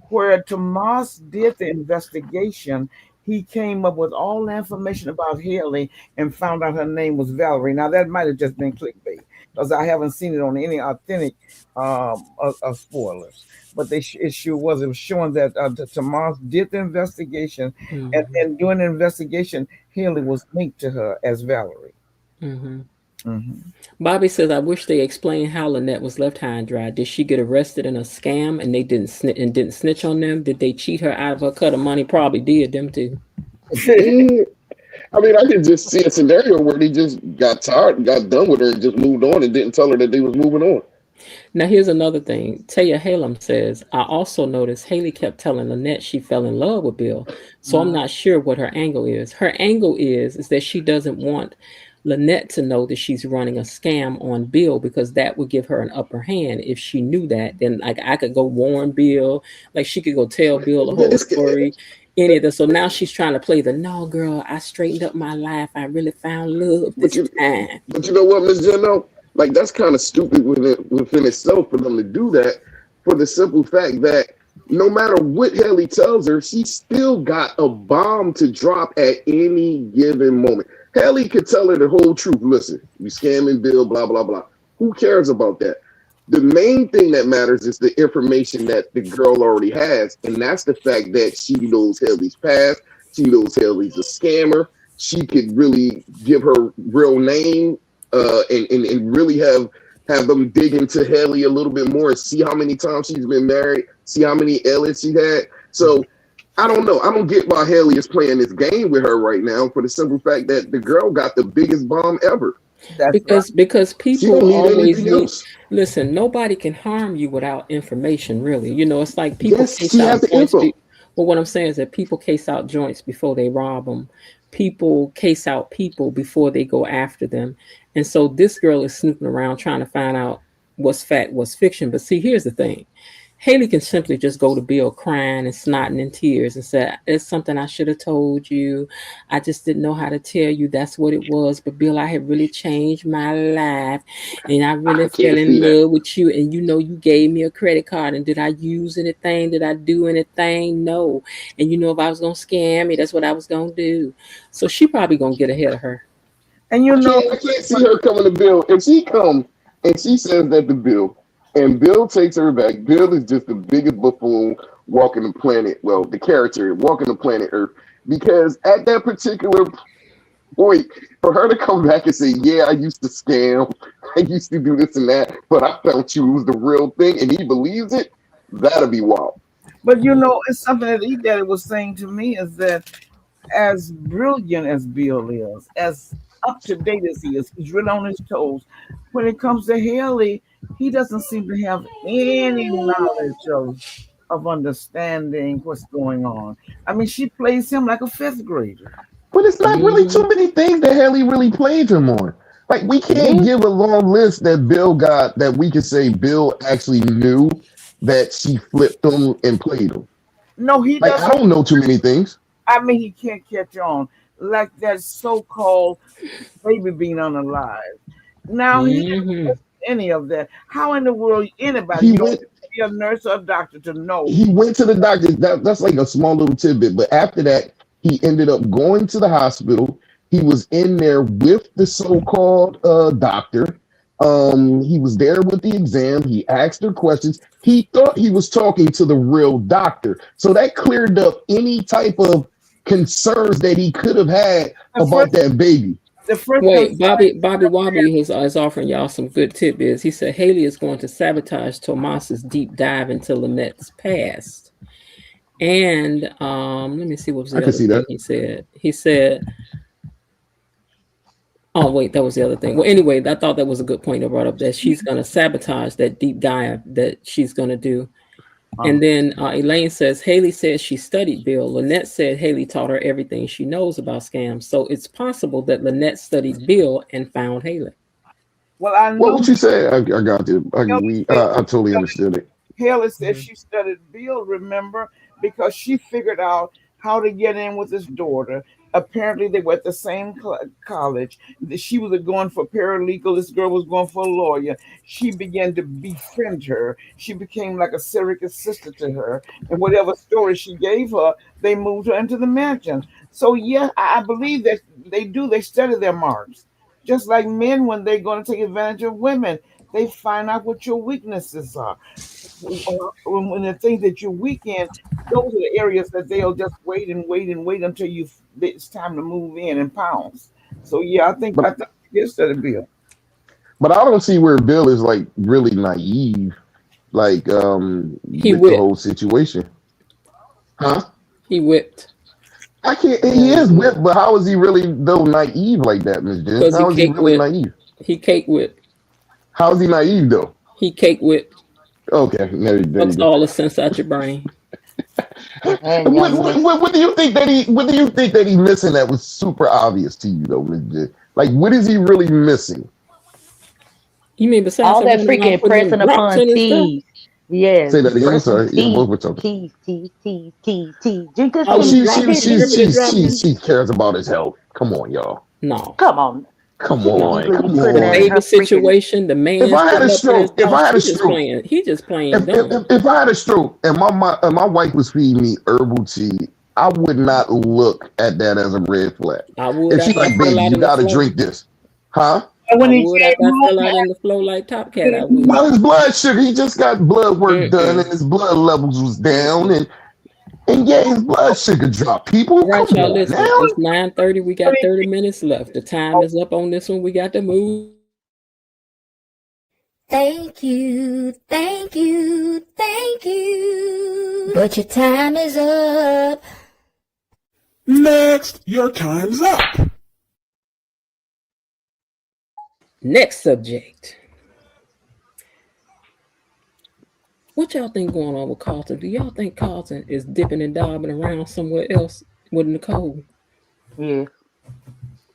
where Tomas did the investigation. He came up with all the information about Haley and found out her name was Valerie. Now that might have just been clickbait because I haven't seen it on any authentic spoilers. But it sure was. It was showing that Tomas did the investigation, and during the investigation, Haley was linked to her as Valerie. Bobby says, "I wish they explained how Lynette was left high and dry. Did she get arrested in a scam and they didn't snitch on them? Did they cheat her out of her cut of money? Probably did. Them too." I mean, I could just see a scenario where they just got tired and got done with her and just moved on and didn't tell her that they was moving on. Now, here's another thing. Taya Halem says, "I also noticed Haley kept telling Lynette she fell in love with Bill. So I'm not sure what her angle is. Her angle is that she doesn't want Lynette to know that she's running a scam on Bill because that would give her an upper hand. If she knew that, then like I could go warn Bill, like she could go tell Bill the whole story, any of this. So now she's trying to play the no, girl, I straightened up my life. I really found love this time. But you know what, Ms. Jenno? Like that's kind of stupid within itself for them to do that, for the simple fact that no matter what Haley tells her, she still got a bomb to drop at any given moment. Haley could tell her the whole truth. Listen, you scamming Bill, blah, blah, blah. Who cares about that? The main thing that matters is the information that the girl already has. And that's the fact that she knows Haley's past. She knows Haley's a scammer. She could really give her real name and really have them dig into Haley a little bit more and see how many times she's been married, see how many Ellens she had. So I don't know. I don't get why Haley is playing this game with her right now for the simple fact that the girl got the biggest bomb ever. Because people always need, listen, nobody can harm you without information, really. You know, it's like people case out joints. Well, what I'm saying is that people case out joints before they rob them. People case out people before they go after them. And so this girl is snooping around trying to find out what's fact, what's fiction. But see, here's the thing. Haley can simply just go to Bill crying and snotting in tears and say, "It's something I should have told you. I just didn't know how to tell you that's what it was. But Bill, I had really changed my life and I really fell can't see in that. love with you. And you gave me a credit card. And did I use anything? Did I do anything? No. And if I was going to scam me, that's what I was going to do." So she probably going to get ahead of her. And I can't see her coming to Bill. If she come and she says that to Bill, and Bill takes her back, Bill is just the biggest buffoon walking the planet. Well, the character walking the planet Earth. Because at that particular point, for her to come back and say, "Yeah, I used to scam, I used to do this and that, but I found you was the real thing," and he believes it, that'll be wild. But it's something that E-Daddy was saying to me is that as brilliant as Bill is, as up to date as he is, he's really on his toes. When it comes to Haley, he doesn't seem to have any knowledge of understanding what's going on. I mean, she plays him like a fifth grader. But it's not really too many things that Haley really played him on. Like, we can't give a long list that Bill got that we could say Bill actually knew that she flipped him and played him. No, he Like, doesn't. I don't know too many things. I mean, he can't catch on like that so-called baby being unalive. Now he didn't any of that. How in the world anybody He you don't went- have to be a nurse or a doctor to know? He went to the doctor. That's like a small little tidbit. But after that, he ended up going to the hospital. He was in there with the so-called doctor. He was there with the exam. He asked her questions. He thought he was talking to the real doctor. So that cleared up any type of concerns that he could have had about that baby. Wait, Bobby Wobbly is offering y'all some good tidbits. He said Haley is going to sabotage Tomas's deep dive into Lynette's past. And let me see what was the I other can see thing that. he said. He said, oh wait, that was the other thing. Well, anyway, I thought that was a good point I brought up, that she's going to sabotage that deep dive that she's going to do. And then Elaine says, Haley says she studied Bill. Lynette said Haley taught her everything she knows about scams. So it's possible that Lynette studied Bill and found Haley. Well, I know. What would you say? I got it. I totally understood it. Haley said she studied Bill, remember, because she figured out how to get in with his daughter. Apparently, they were at the same college. She was going for paralegal. This girl was going for a lawyer. She began to befriend her. She became like a surrogate sister to her. And whatever story she gave her, they moved her into the mansion. So, yeah, I believe that they study their marks. Just like men, when they're going to take advantage of women, they find out what your weaknesses are. When the things that you're weak in, those are the areas that they'll just wait until it's time to move in and pounce. So yeah, I think it's to the Bill. But I don't see where Bill is like really naive, like with the whole situation. Huh? He whipped. I can't. He is whipped, but how is he really though naive like that, Miss Jen? Because how is he really naive? He cake whipped. How is he naive though? He cake whipped. Okay, that's all the sense out your brain. What do you think that he's missing that was super obvious to you though, Miss Jen? Like, what is he really missing? You mean besides all that freaking pressing upon T's? Yes. Say that again. I'm sorry. Yeah, both were talking. T. Drink this. Oh, she cares about his health. Come on, y'all. No. Come on. Baby situation. The man. If I had a stroke, he just playing. If I had a stroke and my wife was feeding me herbal tea, I would not look at that as a red flag. I would. If she's like, baby, you gotta drink this, huh? When he fell out in the flow like Top Cat, I would. Well, his blood sugar, he just got blood work done, and his blood levels was down, and yeah, his blood sugar dropped. People, right, come y'all, on listen. now. It's 9:30. We got 30 minutes left. The time is up on this one. We got to move. Thank you. But your time is up. Next, your time's up. Next subject. What y'all think going on with Carlton? Do y'all think Carlton is dipping and dabbing around somewhere else with Nicole? Yeah.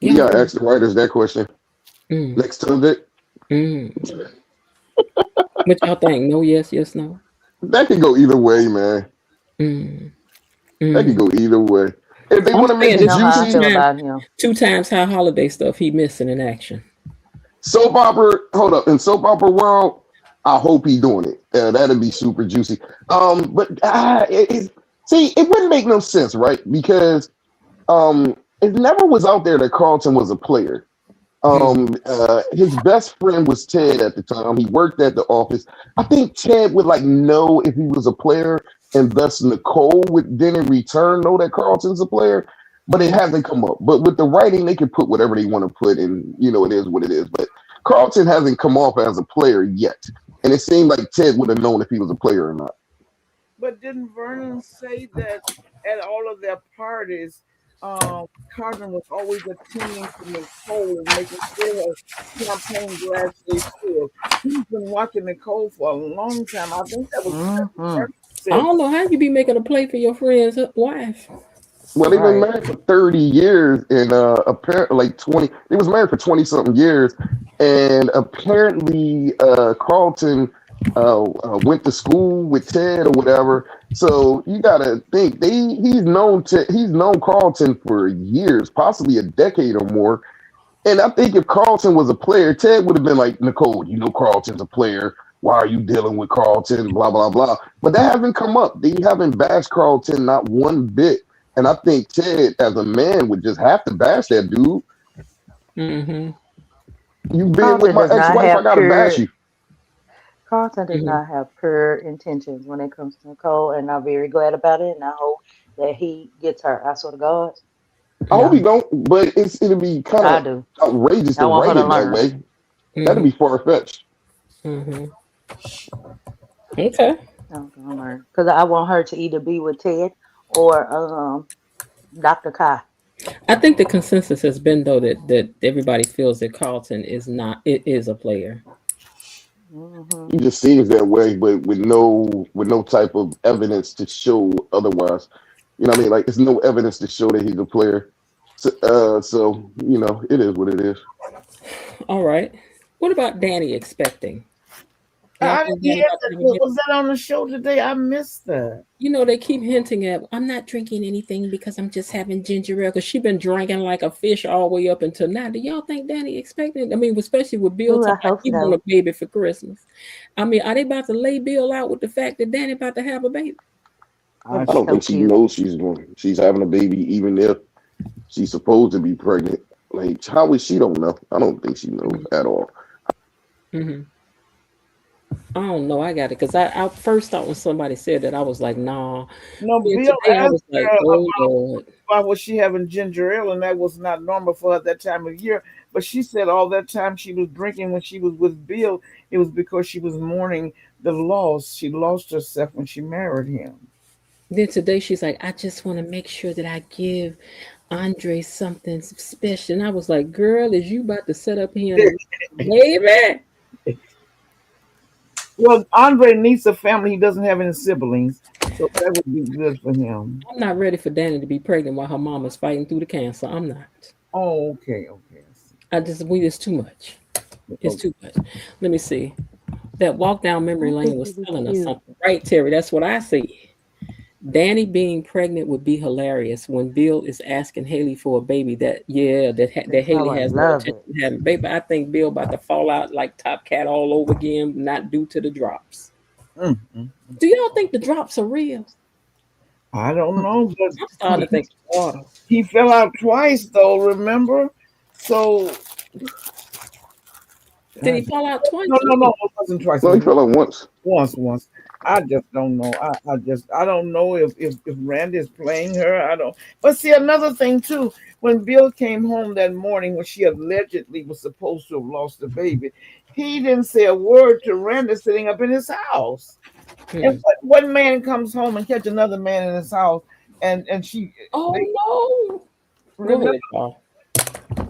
You gotta ask the writers that question. Next subject. What y'all think? No, yes, no. that could go either way, man. Mm. That could go either way. If they I'm want to make saying it You know how I juicy, feel about him. two times high holiday stuff he missing in action. soap opera. Hold up, in soap opera world, I hope he doing it. That'd be super juicy. But see, it wouldn't make no sense, right? Because it never was out there that Carlton was a player. His best friend was Ted at the time. He worked at the office. I think Ted would like know if he was a player, and thus Nicole would then in return know that Carlton's a player. But it hasn't come up. But with the writing, they can put whatever they want to put, and it is what it is. But Carlton hasn't come off as a player yet, and it seemed like Ted would have known if he was a player or not. But didn't Vernon say that at all of their parties, Carmen was always attending to Nicole and making sure her champagne glass stayed full? He's been watching Nicole for a long time. I think that was Vernon said. I don't know how you be making a play for your friend's wife. Well, they've been married for 30 years, and apparently, like 20. They was married for 20 something years, and apparently, Carlton went to school with Ted or whatever. So you gotta think he's known Carlton for years, possibly a decade or more. And I think if Carlton was a player, Ted would have been like, Nicole, Carlton's a player. Why are you dealing with Carlton? Blah blah blah. But that hasn't come up. They haven't bashed Carlton not one bit. And I think Ted, as a man, would just have to bash that dude. Mm-hmm. You being with my ex-wife, I gotta bash you. Carlton does not have pure intentions when it comes to Nicole, and I'm very glad about it. And I hope that he gets her. I swear to God. I hope he don't, but it'll be kind of outrageous to write it that way. That'd be far fetched. Mm-hmm. Okay. Because I want her to either be with Ted or Dr. Kai. I think the consensus has been though that everybody feels that Carlton is a player. He just seems that way, but with no type of evidence to show otherwise. You know what I mean? Like there's no evidence to show that he's a player. So it is what it is. All right. What about Danny expecting? Was that on the show today? I missed that. They keep hinting at, I'm not drinking anything because I'm just having ginger ale, because she's been drinking like a fish all the way up until now. Do y'all think Danny expecting? I mean, especially with Bill talking about he want a baby for Christmas. I mean, are they about to lay Bill out with the fact that Danny about to have a baby? I don't think she knows she's having a baby, even if she's supposed to be pregnant. Like, how is she don't know? I don't think she knows at all. Mm-hmm. I don't know. I got it because I first thought when somebody said that I was like, nah. No, Bill I was like, oh Lord. Why was she having ginger ale, and that was not normal for her at that time of year? But she said all that time she was drinking when she was with Bill, it was because she was mourning the loss. She lost herself when she married him. Then today she's like, I just want to make sure that I give Andre something special. And I was like, girl, is you about to set up here and baby? Well, Andre needs a family. He doesn't have any siblings, so that would be good for him. I'm not ready for Danny to be pregnant while her mama's fighting through the cancer. I'm not. Oh, okay. It's too much. It's too much. Let me see. That walk down memory lane was telling us something, right, Terry? That's what I see. Danny being pregnant would be hilarious when Bill is asking Haley for a baby. That Haley has no intention of having a baby. I think Bill about to fall out like Top Cat all over again, not due to the drops. Mm-hmm. Do y'all think the drops are real? I don't know, but I'm starting to think water. He fell out twice, though. Remember? So did he fall out twice? No, it wasn't twice. No, he fell out once. Once. I just don't know. I don't know if Randy is playing her. I don't. But see, another thing too, when Bill came home that morning when she allegedly was supposed to have lost the baby, he didn't say a word to Randy sitting up in his house. And what man comes home and catch another man in his house and she? Oh no! Remember?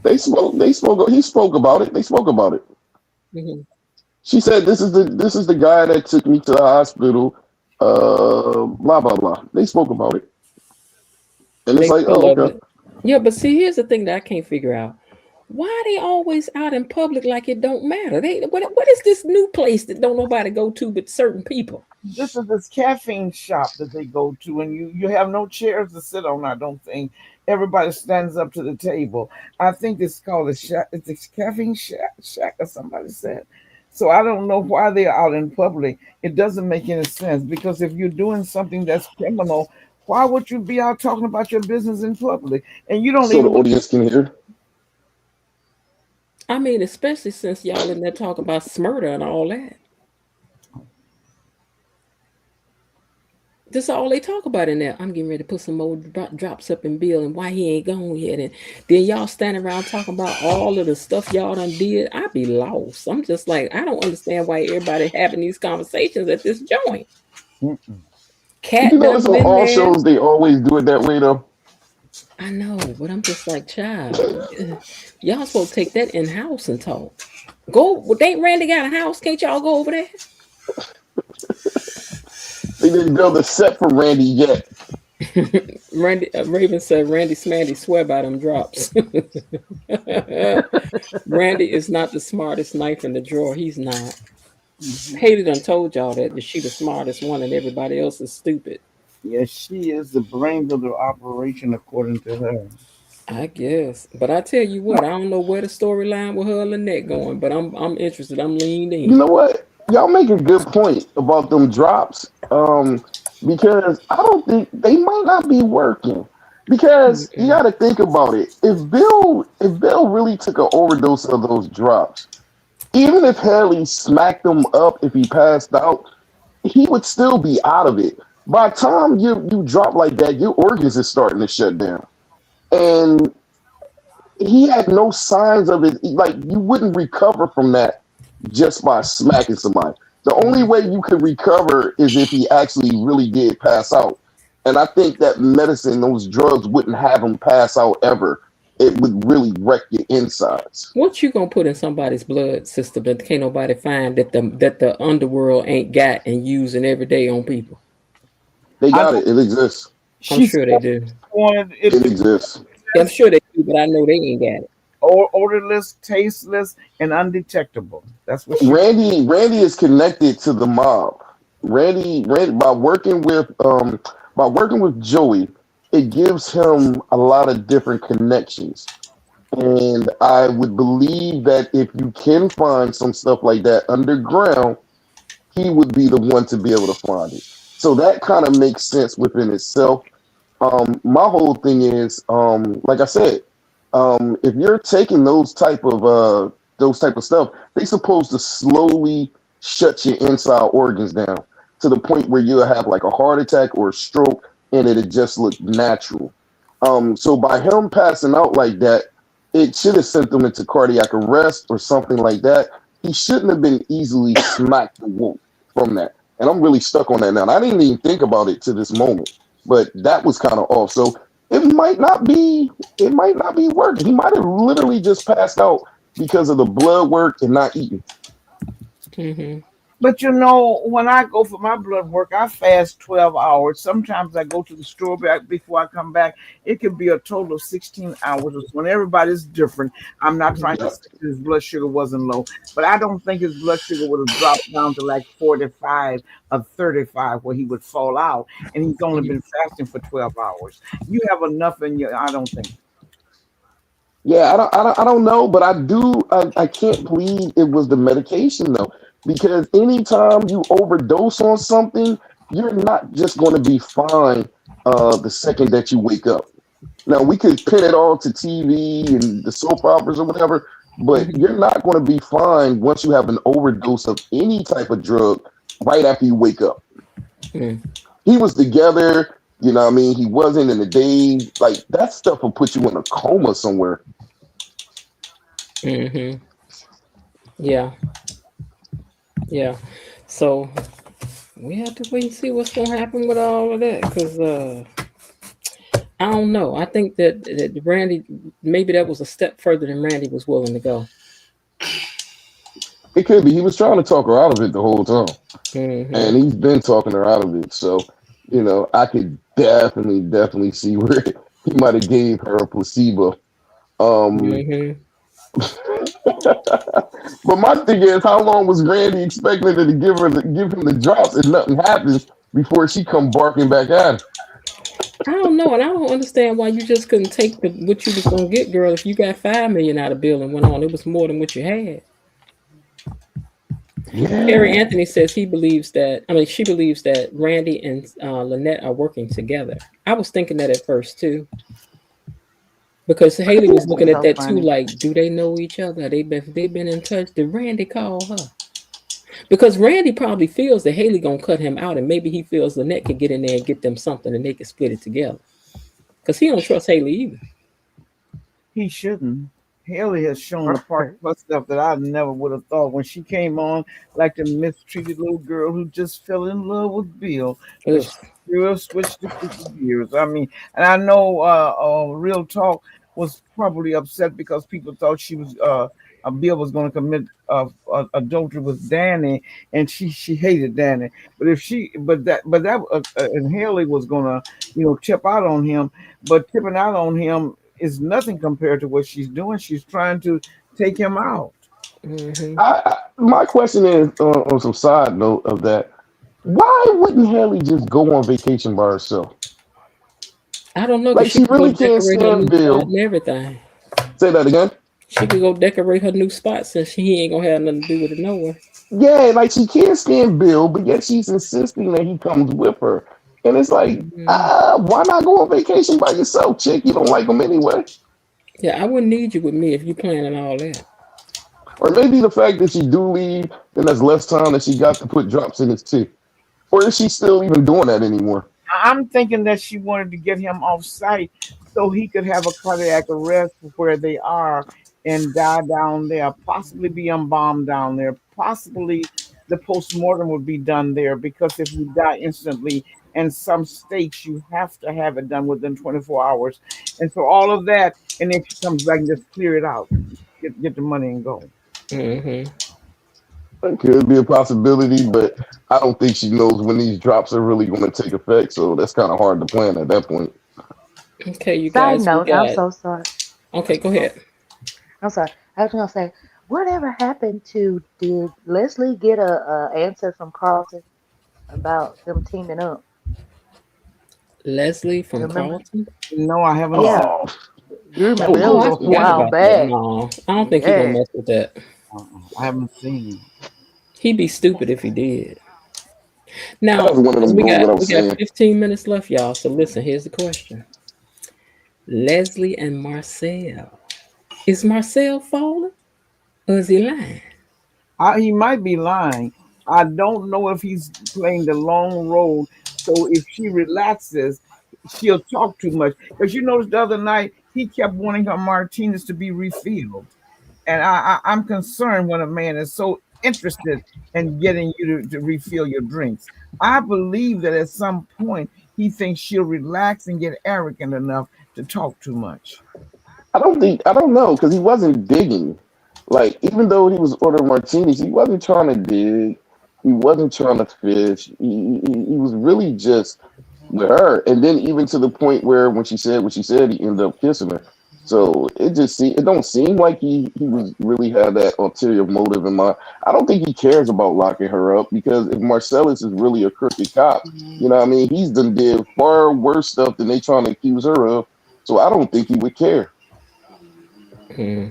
They spoke. He spoke about it. They spoke about it. Mm-hmm. She said, "This is the guy that took me to the hospital." Blah blah blah. They spoke about it, and it's like, oh, okay. Yeah, but see, here's the thing that I can't figure out: why are they always out in public like it don't matter? What is this new place that don't nobody go to but certain people? this is this caffeine shop that they go to, and you have no chairs to sit on. I don't think everybody stands up to the table. I think it's called a shack. It's a caffeine shack, or somebody said. So I don't know why they're out in public. It doesn't make any sense because if you're doing something that's criminal, why would you be out talking about your business in public? And you don't So the even. audience can hear. I mean, especially since y'all in there talking about smurder and all that. That's all they talk about in there. I'm getting ready to put some more drops up in Bill and why he ain't gone yet. And then y'all standing around talking about all of the stuff y'all done did. I be lost. I'm just like, I don't understand why everybody having these conversations at this joint. Did you Cat notice done on been all there. shows they always do it that way though? I know, but I'm just like, child, y'all supposed to take that in house and talk. Go, well, ain't Randy got a house? Can't y'all go over there? They didn't build a set for Randy yet. Randy Raven said Randy Smandy swear by them drops. Randy is not the smartest knife in the drawer. He's not. Haley done told y'all that she the smartest one and everybody else is stupid. Yes, she is the brains of the operation, according to her. I guess. But I tell you what, I don't know where the storyline with her and Lynette going, but I'm interested. I'm leaned You in. know what? Y'all make a good point about them drops. Because I don't think they might not be working. Because you got to think about it. If Bill really took an overdose of those drops, even if Haley smacked him up if he passed out, he would still be out of it. By the time you drop like that, your organs is starting to shut down. And he had no signs of it. Like you wouldn't recover from that just by smacking somebody. The only way you could recover is if he actually really did pass out. And I think that medicine, those drugs, wouldn't have him pass out ever. It would really wreck your insides. What you gonna put in somebody's blood system that can't nobody find that the underworld ain't got and using every day on people? They got it. It exists. I'm sure they do. It exists. I'm sure they do, but I know they ain't got it. Odorless, tasteless, and undetectable. That's what Randy is connected to the mob. Randy by working with Joey, it gives him a lot of different connections. And I would believe that if you can find some stuff like that underground, he would be the one to be able to find it. So that kind of makes sense within itself. My whole thing is, like I said, if you're taking those type of stuff, they're supposed to slowly shut your inside organs down to the point where you'll have like a heart attack or a stroke, and it'll just look natural. So by him passing out like that, it should have sent him into cardiac arrest or something like that. He shouldn't have been easily smacked and woke from that. And I'm really stuck on that now. And I didn't even think about it to this moment, but that was kind of off. So it might not be working. He might have literally just passed out because of the blood work and not eating. Mm-hmm. But you know, when I go for my blood work, I fast 12 hours. Sometimes I go to the store before I come back. It could be a total of 16 hours. When everybody's different, I'm not trying to say his blood sugar wasn't low, but I don't think his blood sugar would have dropped down to like 45 or 35 where he would fall out. And he's only been fasting for 12 hours. You have enough in you, I don't think. Yeah, I don't know, but I can't believe it was the medication though. Because anytime you overdose on something, you're not just going to be fine the second that you wake up. Now, we could pin it all to TV and the soap operas or whatever, but you're not going to be fine once you have an overdose of any type of drug right after you wake up. Mm. He was together, you know what I mean? He wasn't in the day. Like, that stuff will put you in a coma somewhere. Mm-hmm. Yeah. Yeah, so we have to wait and see what's going to happen with all of that because I don't know. I think that Randy, maybe that was a step further than Randy was willing to go. It could be. He was trying to talk her out of it the whole time. Mm-hmm. And he's been talking her out of it. So, you know, I could definitely see where he might have gave her a placebo. Mm-hmm. But my thing is, how long was Randy expecting her to give him the drops if nothing happens before she come barking back at him? I don't know, and I don't understand why you just couldn't take what you was gonna get, girl. If you got $5 million out of bill and went on, it was more than what you had. Carrie Yeah. Anthony says she believes that Randy and Lynette are working together. I was thinking that at first too, because Haley was looking at So that too, funny. like, do they know each other? They been in touch? Did Randy call her? Because Randy probably feels that Haley gonna cut him out, and maybe he feels Lynette could get in there and get them something, and they could split it together. Because he don't trust Haley either. He shouldn't. Haley has shown a part Right. of stuff that I never would have thought when she came on, like the mistreated little girl who just fell in love with Bill, but Ugh. she real switched to gears. I mean, and I know Real Talk was probably upset because people thought she was Bill was going to commit adultery with Danny, and she hated Danny. But if she, but that and Haley was going to tip out on him, but tipping out on him is nothing compared to what she's doing. She's trying to take him out. Mm-hmm. My question is on some side note of that. Why wouldn't Haley just go on vacation by herself? I don't know, Like because she she could go really can't decorate her stand new spot Bill. and everything. Say that again. She could go decorate her new spot since he ain't gonna have nothing to do with it nowhere. Yeah, like she can't stand Bill, but yet she's insisting that he comes with her. And it's like, Mm-hmm. why not go on vacation by yourself, chick? You don't like him anyway. Yeah, I wouldn't need you with me if you planning all that. Or maybe the fact that she do leave, and that's less time that she got to put drops in his tea. Or is she still even doing that anymore? I'm thinking that she wanted to get him off site so he could have a cardiac arrest where they are and die down there, possibly be embalmed down there, possibly the postmortem would be done there because if you die instantly in some states, you have to have it done within 24 hours. And so all of that, and then she comes back and just clear it out, get the money and go. Mm-hmm. It could be a possibility, but I don't think she knows when these drops are really going to take effect. So that's kind of hard to plan at that point. Okay, you Side guys, we note, I'm got. so sorry. Okay, go ahead. I'm sorry. I was gonna say, whatever happened to did Leslie get a answer from Carlton about them teaming up? Leslie from Remember? Carlton. No, I haven't Yeah, seen. Oh, you that remember was that Oh, was I a forgot while unfortunate. about that. back. No, I don't think he gonna Yeah. mess with that. I haven't seen He'd be stupid if he did. That Now, was one of because them we goals that got I we was got saying. 15 minutes left, y'all. So listen, here's the question: Leslie and Marcel. Is Marcel falling or is he lying? He might be lying. I don't know if he's playing the long road. So if she relaxes, she'll talk too much. Because you noticed the other night he kept wanting her martinis to be refilled, and I'm concerned when a man is so interested in getting you to refill your drinks. I believe that at some point he thinks she'll relax and get arrogant enough to talk too much. I don't know, because he wasn't digging. Like, even though he was ordering martinis, he wasn't trying to dig. He wasn't trying to fish. He was really just with her. And then even to the point where when she said what she said, he ended up kissing her. So it don't seem like he was really had that ulterior motive in mind. I don't think he cares about locking her up because if Marcellus is really a crooked cop, you know what I mean, he's done did far worse stuff than they trying to accuse her of. So I don't think he would care. Hmm.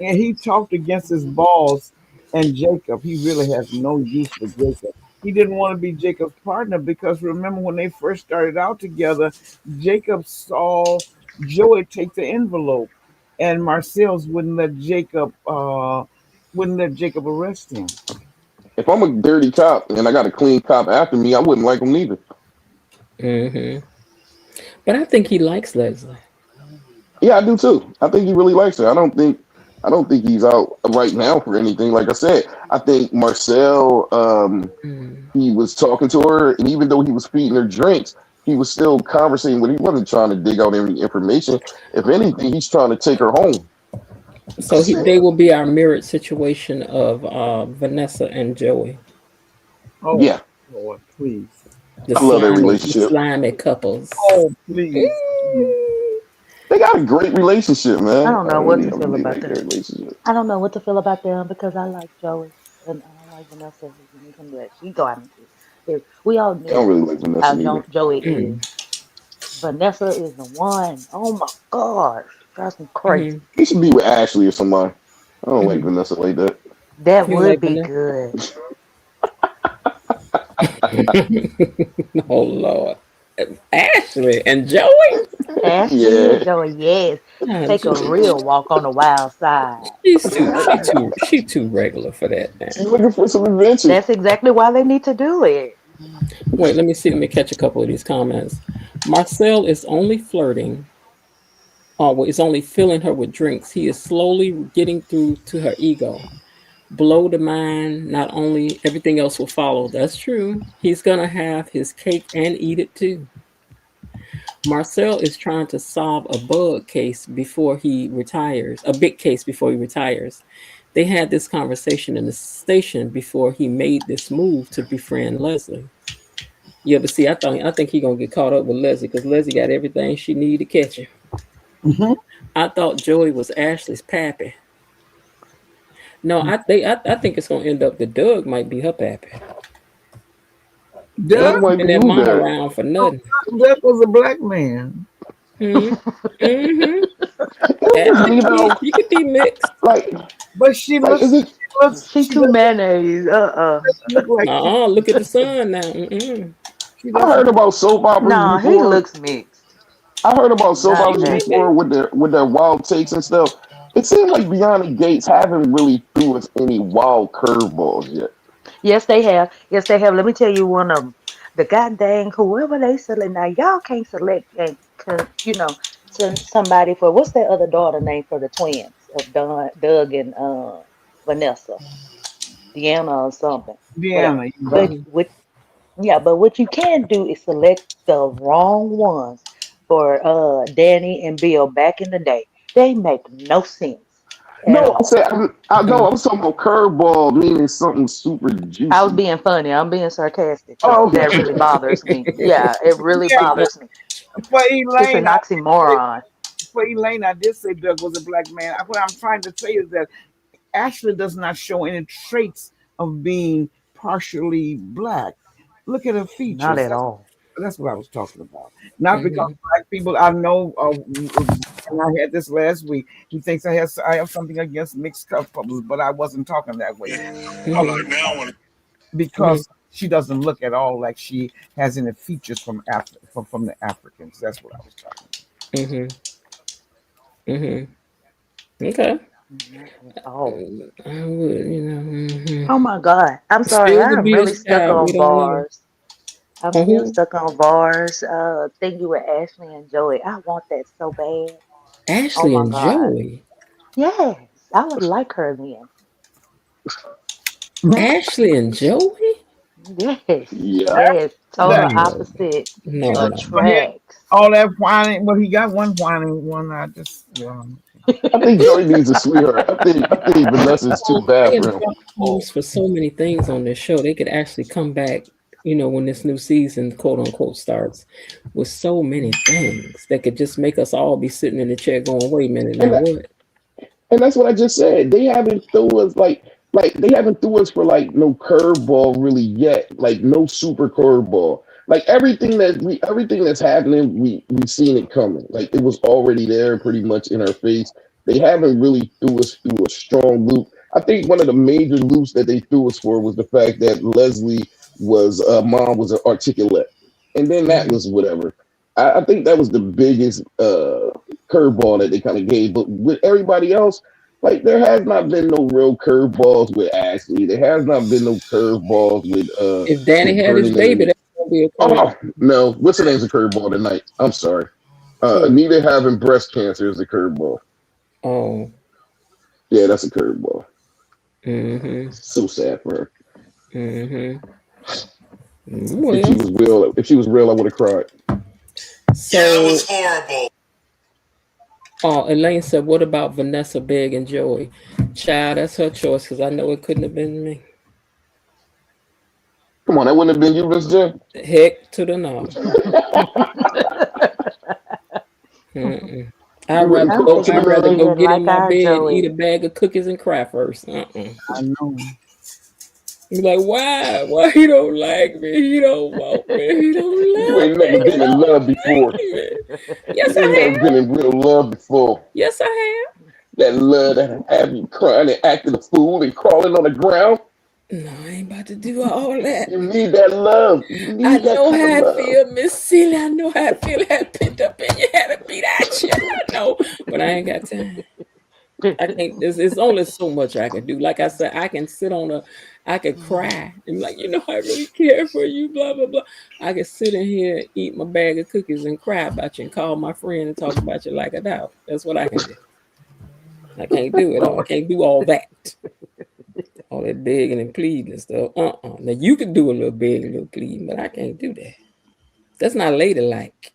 And he talked against his boss and Jacob. He really has no use for Jacob. He didn't want to be Jacob's partner because remember when they first started out together, Jacob saw Joey take the envelope, and Marcel's wouldn't let Jacob arrest him. If I'm a dirty cop and I got a clean cop after me, I wouldn't like him neither. Hmm. But I think he likes Leslie. Yeah, I do too. I think he really likes her. I don't think he's out right now for anything. Like I said, I think Marcel, Mm. he was talking to her, and even though he was feeding her drinks, he was still conversing with her. He wasn't trying to dig out any information. If anything, he's trying to take her home. So they will be our mirrored situation of Vanessa and Joey, Oh Yeah, Lord, please. the I love their slimy, the relationship. slimy couples. Oh please. Please. They got a great relationship, I man. don't I know what really, to I feel really about like their them. relationship. I don't know what to feel about them because I like Joey and I don't like Vanessa. You can let she go out and we all I don't knew really like Vanessa how neither. Joey is. Mm. Vanessa is the one. Oh my gosh, drives me crazy. Mm-hmm. He should be with Ashley or somebody. I don't like Mm-hmm. Vanessa like that. That You don't would like be Vanessa? good. Oh Lord, Ashley and Joey. Ashley and Yeah, Joey, yes. Nah, Take a real walk on the wild side. she's too regular for that now. she's looking for some adventure. That's exactly why they need to do it. Wait, let me see. Let me catch a couple of these comments. Marcel is only flirting. Oh, well, is only filling her with drinks. He is slowly getting through to her ego. Blow the mind, not only everything else will follow. That's true. He's gonna have his cake and eat it too. Marcel is trying to solve a bug case before he retires, a big case before he retires. They had this conversation in the station before he made this move to befriend Leslie. Yeah, but see, I think he gonna get caught up with Leslie because Leslie got everything she need to catch him. Mhm. I thought Joey was Ashley's pappy. No, I think it's gonna end up that Doug might be her pappy. They Doug? ain't Doug might keeping be that who mama bad. around for Oh, nothing. Doug was a black man. Hmm. Hmm. Is Ashley could Lilo be mixed. like But she like looks, is it? She she too doesn't mayonnaise. look like Look at the sun now. Mm-mm. she I heard doesn't. about soap operas No, he before. looks mixed. I heard about soap Not operas that. before with their wild takes and stuff. It seems like Beyond the Gates haven't really threw us any wild curveballs yet. Yes, they have. Yes, they have. Let me tell you one of them. The goddamn whoever they select now, y'all can't select and somebody for what's that other daughter name for the twins of Doug and Vanessa, Deanna or something, whatever. Deanna, But yeah. but what you can do is select the wrong ones for Danny and Bill back in the day. They make no sense at No, I all. said I know. I was talking about curveball, meaning something super I was juicy. being funny. I'm being sarcastic because Oh, that okay. really bothers me. Yeah, it really Yeah, bothers me. for It's an Elaine, oxymoron. I did say Doug was a black man. What I'm trying to say is that Ashley does not show any traits of being partially black. Look at her Not features. at all. That's what I was talking about. Not because Mm-hmm. black people. I know. And I had this last week. He thinks I have something against mixed couples, but I wasn't talking that way. Hold on, now I want to. Mm-hmm. Because she doesn't look at all like she has any features from the Africans. That's what I was talking Mm-hmm. Mm-hmm. Okay. Not at all. I would, Oh my God. I'm sorry. Still I could am be really his stuck child. We on don't know. bars. I'm still Who? stuck on bars. Thinking with Ashley and Joey. I want that so bad. Oh Ashley my and God. Joey. Yes, I would like her then. about. Ashley and Joey? Yes, Yeah. yes. Total That, No. opposite No, no. but he, attracts. all that whining. Well, he got one whining one. I just I think Joey needs a sweetheart. I think Vanessa's too They bad have for him. names for so many things on this show. They could actually come back, when this new season, quote unquote, starts with so many things that could just make us all be sitting in the chair going, wait a minute, And now what? And that's what I just said. They haven't threw us like they haven't threw us for like no curveball really yet. Like no super curveball. Like everything that's happening, we seen it coming. Like it was already there pretty much in our face. They haven't really threw us through a strong loop. I think one of the major loops that they threw us for was the fact that Leslie was mom was an articulate. And then that Mhm. was whatever. I think that was the biggest curveball that they kind of gave. But with everybody else, like there has not been no real curveballs with Ashley. There has not been no curveballs If Danny had his Vernon baby, and that's gonna be a curve. oh no, what's the name's a curveball tonight? I'm sorry. Who? Anita having breast cancer is a curveball. Oh. Yeah, that's a curveball. Mm-hmm. So sad for her. Mm-hmm. If Well, she was real, I would have cried. so Yeah, it was horrible. Elaine said, what about Vanessa Big and Joey? Child, that's her choice because I know it couldn't have been me. Come on, that wouldn't have been you, Miss J. Heck to the no. Mm-mm. I'd You ready rather to I'm go go. to thinking the I'd of rather nun? go singing get in like my our bed and eat Joey. a bag of cookies and cry first. I know. You're like, why? Why he don't like me? He don't want me. He don't You love ain't me. never He been in don't love before. like me. Yes, You ain't I never have. been in real love before. Yes, I That love that have you crying and acting a fool and crawling on the ground. have. No, I ain't about to do all that. You need that love. You I need that know kind of how it love. feel, Miss Celia. I know how it feel. Had picked up in your head and beat at you. I know, but I ain't got time. I can't. It's only so much I can do. Like I said, I can sit on I could cry and be like, I really care for you. Blah blah blah. I could sit in here, eat my bag of cookies, and cry about you, and call my friend and talk about you like a dog. That's what I can do. I can't do it all. I can't do all that. All that begging and pleading and stuff. Now you can do a little begging, a little pleading, but I can't do that. That's not ladylike.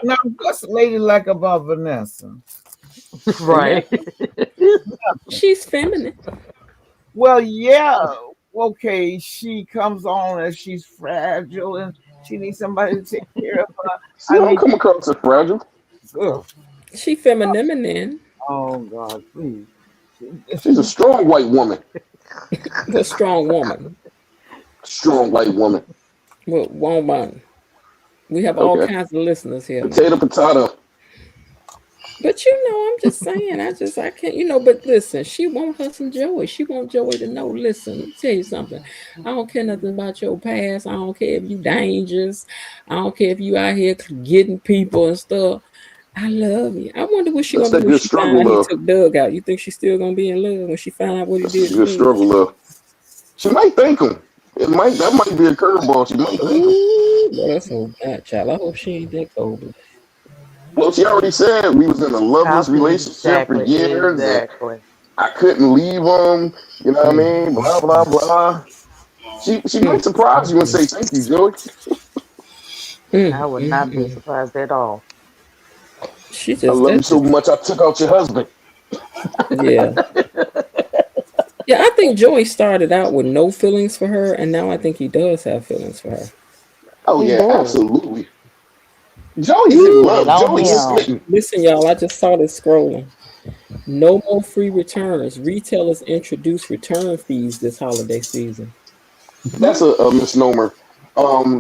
Now, what's ladylike about Vanessa? Right. She's feminine. Well, yeah. Okay, she comes on as she's fragile and she needs somebody to take care of her. See, I don't come across as fragile. Ugh. She feminine. Oh God, please. She's a strong white woman. A strong woman. Strong white woman. Well, woman. We have all Okay. kinds of listeners here. Potato. But I'm just saying, I can't, but listen, she want her some Joey. She want Joey to know, listen, let me tell you something. I don't care nothing about your past. I don't care if you dangerous. I don't care if you out here getting people and stuff. I love you. I wonder what she That's gonna that do when good she find struggle out he love. took Doug out. You think she's still gonna be in love when she find out what he That's did a to good Doug? struggle love. She might thank him. That might be a curveball. She might thank him. Ooh, well, let's hope not, child. I hope she ain't that cold. Well, she already said we was in a loveless relationship for years, and Exactly. I couldn't leave him. You know what I mean? Blah blah blah. She might surprise you and say thank you, Joey. I would not be surprised at all. She I just love you that's so just much. I took out your husband. yeah. Yeah, I think Joey started out with no feelings for her, and now I think he does have feelings for her. Oh He yeah, does. absolutely. Joey's in Put Ooh, it love. on Joey's him. smitten. listen, y'all, I just saw this scrolling. No more free returns. Retailers introduce return fees this holiday season. That's a misnomer.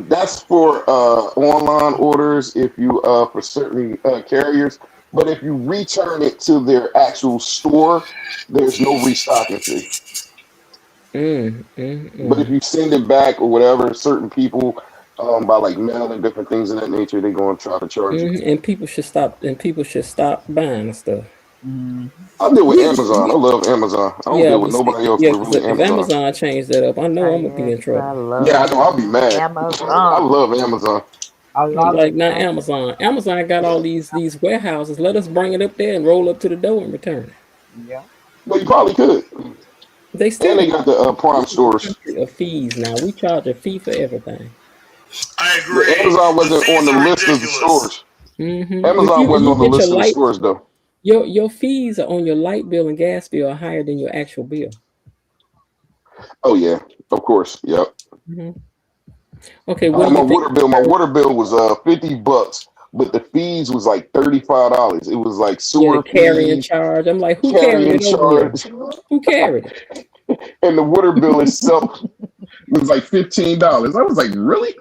That's for online orders if you for certain carriers. But if you return it to their actual store, there's no restocking fee. But if you send it back or whatever, certain people by like mail and different things of that nature, they're going to try to charge you. And people should stop. And people should stop buying stuff. I deal with Amazon. I love Amazon. I don't Yeah, deal with nobody else yeah. but Because really if Amazon. Amazon changed that up, I know I'm gonna be Yes, in I trouble. Yeah, I love know. I'll be mad. I Amazon. love Amazon. A I'm lot of like, now Amazon. Amazon got all these warehouses. Let us bring it up there and roll up to the door and return it. yeah. Well, you probably could. They still And they have got the Prime stores. of fees now. We charge a fee for everything. I But agree. Amazon The wasn't on fees the are list of the ridiculous. stores. If Amazon wasn't you on the get your list of the light, stores though. your fees are on your light bill and gas bill are higher than your actual bill. Oh yeah, of course. Yep. Okay, what do you think? My water bill was $50, but the fees was like $35. It was like Yeah, the sewer carrying fees, charge. I'm like, who carried carrying it over here? charge, Who carried it? and the water bill itself was like $15. I was like, really?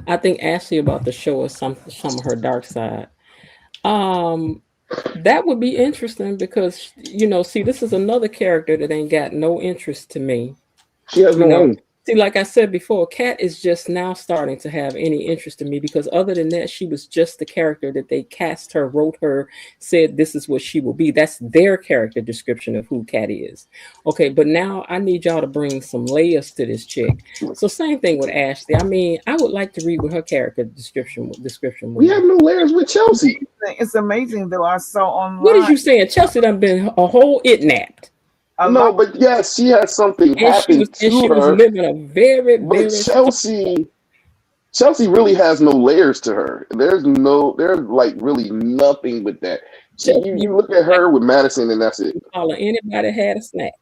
I think Ashley about to show us some of her dark side. That would be interesting because see, this is another character that ain't got no interest to me. She has no home. See, like I said before, Kat is just now starting to have any interest in me because other than that, she was just the character that they cast her, wrote her, said this is what she will be. That's their character description of who Kat is. Okay, but now I need y'all to bring some layers to this chick. So same thing with Ashley. I mean, I would like to read what her character description. We have no layers with Chelsea. It's amazing though. I saw online. What is you saying? Chelsea done been a whole it napped. No, but yes, she had something happen to she was her. living a very, But very Chelsea really has no layers to her. There's like really nothing with that. You look at her with Madison, and that's it. Anybody had a snack.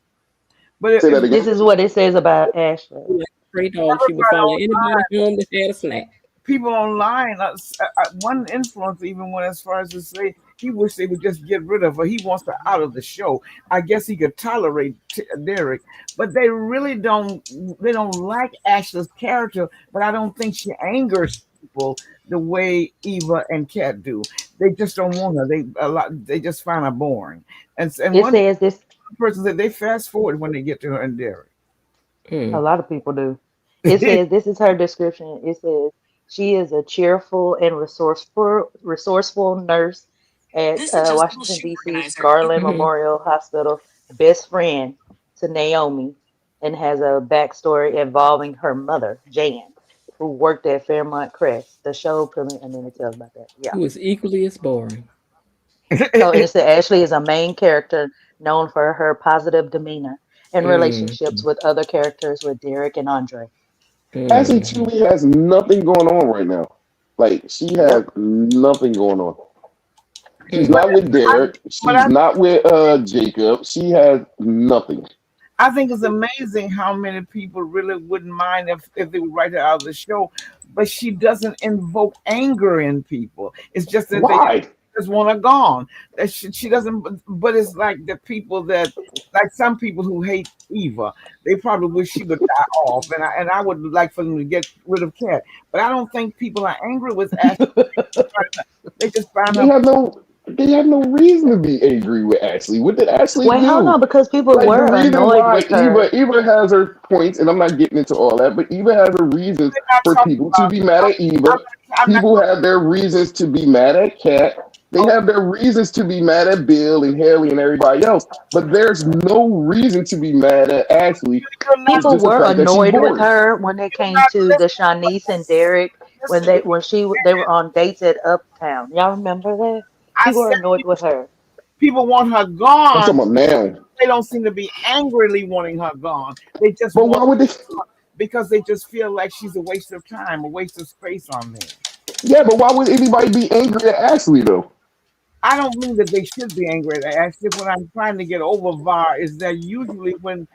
But Say that again. This is what it says about Ashley. Like a stray dog, she would follow anybody home that had a snack. people online, one influencer even went as far as to say he wished they would just get rid of her. He wants her out of the show. I guess he could tolerate Derek, but they really don't. They don't like Ashley's character, but I don't think she angers people the way Eva and Kat do. They just don't want her. They just find her boring. And It one says this. person said they fast forward when they get to her and Derek. A lot of people do. It says this is her description. It says she is a cheerful and resourceful nurse at This is just Washington bullshit D.C.'s organizer. Garland Memorial Hospital, best friend to Naomi, and has a backstory involving her mother, Jan, who worked at Fairmont Crest. The show, and then it tells about that. Yeah. Who is equally as boring. So and it said Ashley is a main character known for her positive demeanor and relationships with other characters with Derek and Andre. Ashley truly has nothing going on right now. Like she has nothing going on. She's not with Derek. She's not with Jacob. She has nothing. I think it's amazing how many people really wouldn't mind if they would write her out of the show, but she doesn't invoke anger in people. It's just that they just want her gone. That she doesn't. But it's like the people that, like some people who hate Eva, they probably wish she would die off, and I would like for them to get rid of Kat. But I don't think people are angry with Ashley. They just find her. They have no reason to be angry with Ashley. What did Ashley do? Hold on, because people were annoyed with her. Eva has her points, and I'm not getting into all that, but Eva has her reasons for people to be mad at Eva. People have their reasons to be mad at Kat. They have their reasons to be mad at Bill and Haley and everybody else. But there's no reason to be mad at Ashley. People were annoyed with her when they came to the Shanice and Derek when they were on dates at Uptown. Y'all remember that? People were annoyed with her. People want her gone. I'm talking about now. They don't seem to be angrily wanting her gone. They just but why would they? Because they just feel like she's a waste of time, a waste of space on them. Yeah, but why would anybody be angry at Ashley though? I don't mean that they should be angry at Ashley. What I'm trying to get over, VAR, is that usually when,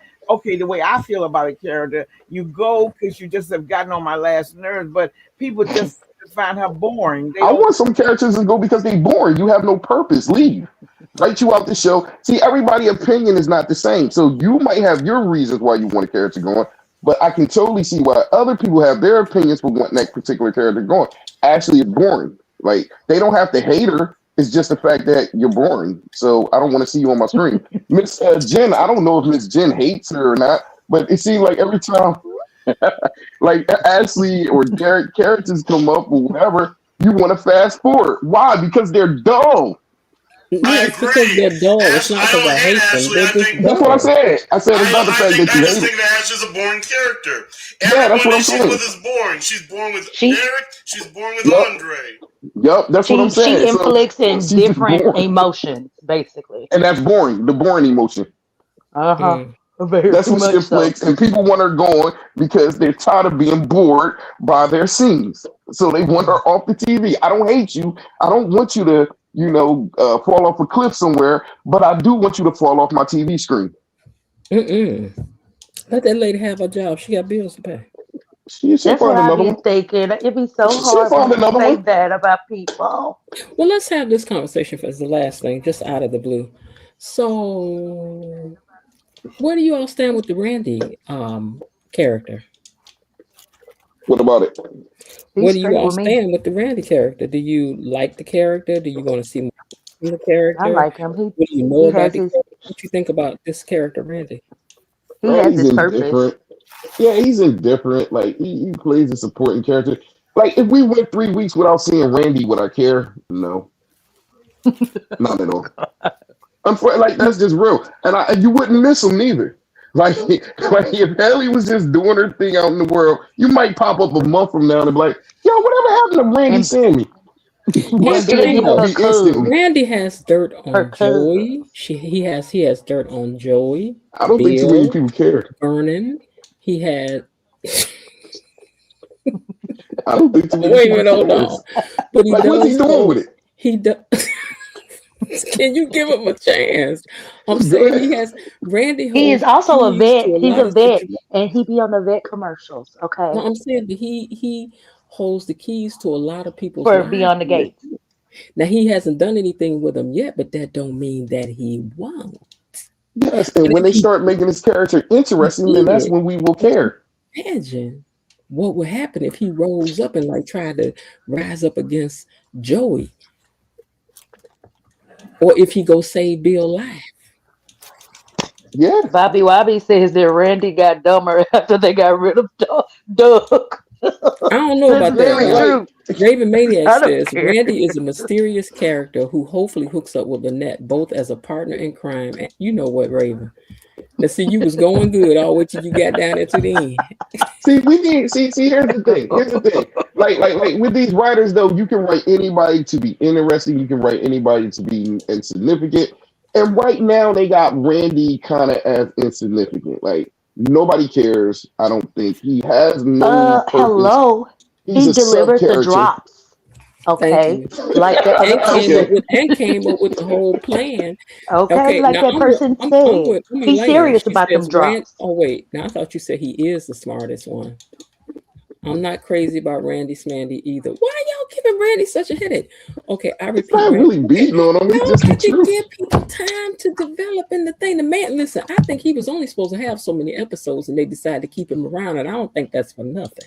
the way I feel about a character, you go because you just have gotten on my last nerves, but people just find her boring. I want some characters to go because they boring. You have no purpose. Leave. Write you out the show. See, everybody's opinion is not the same. So you might have your reasons why you want a character going, but I can totally see why other people have their opinions for wanting that particular character going. Ashley is boring. Like, they don't have to hate her. It's just the fact that you're boring. So I don't want to see you on my screen. Miss Jen, I don't know if Miss Jen hates her or not, but it seems like every time like Ashley or Derek characters come up or whatever, you want to fast forward. Why? Because they're dumb. Yeah, it's because they're dull. It's not because I hate them. That's what I said. I said it's not the fact that you hate them. I just think that Ashley's a boring character. Yeah, that's what I'm saying. She's with is boring. She's boring with Derek. She's boring with Andre. Yep, that's what I'm saying. She inflicts in different emotions, basically. And that's boring. The boring emotion. That's what she inflicts. And people want her going because they're tired of being bored by their scenes. So they want her off the TV. I don't hate you. I don't want you to, fall off a cliff somewhere, but I do want you to fall off my TV screen. Let that lady have her job. She got bills to pay. That's what I've been thinking. It'd be so hard to say that about people. Well, let's have this conversation as the last thing, just out of the blue. So, where do you all stand with the Randy character? What about it? Where do you all stand with the Randy character? Do you like the character? Do you want to see more of the character? I like him. What do you know about the character? What you think about this character, Randy? He has his purpose. Yeah, he's indifferent. Like he plays a supporting character. Like if we went 3 weeks without seeing Randy, would I care? No, not at all. Like that's just real, and you wouldn't miss him neither. Like if Haley was just doing her thing out in the world, you might pop up a month from now and be like, "Yo, whatever happened to Randy Sammy?" Randy has dirt on Joey. He has dirt on Joey. I don't think too many people cared. Vernon. He had. I don't think too many people cared. But what's he doing with it? He does. Can you give him a chance? I'm saying he has Randy He is holds the also a keys to vet. a He's lot a of vet, situations. and he be on the vet commercials. Okay, No, I'm saying that he holds the keys to a lot of people's for lives. Beyond the Gates. Now he hasn't done anything with them yet, but that don't mean that he won't. Yes, and And when if they he start making this character interesting, then that's did, when we will care. imagine what would happen if he rose up and like tried to rise up against Joey, or if he go save Bill life. Yeah, Bobby Wobby says that Randy got dumber after they got rid of Doug. I don't know That's about that. very yeah, Now, like true. Raven Maniac I don't says care. Randy is a mysterious character who hopefully hooks up with Lynette both as a partner in crime. And you know what, Raven? Now, see, you was going good all the way till you got down there to the end. see, we need see. Here's the thing. Here's the thing. Like with these writers though, you can write anybody to be interesting. You can write anybody to be insignificant. And right now they got Randy kind of as insignificant. Like nobody cares. I don't think he has no purpose. Hello. He's He a sub delivered the character. drops. Thank Okay, you. like the other And came up person. with the whole plan. Okay, Okay, like now that person I'm said. with He's Elaine. serious She about them says Rand. drops. Oh wait, now I thought you said he is the smartest one. I'm not crazy about Randy Smandy either. Why y'all giving Randy such a headache? Okay, I It's repeat, not Randy. really Okay, beating on him. It's y'all just the got to truth. give people time to develop in the thing. The man, listen, I think he was only supposed to have so many episodes, and they decided to keep him around, and I don't think that's for nothing.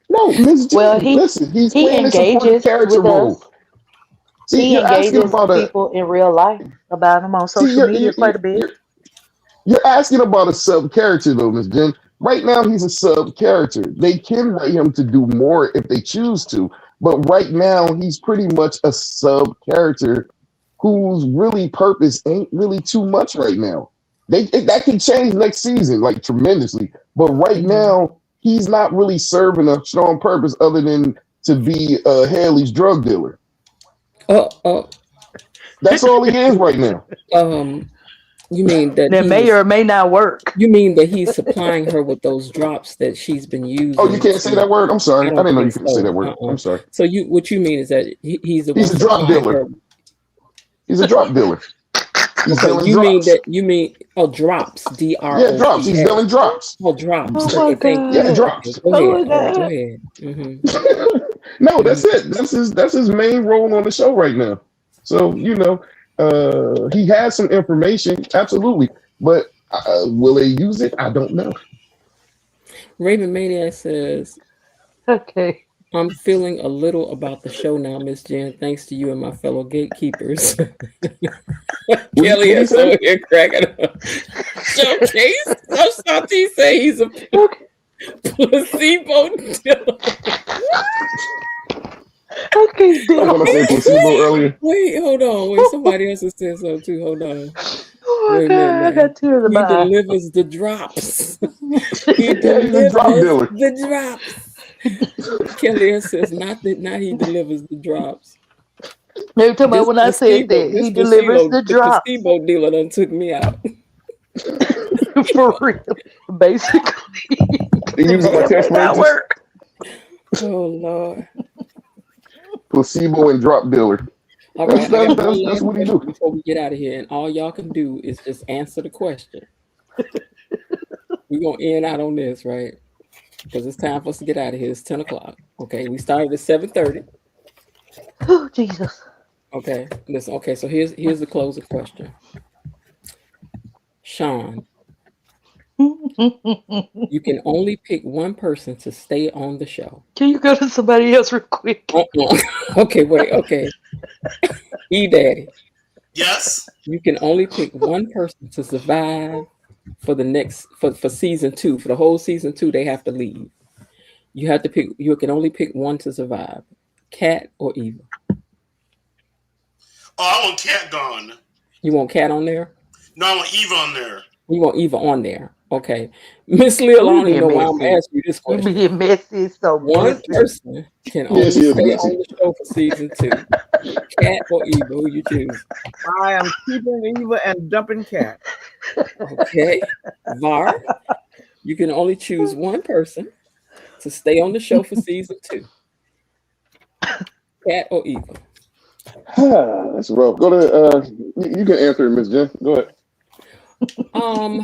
No, Miss Well, J. Listen, he's he playing a supportive engages character with us. role. See, He you're asking engages about with a people in real life about him on see, social media quite a bit. you're asking about a sub character though, Miss Jen. Right now, he's a sub character. They can write him to do more if they choose to, but right now, he's pretty much a sub character whose really purpose ain't really too much right now. That can change next season, like tremendously. But right now, he's not really serving a strong purpose other than to be Haley's drug dealer. That's all he is right now. You mean that That may or may not work. You mean that he's supplying her with those drops that she's been using? Oh, you can't say that word. I'm sorry. I don't didn't know you think couldn't say so. that word. I'm sorry. So what you mean is that he's the He's one a drop supplying dealer. her. He's a drop dealer. He's Okay, dealing you mean drops. that drops, DROPS. Yeah, drops. He's dealing drops. Oh, drops. Oh Okay, my thank you. Yeah, drops. Go Oh ahead. my All right, go God. ahead. Mm-hmm. No, that's it. That's his main role on the show right now. So he has some information, absolutely, but will they use it? I don't know. Raven Maniac says, Okay. I'm feeling a little about the show now, Miss Jen, thanks to you and my fellow gatekeepers. Kelly is over here cracking up. Showcase. I'm sorry, say he's a placebo. Okay, I want to say placebo earlier. Wait, hold on. Wait, somebody else has said something too. Hold on. Oh my Wait a God, I minute. got tears in He my eyes. delivers the drops. He Yeah, he's a drop dealer. delivers the drops. Kelly says not he delivers the drops. They were talking about when I said that he delivers the drops. placebo dealer done took me out. For real, basically. They use my catchphrases. Work. Oh Lord. Placebo and drop dealer. All right, That's what he do. Before we get out of here, and all y'all can do is just answer the question. We're gonna end out on this, right? Because it's time for us to get out of here. It's 10 o'clock. Okay, we started at 7:30. Oh Jesus. Okay, listen. Okay, so here's the closing question. Sean, you can only pick one person to stay on the show. Can you go to somebody else real quick? Okay, wait. Okay, Daddy. Yes. You can only pick one person to survive for the next for season 2. For the whole season 2, they have to leave. You have to pick. You can only pick one to survive. Cat or Eva. Oh, I want Cat gone. You want Cat on there? No, I want Eva on there. You want Eva on there? Okay, Miss Lil, I don't even know why I'm asking you this question. You being messy, so One messy. person can only stay on the show for season 2. Cat or Eva? Who you choose? I am keeping Eva and dumping Cat. Okay, Var, you can only choose one person to stay on the show for season 2. Cat or Eva? That's rough. Go to you can answer it, Miss Jen. Go ahead. Um.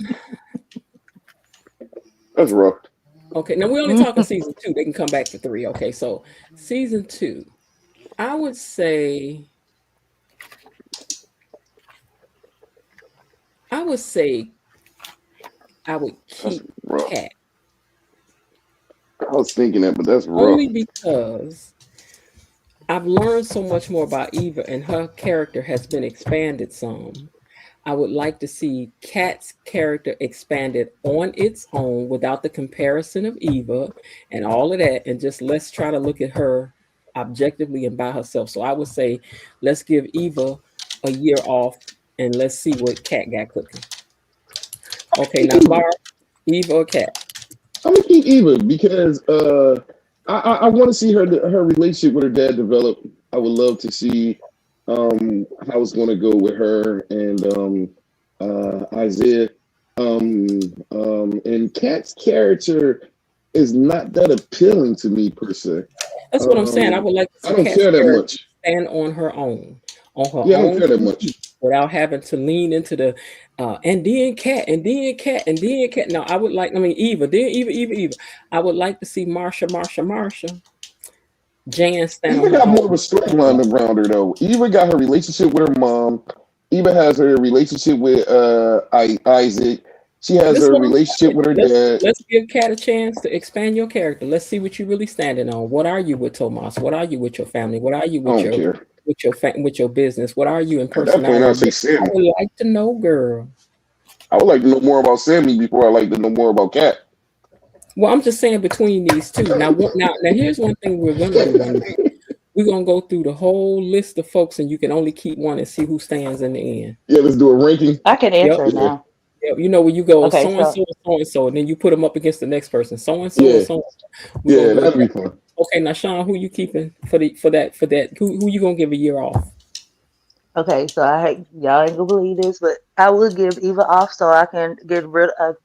That's rough. Okay. Now we're only talking season 2. They can come back to 3. Okay. So season 2, I would say. I would say I would That's keep rough. Cat I was thinking that, but that's rough. only because I've learned so much more about Eva, and her character has been expanded some. I would like to see Kat's character expanded on its own without the comparison of Eva and all of that, and just let's try to look at her objectively and by herself. So I would say let's give Eva a year off and let's see what Kat got cooking. Okay, now Bar, Eva or Kat? I'm gonna keep Eva because I want to see her relationship with her dad develop. I would love to see how it's gonna go with her and Isaiah. And Kat's character is not that appealing to me per se. That's what I'm saying. I would like to see I don't Kat's care that character much. stand on her own, Yeah, I don't care that much. without having to lean into the and then Cat and then Cat and then Cat. No, I would like. I mean Eva, then Eva. I would like to see Marsha. Jan stand Eva on her got more own. of a storyline around her though. Eva got her relationship with her mom. Eva has her relationship with Isaac. She has This is her what I'm relationship saying. with her dad. Let's give Kat a chance to expand your character. Let's see what you really standing on. What are you with Tomas? What are you with your family? What are you I with don't your care. with your business? What are you in At that point, I'll say personality? I Sammy. would like to know, girl. I would like to know more about Sammy before I like to know more about Kat. Well, I'm just saying between these two. Now, here's one thing we're gonna do one day. We're gonna go through the whole list of folks, and you can only keep one and see who stands in the end. Yeah, let's do a ranking. I can Yep. answer it now. Yep. You know where you go, Okay, so and so so, so and so, and then you put them up against the next person, so and so, and Yeah, so. We're yeah, gonna do that'd be it. fun. Okay, now Sean, who you keeping for that? Who you gonna give a year off? okay, so y'all ain't gonna believe this, but I would give Eva off so I can get rid of.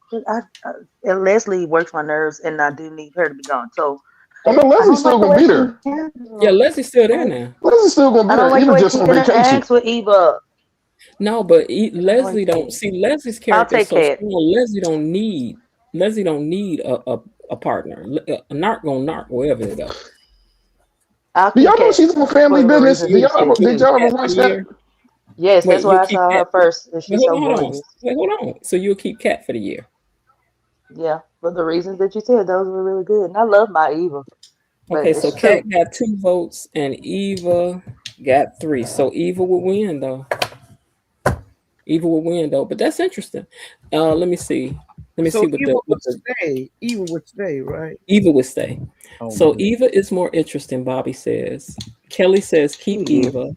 And Leslie works my nerves, and I do need her to be gone. So Oh no, I Leslie's don't still like the gonna way be she there. Yeah, handles. Leslie's still there I, now. Leslie's still gonna I be don't there. like the Eva way just she on vacation. interacts with Eva. No, but I don't like Leslie don't that. see Leslie's I'll character is take so Cat. strong. Leslie don't need a partner. A narc gonna narc wherever they go. I'll Do keep y'all know Cat she's on Family for the Business? reasons Do that you y'all said. did Keeping y'all ever Cat for watch the that? year. Yes, Wait, that's you why I keep saw Cat. her first, and Wait, she's so hold on. gorgeous. Wait, hold on. So you'll keep Cat for the year. Yeah, for the reasons that you said, those were really good. And I love my Eva, but Okay, so it's Cat true. got 2 votes and Eva got 3. So Eva will win though. Eva will win though. But that's interesting. Let me see. Let me So see what Eva the would stay. Eva would stay, right? Eva would stay. Oh, So good. Eva is more interesting, Bobby says. Kelly says keep Shit. Eva.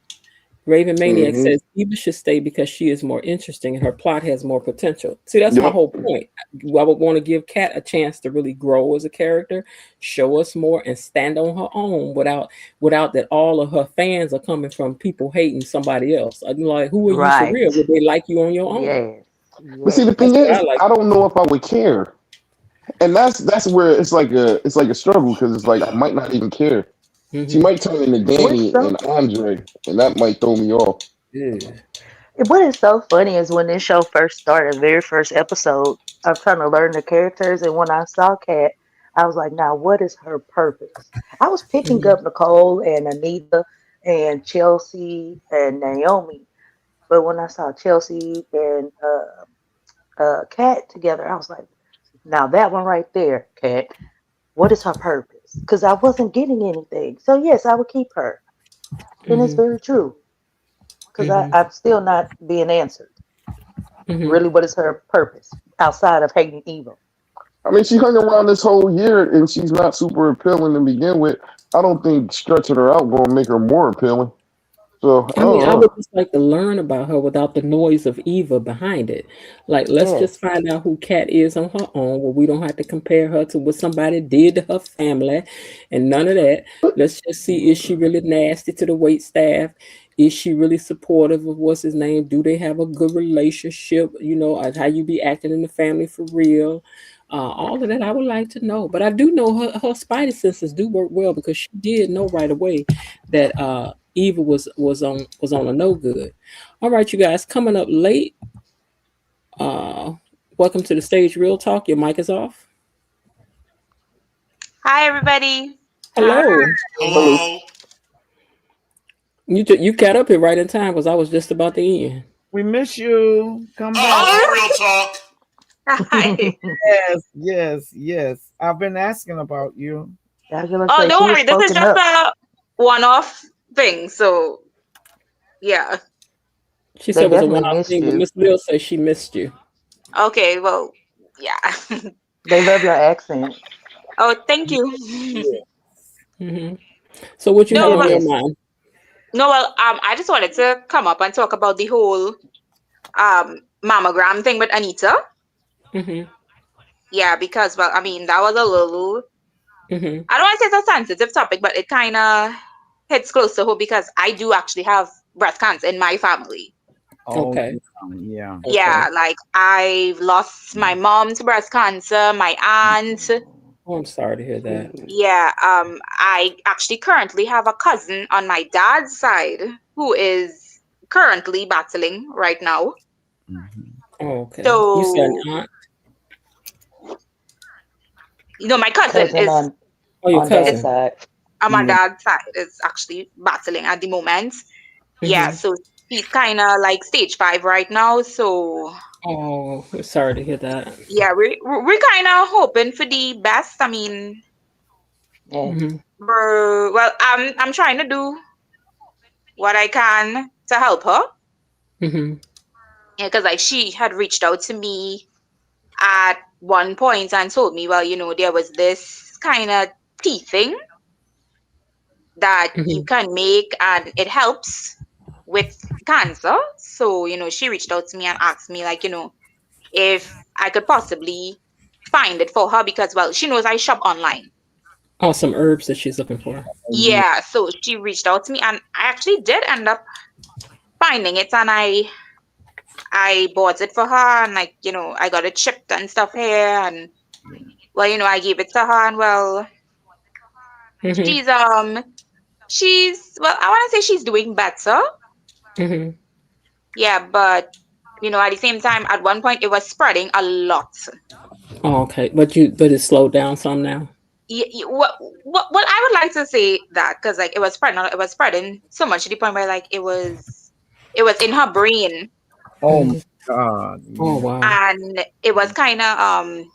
Raven Maniac Mm-hmm. says Eva should stay because she is more interesting and her plot has more potential. See, that's my Yep. whole point. I would want to give Kat a chance to really grow as a character, show us more, and stand on her own without that all of her fans are coming from people hating somebody else. I'm like, who are you for real? Right. Would they like you on your own? Yes. But see, Yes. the That's thing what I is, like. I don't know if I would care, and that's where it's like a struggle because it's like I might not even care. She Mm-hmm. might turn into What's Danny so and Andre, and that might throw me off. Yeah. what is so funny is when this show first started, very first episode, I'm trying to learn the characters, and when I saw Kat, I was like, now what is her purpose? I was picking Mm-hmm. up Nicole and Anita and Chelsea and Naomi, but when I saw Chelsea and Kat together, I was like, now that one right there, Kat, what is her purpose? Because I wasn't getting anything. So yes, I would keep her. And it's Mm-hmm. very true. Because Mm-hmm. I'm still not being answered. Mm-hmm. Really, what is her purpose outside of hating evil? I mean, she hung around this whole year, and she's not super appealing to begin with. I don't think stretching her out going to make her more appealing. So I I don't mean, I know. would just like to learn about her without the noise of Eva behind it. Like, let's just Yes. find out who Kat is on her own, where we don't have to compare her to what somebody did to her family and none of that. Let's just see, is she really nasty to the wait staff? Is she really supportive of what's his name? Do they have a good relationship? You know, how you be acting in the family for real? All of that I would like to know. But I do know her spidey senses do work well because she did know right away that Eva was on a no good. All right, you guys, coming up late. Welcome to the stage, Real Talk. Your mic is off. Hi, everybody. Hello. Hello. You got up here right in time because I was just about to end. We miss you. Come back. Hello, Real Talk. Hi. Yes. I've been asking about you. I was gonna Oh, say don't she was worry. This is poking just up. a one-off thing. So, yeah. She They said it was a definitely one-off missed thing, but you. Miss Lil says she missed you. Okay. Well, yeah. They love your accent. Oh, thank you. Hmm. So what you No, have on but your Yes. mind? no. Well, I just wanted to come up and talk about the whole mammogram thing with Anita. Hmm. Yeah, because well, I mean, that was a little. Hmm. I don't want to say it's a sensitive topic, but it kind of hits close to home because I do actually have breast cancer in my family. Oh, Okay. yeah. Yeah, Okay. like I've lost my mom to breast cancer, my aunt. Oh, I'm sorry to hear that. Yeah, I actually currently have a cousin on my dad's side who is currently battling right now. Oh, okay. You said an So, aunt? my cousin Cousin is Oh, your on dad's cousin. side. on my Yeah. dad's side is actually battling at the moment. Yeah, Hmm. so he's kind of like stage 5 right now. So, Oh, sorry to hear that. yeah, we're kind of hoping for the best. I mean, Yeah. Hmm. well, I'm trying to do what I can to help her. Hmm. Yeah, because like she had reached out to me at one point and told me, well, there was this kind of tea thing that you Hmm. can make and it helps with cancer. So, she reached out to me and asked me, like, if I could possibly find it for her because, well, she knows I shop online. Oh, some herbs that she's looking for. Yeah, so she reached out to me and I actually did end up finding it and I bought it for her and like, I got it shipped and stuff here and well, I gave it to her and well, Hmm. she's I want to say she's doing better. Hmm. Yeah, but at the same time, at one point it was spreading a lot. Oh, okay. But it slowed down some now. What I would like to say that because like it was spreading so much to the point where like it was in her brain Oh my Hmm. God. Oh, Yeah. wow. and it was kind of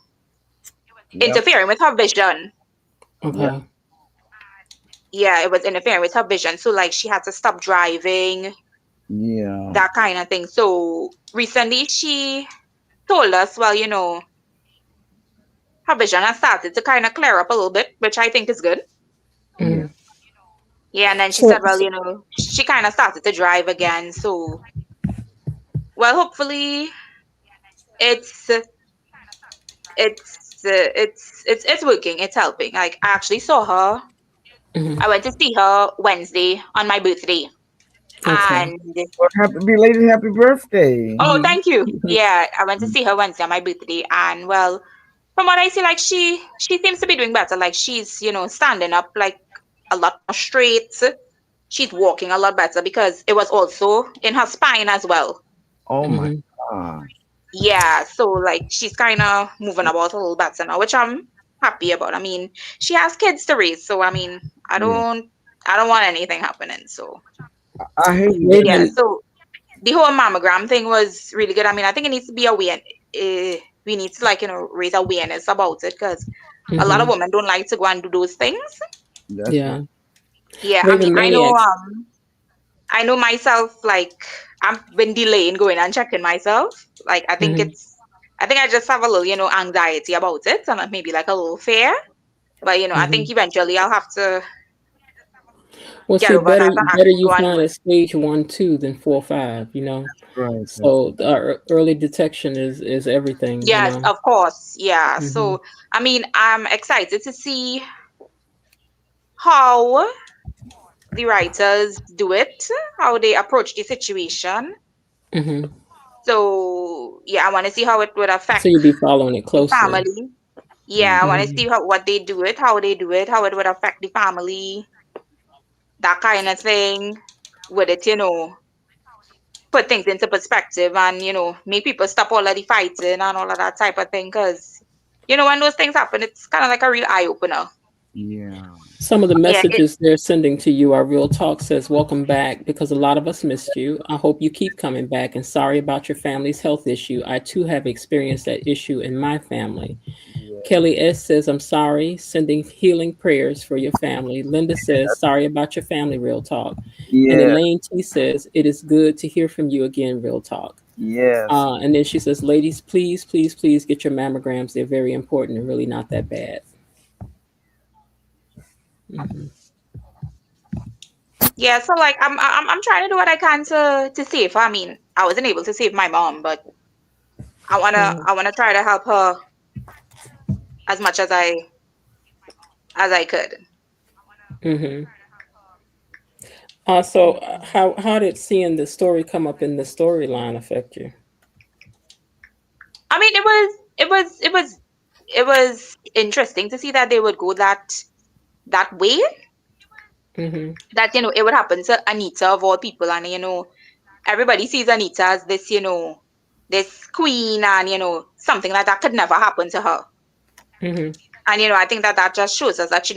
Yep. interfering with her vision. Yeah. Okay. Yeah, it was interfering with her vision. So like she had to stop driving, Yeah. that kind of thing. So recently she told us, well, her vision has started to kind of clear up a little bit, which I think is good. Yeah. Hmm. Yeah, and then she So, said, well, she kind of started to drive again. So, well, hopefully it's it's working. It's helping. Like I actually saw her. mhm. I went to see her Wednesday on my birthday, Okay. and Well, belated happy birthday. oh, Hmm. thank you. Yeah, I went to see her Wednesday on my birthday, and well, from what I see, like she seems to be doing better. Like she's standing up like a lot more straight. She's walking a lot better because it was also in her spine as well. Oh my Hmm. God. Yeah, so like she's kind of moving about a little better now, which I'm happy about. I mean, she has kids to raise, so I mean, I Yeah. don't I don't want anything happening. So I hate They've it. yeah, been. so the whole mammogram thing was really good. I mean, I think it needs to be aware. We need to like raise awareness about it because a lot of Hmm. women don't like to go and do those things. That's right. Yeah. Yeah, I mean, Raven Maniacs. I know myself. Like I've been delaying going and checking myself. Like Hmm. I think I just have a little anxiety about it and maybe like a little fear. But I Hmm. think eventually I'll have to Well, get see, over that and better actually you go and do find it. a stage 1, 2 than 4, 5. Right. So the early detection is everything. Yes, of course. Yeah. Hmm. So I mean, I'm excited to see how the writers do it, how they approach the situation. Hmm. So yeah, I want to see how it would So affect you'll be following it the closely. family. Yeah, I want to Hmm. see what they do it, how they do it, how it would affect the family. that kind of thing, would it, put things into perspective and, make people stop all of the fighting and all of that type of thing. Because, when those things happen, it's kind of like a real eye opener. Yeah. Some of the Yeah, messages they're sending to you are Real Talk says, welcome back because a lot of us missed you. I hope you keep coming back and sorry about your family's health issue. I too have experienced that issue in my family. Kelly S says, I'm sorry, sending healing prayers for your family. Linda says, sorry about your family, Real Talk. And Yeah. Elaine T says, it is good to hear from you again, Real Talk. Yes. And then she says, ladies, please, please, please get your mammograms. They're very important and really not that bad. Mm-hmm. Yeah, so like I'm trying to do what I can to save her. I mean, I wasn't able to save my mom, but I wanna try to help her as much as I could. Mm-hmm. So how did seeing the story come up in the storyline affect you? I mean, it was interesting to see that they would go that way. Mm-hmm. That it would happen to Anita of all people, and everybody sees Anita as this this queen, and something like that could never happen to her. Mm-hmm. And I think that just shows us that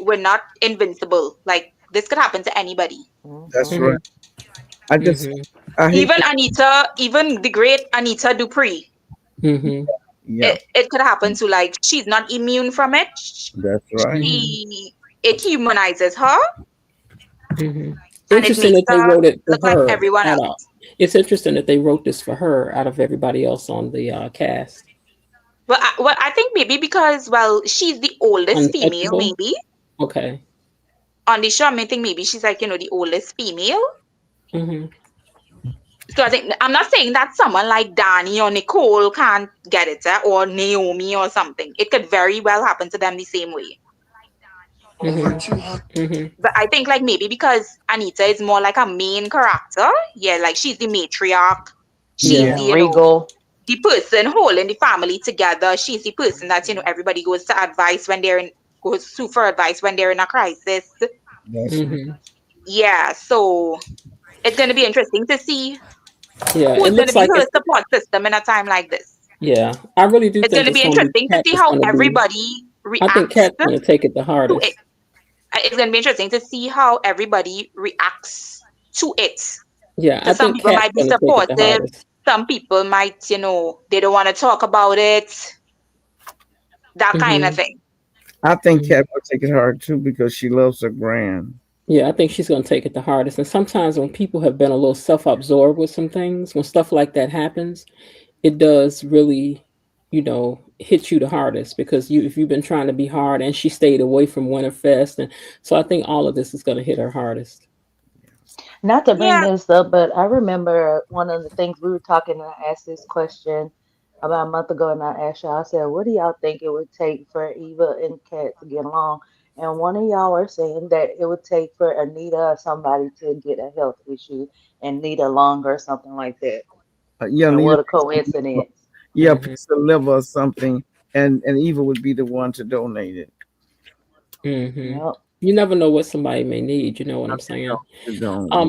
we're not invincible. Like this could happen to anybody. That's Mm-hmm. right. I just I hate Even Anita, even the great Anita Dupree. Mm-hmm. Yeah. It could happen to, like, she's not immune from it. That's right. It humanizes her. Mm-hmm. And it Interesting makes that they her wrote it for look like her. everyone else. It's interesting that they wrote this for her out of everybody else on the cast. Well, I think maybe because, well, she's the oldest female, Untouchable? maybe. Okay. On the show, I think maybe she's like, the oldest female. Mm-hmm. So I think, I'm not saying that someone like Danny or Nicole can't get it, or Naomi or something. It could very well happen to them the same way. Mm-hmm. But I think, like, maybe because Anita is more like a main character. Yeah, like she's the matriarch. She's the, regal. The person holding the family together. She's the person that, everybody goes to advice when goes to for advice when they're in a crisis. Mm-hmm. Yeah, so it's going to be interesting to see Yeah, who's it going to looks be like her it's, support system in a time like this. yeah, I really do It's think going to it's be going to be interesting to Kat see that's how going to be. everybody I think reacts Kat's going to take it the to hardest. it. It's going to be interesting to see how everybody reacts to it. Yeah, I Some think people Kat's might be going to take it the supportive. hardest. Some people might, they don't want to talk about it. That kind of thing. I think Kat will take it hard too because she loves her grand. Yeah, I think she's going to take it the hardest. And sometimes when people have been a little self-absorbed with some things, when stuff like that happens, it does really, hit you the hardest because if you've been trying to be hard and she stayed away from Winterfest. And so I think all of this is going to hit her hardest. Not to bring this up, but I remember one of the things we were talking, and I asked this question about a month ago, and I asked y'all, I said, what do y'all think it would take for Eva and Kat to get along? And one of y'all were saying that it would take for Anita or somebody to get a health issue and need a longer or something like that. Yeah, and what a coincidence. Yeah, piece of liver or something, and Eva would be the one to donate it. Mm-hmm. Yep. You never know what somebody may need. You know what I'm saying?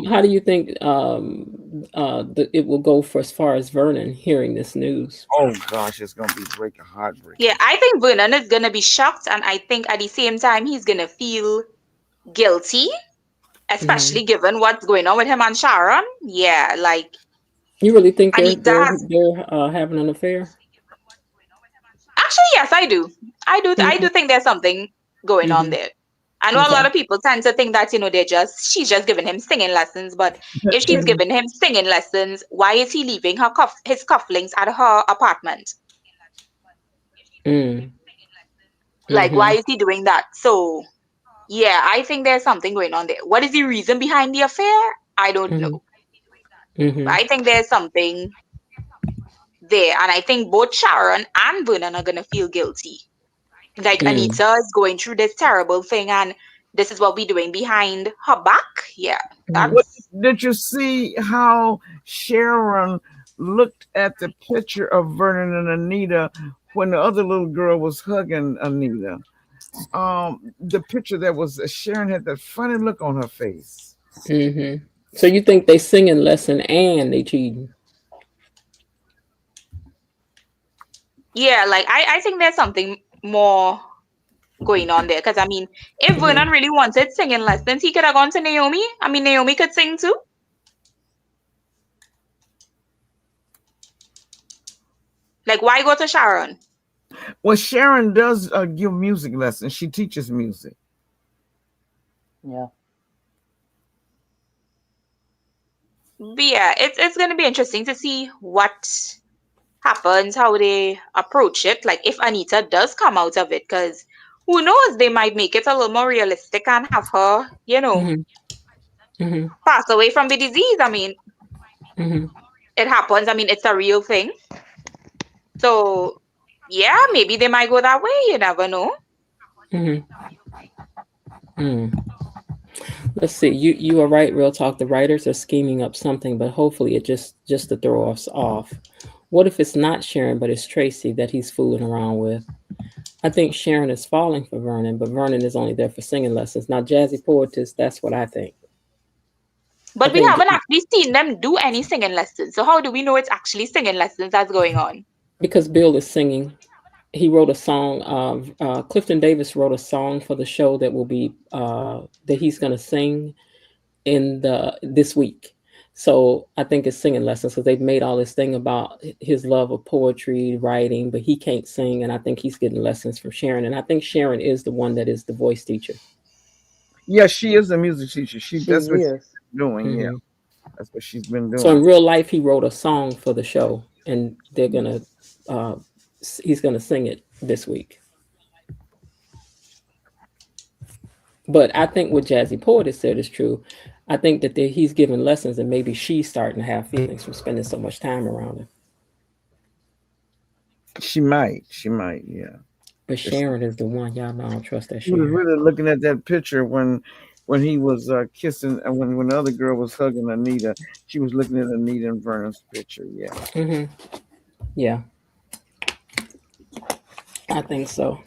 How do you think it will go for as far as Vernon hearing this news? Oh gosh, it's gonna be heartbreaking. Yeah, I think Vernon is gonna be shocked, and I think at the same time he's gonna feel guilty, especially given what's going on with him and Sharon. Yeah, like, you really think Anita they're having an affair? Actually, yes, I do. I do think there's something going on there. I know a lot of people tend to think that, she's just giving him singing lessons. But if she's giving him singing lessons, why is he leaving his cufflinks at her apartment? Like, why is he doing that? So, yeah, I think there's something going on there. What is the reason behind the affair? I don't know. But I think there's something there. And I think both Sharon and Vernon are going to feel guilty. Like, Anita is going through this terrible thing, and this is what we're doing behind her back. Yeah. Did you see how Sharon looked at the picture of Vernon and Anita when the other little girl was hugging Anita? the picture that was Sharon had that funny look on her face. Mm-hmm. So you think they singing lesson and they cheating? Yeah, like I think there's something more going on there. Because I mean, if Vernon really wanted singing lessons, he could have gone to Naomi. I mean, Naomi could sing too. Like, why go to Sharon? Well, Sharon does give music lessons. She teaches music. Yeah. But yeah, it's gonna be interesting to see what happens, how they approach it. Like, if Anita does come out of it, because who knows, they might make it a little more realistic and have her, pass away from the disease. I mean, it happens. I mean, it's a real thing. So yeah, maybe they might go that way. You never know. Let's see. You are right. Real talk. The writers are scheming up something, but hopefully it just to throw us off. What if it's not Sharon, but it's Tracy that he's fooling around with? I think Sharon is falling for Vernon, but Vernon is only there for singing lessons. Now, Jazzy Poetess, that's what I think. But we haven't actually seen them do any singing lessons. So how do we know it's actually singing lessons that's going on? Because Bill is singing. He wrote a song. Clifton Davis wrote a song for the show that will be that he's going to sing in this week. So I think it's singing lessons because they've made all this thing about his love of poetry, writing, but he can't sing. And I think he's getting lessons from Sharon. And I think Sharon is the one that is the voice teacher. Yeah, she is a music teacher. That's what she's doing. Mm-hmm. Yeah, that's what she's been doing. So in real life, he wrote a song for the show, and they're gonna he's gonna sing it this week. But I think what Jazzy Poetess said is true. I think that he's giving lessons, and maybe she's starting to have feelings from spending so much time around him. She might, yeah. But Sharon is the one. Y'all know I don't trust that She was Sharon. really looking at that picture when he was kissing, and when the other girl was hugging Anita. She was looking at Anita and Vernon's picture. Yeah. Mm-hmm. Yeah. I think so.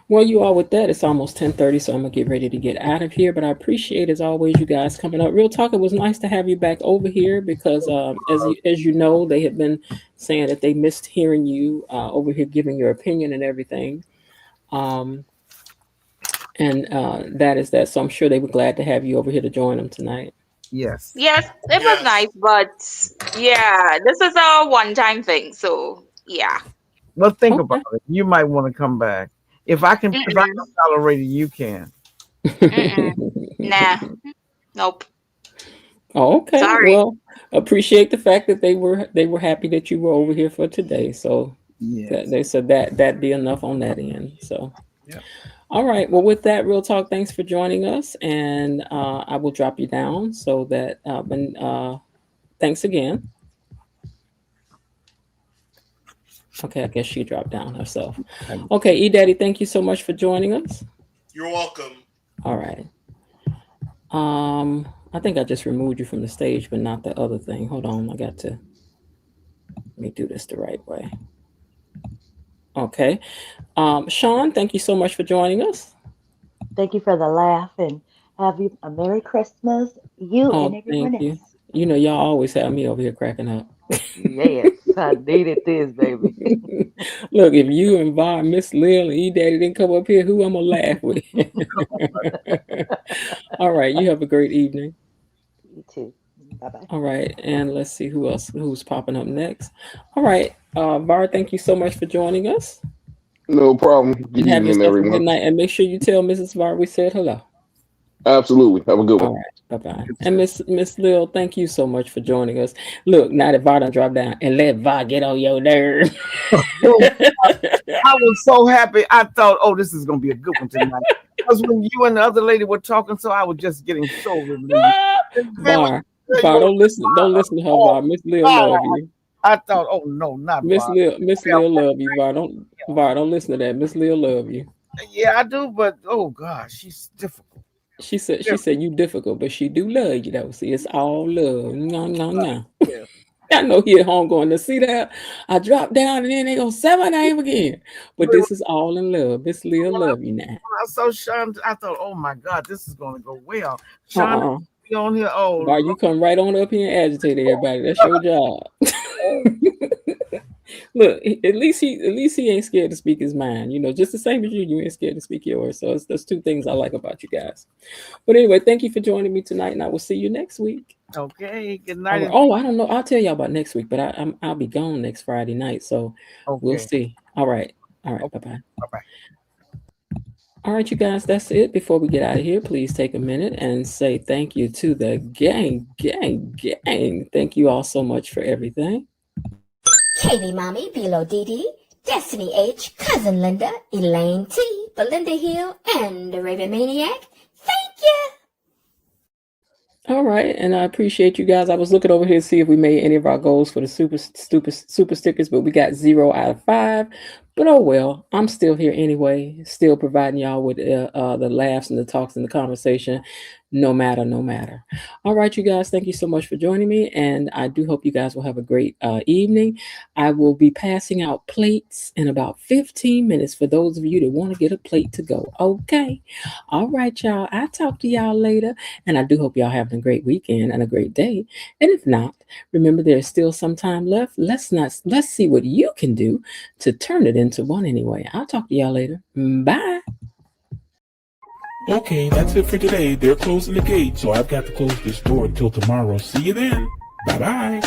Well, you all, with that, it's almost 10:30, so I'm gonna get ready to get out of here. But I appreciate, as always, you guys coming up. Real talk, it was nice to have you back over here because, as you know, they have been saying that they missed hearing you over here giving your opinion and everything. And that is that. So I'm sure they were glad to have you over here to join them tonight. Yes. Yes, it was nice, but yeah, this is a one-time thing. So yeah. Well, think about it. You might want to come back. If I can tolerate it, you can. Nah. Nope. Oh, okay. Sorry. Well, appreciate the fact that they were happy that you were over here for today. So they said that'd be enough on that end. So all right. Well, with that, Real Talk, thanks for joining us. And I will drop you down so that thanks again. Okay, I guess she dropped down herself. Okay, E-Daddy, thank you so much for joining us. You're welcome. All right. I think I just removed you from the stage, but not the other thing. Hold on, let me do this the right way. Okay. Sean, thank you so much for joining us. Thank you for the laugh, and have you a Merry Christmas, you and everyone Thank you. else. You know, y'all always have me over here cracking up. Yes, I needed this, baby. Look, if you and Var, Miss Lil, and E-Daddy didn't come up here, who I'm gonna laugh with? All right, you have a great evening. You too. Bye-bye. All right, and let's see who's popping up next. All right, Var, thank you so much for joining us. No problem. Good Have evening, yourself a good everyone. night, and make sure you tell Mrs. Var we said hello. Absolutely. Have a good one. All right. Bye-bye. And Miss Lil, thank you so much for joining us. Look, now that Va done drop down, and let Va get on your nerve. I was so happy. I thought, oh, this is going to be a good one tonight. Because when you and the other lady were talking, so I was just getting so relieved. Va, don't listen to her, Va. Miss Lil love you. I thought, oh no, not Miss Lil love you, Va. Don't listen to that. Miss Lil love you. Yeah, I do, but oh gosh, she's difficult. She said you difficult, but she do love you though. See, it's all love. No. Yeah. I know he at home going to see that. I dropped down and then they gonna say my name again. But this is all in love. Miss Leah love you now. So Sean, I thought, oh my God, this is gonna go well. Sean, be on here. Oh, Bar, you come right on up here and agitate everybody. That's your job. Look, at least he ain't scared to speak his mind. You know, just the same as you ain't scared to speak yours. So that's two things I like about you guys. But anyway, thank you for joining me tonight, and I will see you next week. Okay, good night. Right. Oh, I don't know. I'll tell y'all about next week, but I'll be gone next Friday night, so we'll see. All right. Bye bye. Bye bye. All right, you guys, that's it. Before we get out of here, please take a minute and say thank you to the gang. Thank you all so much for everything. Katie Mommy, Bilo Dee, Destiny H, Cousin Linda, Elaine T, Belinda Hill, and the Raven Maniac. Thank you. All right, and I appreciate you guys. I was looking over here to see if we made any of our goals for the super stickers, but we got 0 out of 5. But oh well, I'm still here anyway, still providing y'all with the laughs and the talks and the conversation, no matter. All right, you guys, thank you so much for joining me, and I do hope you guys will have a great evening. I will be passing out plates in about 15 minutes for those of you that want to get a plate to go. Okay. All right, y'all. I'll talk to y'all later, and I do hope y'all having a great weekend and a great day. And if not, remember there's still some time left. Let's see what you can do to turn it into one anyway. I'll talk to y'all later. Bye. Okay, that's it for today. They're closing the gate, so I've got to close this door until tomorrow. See you then. Bye-bye.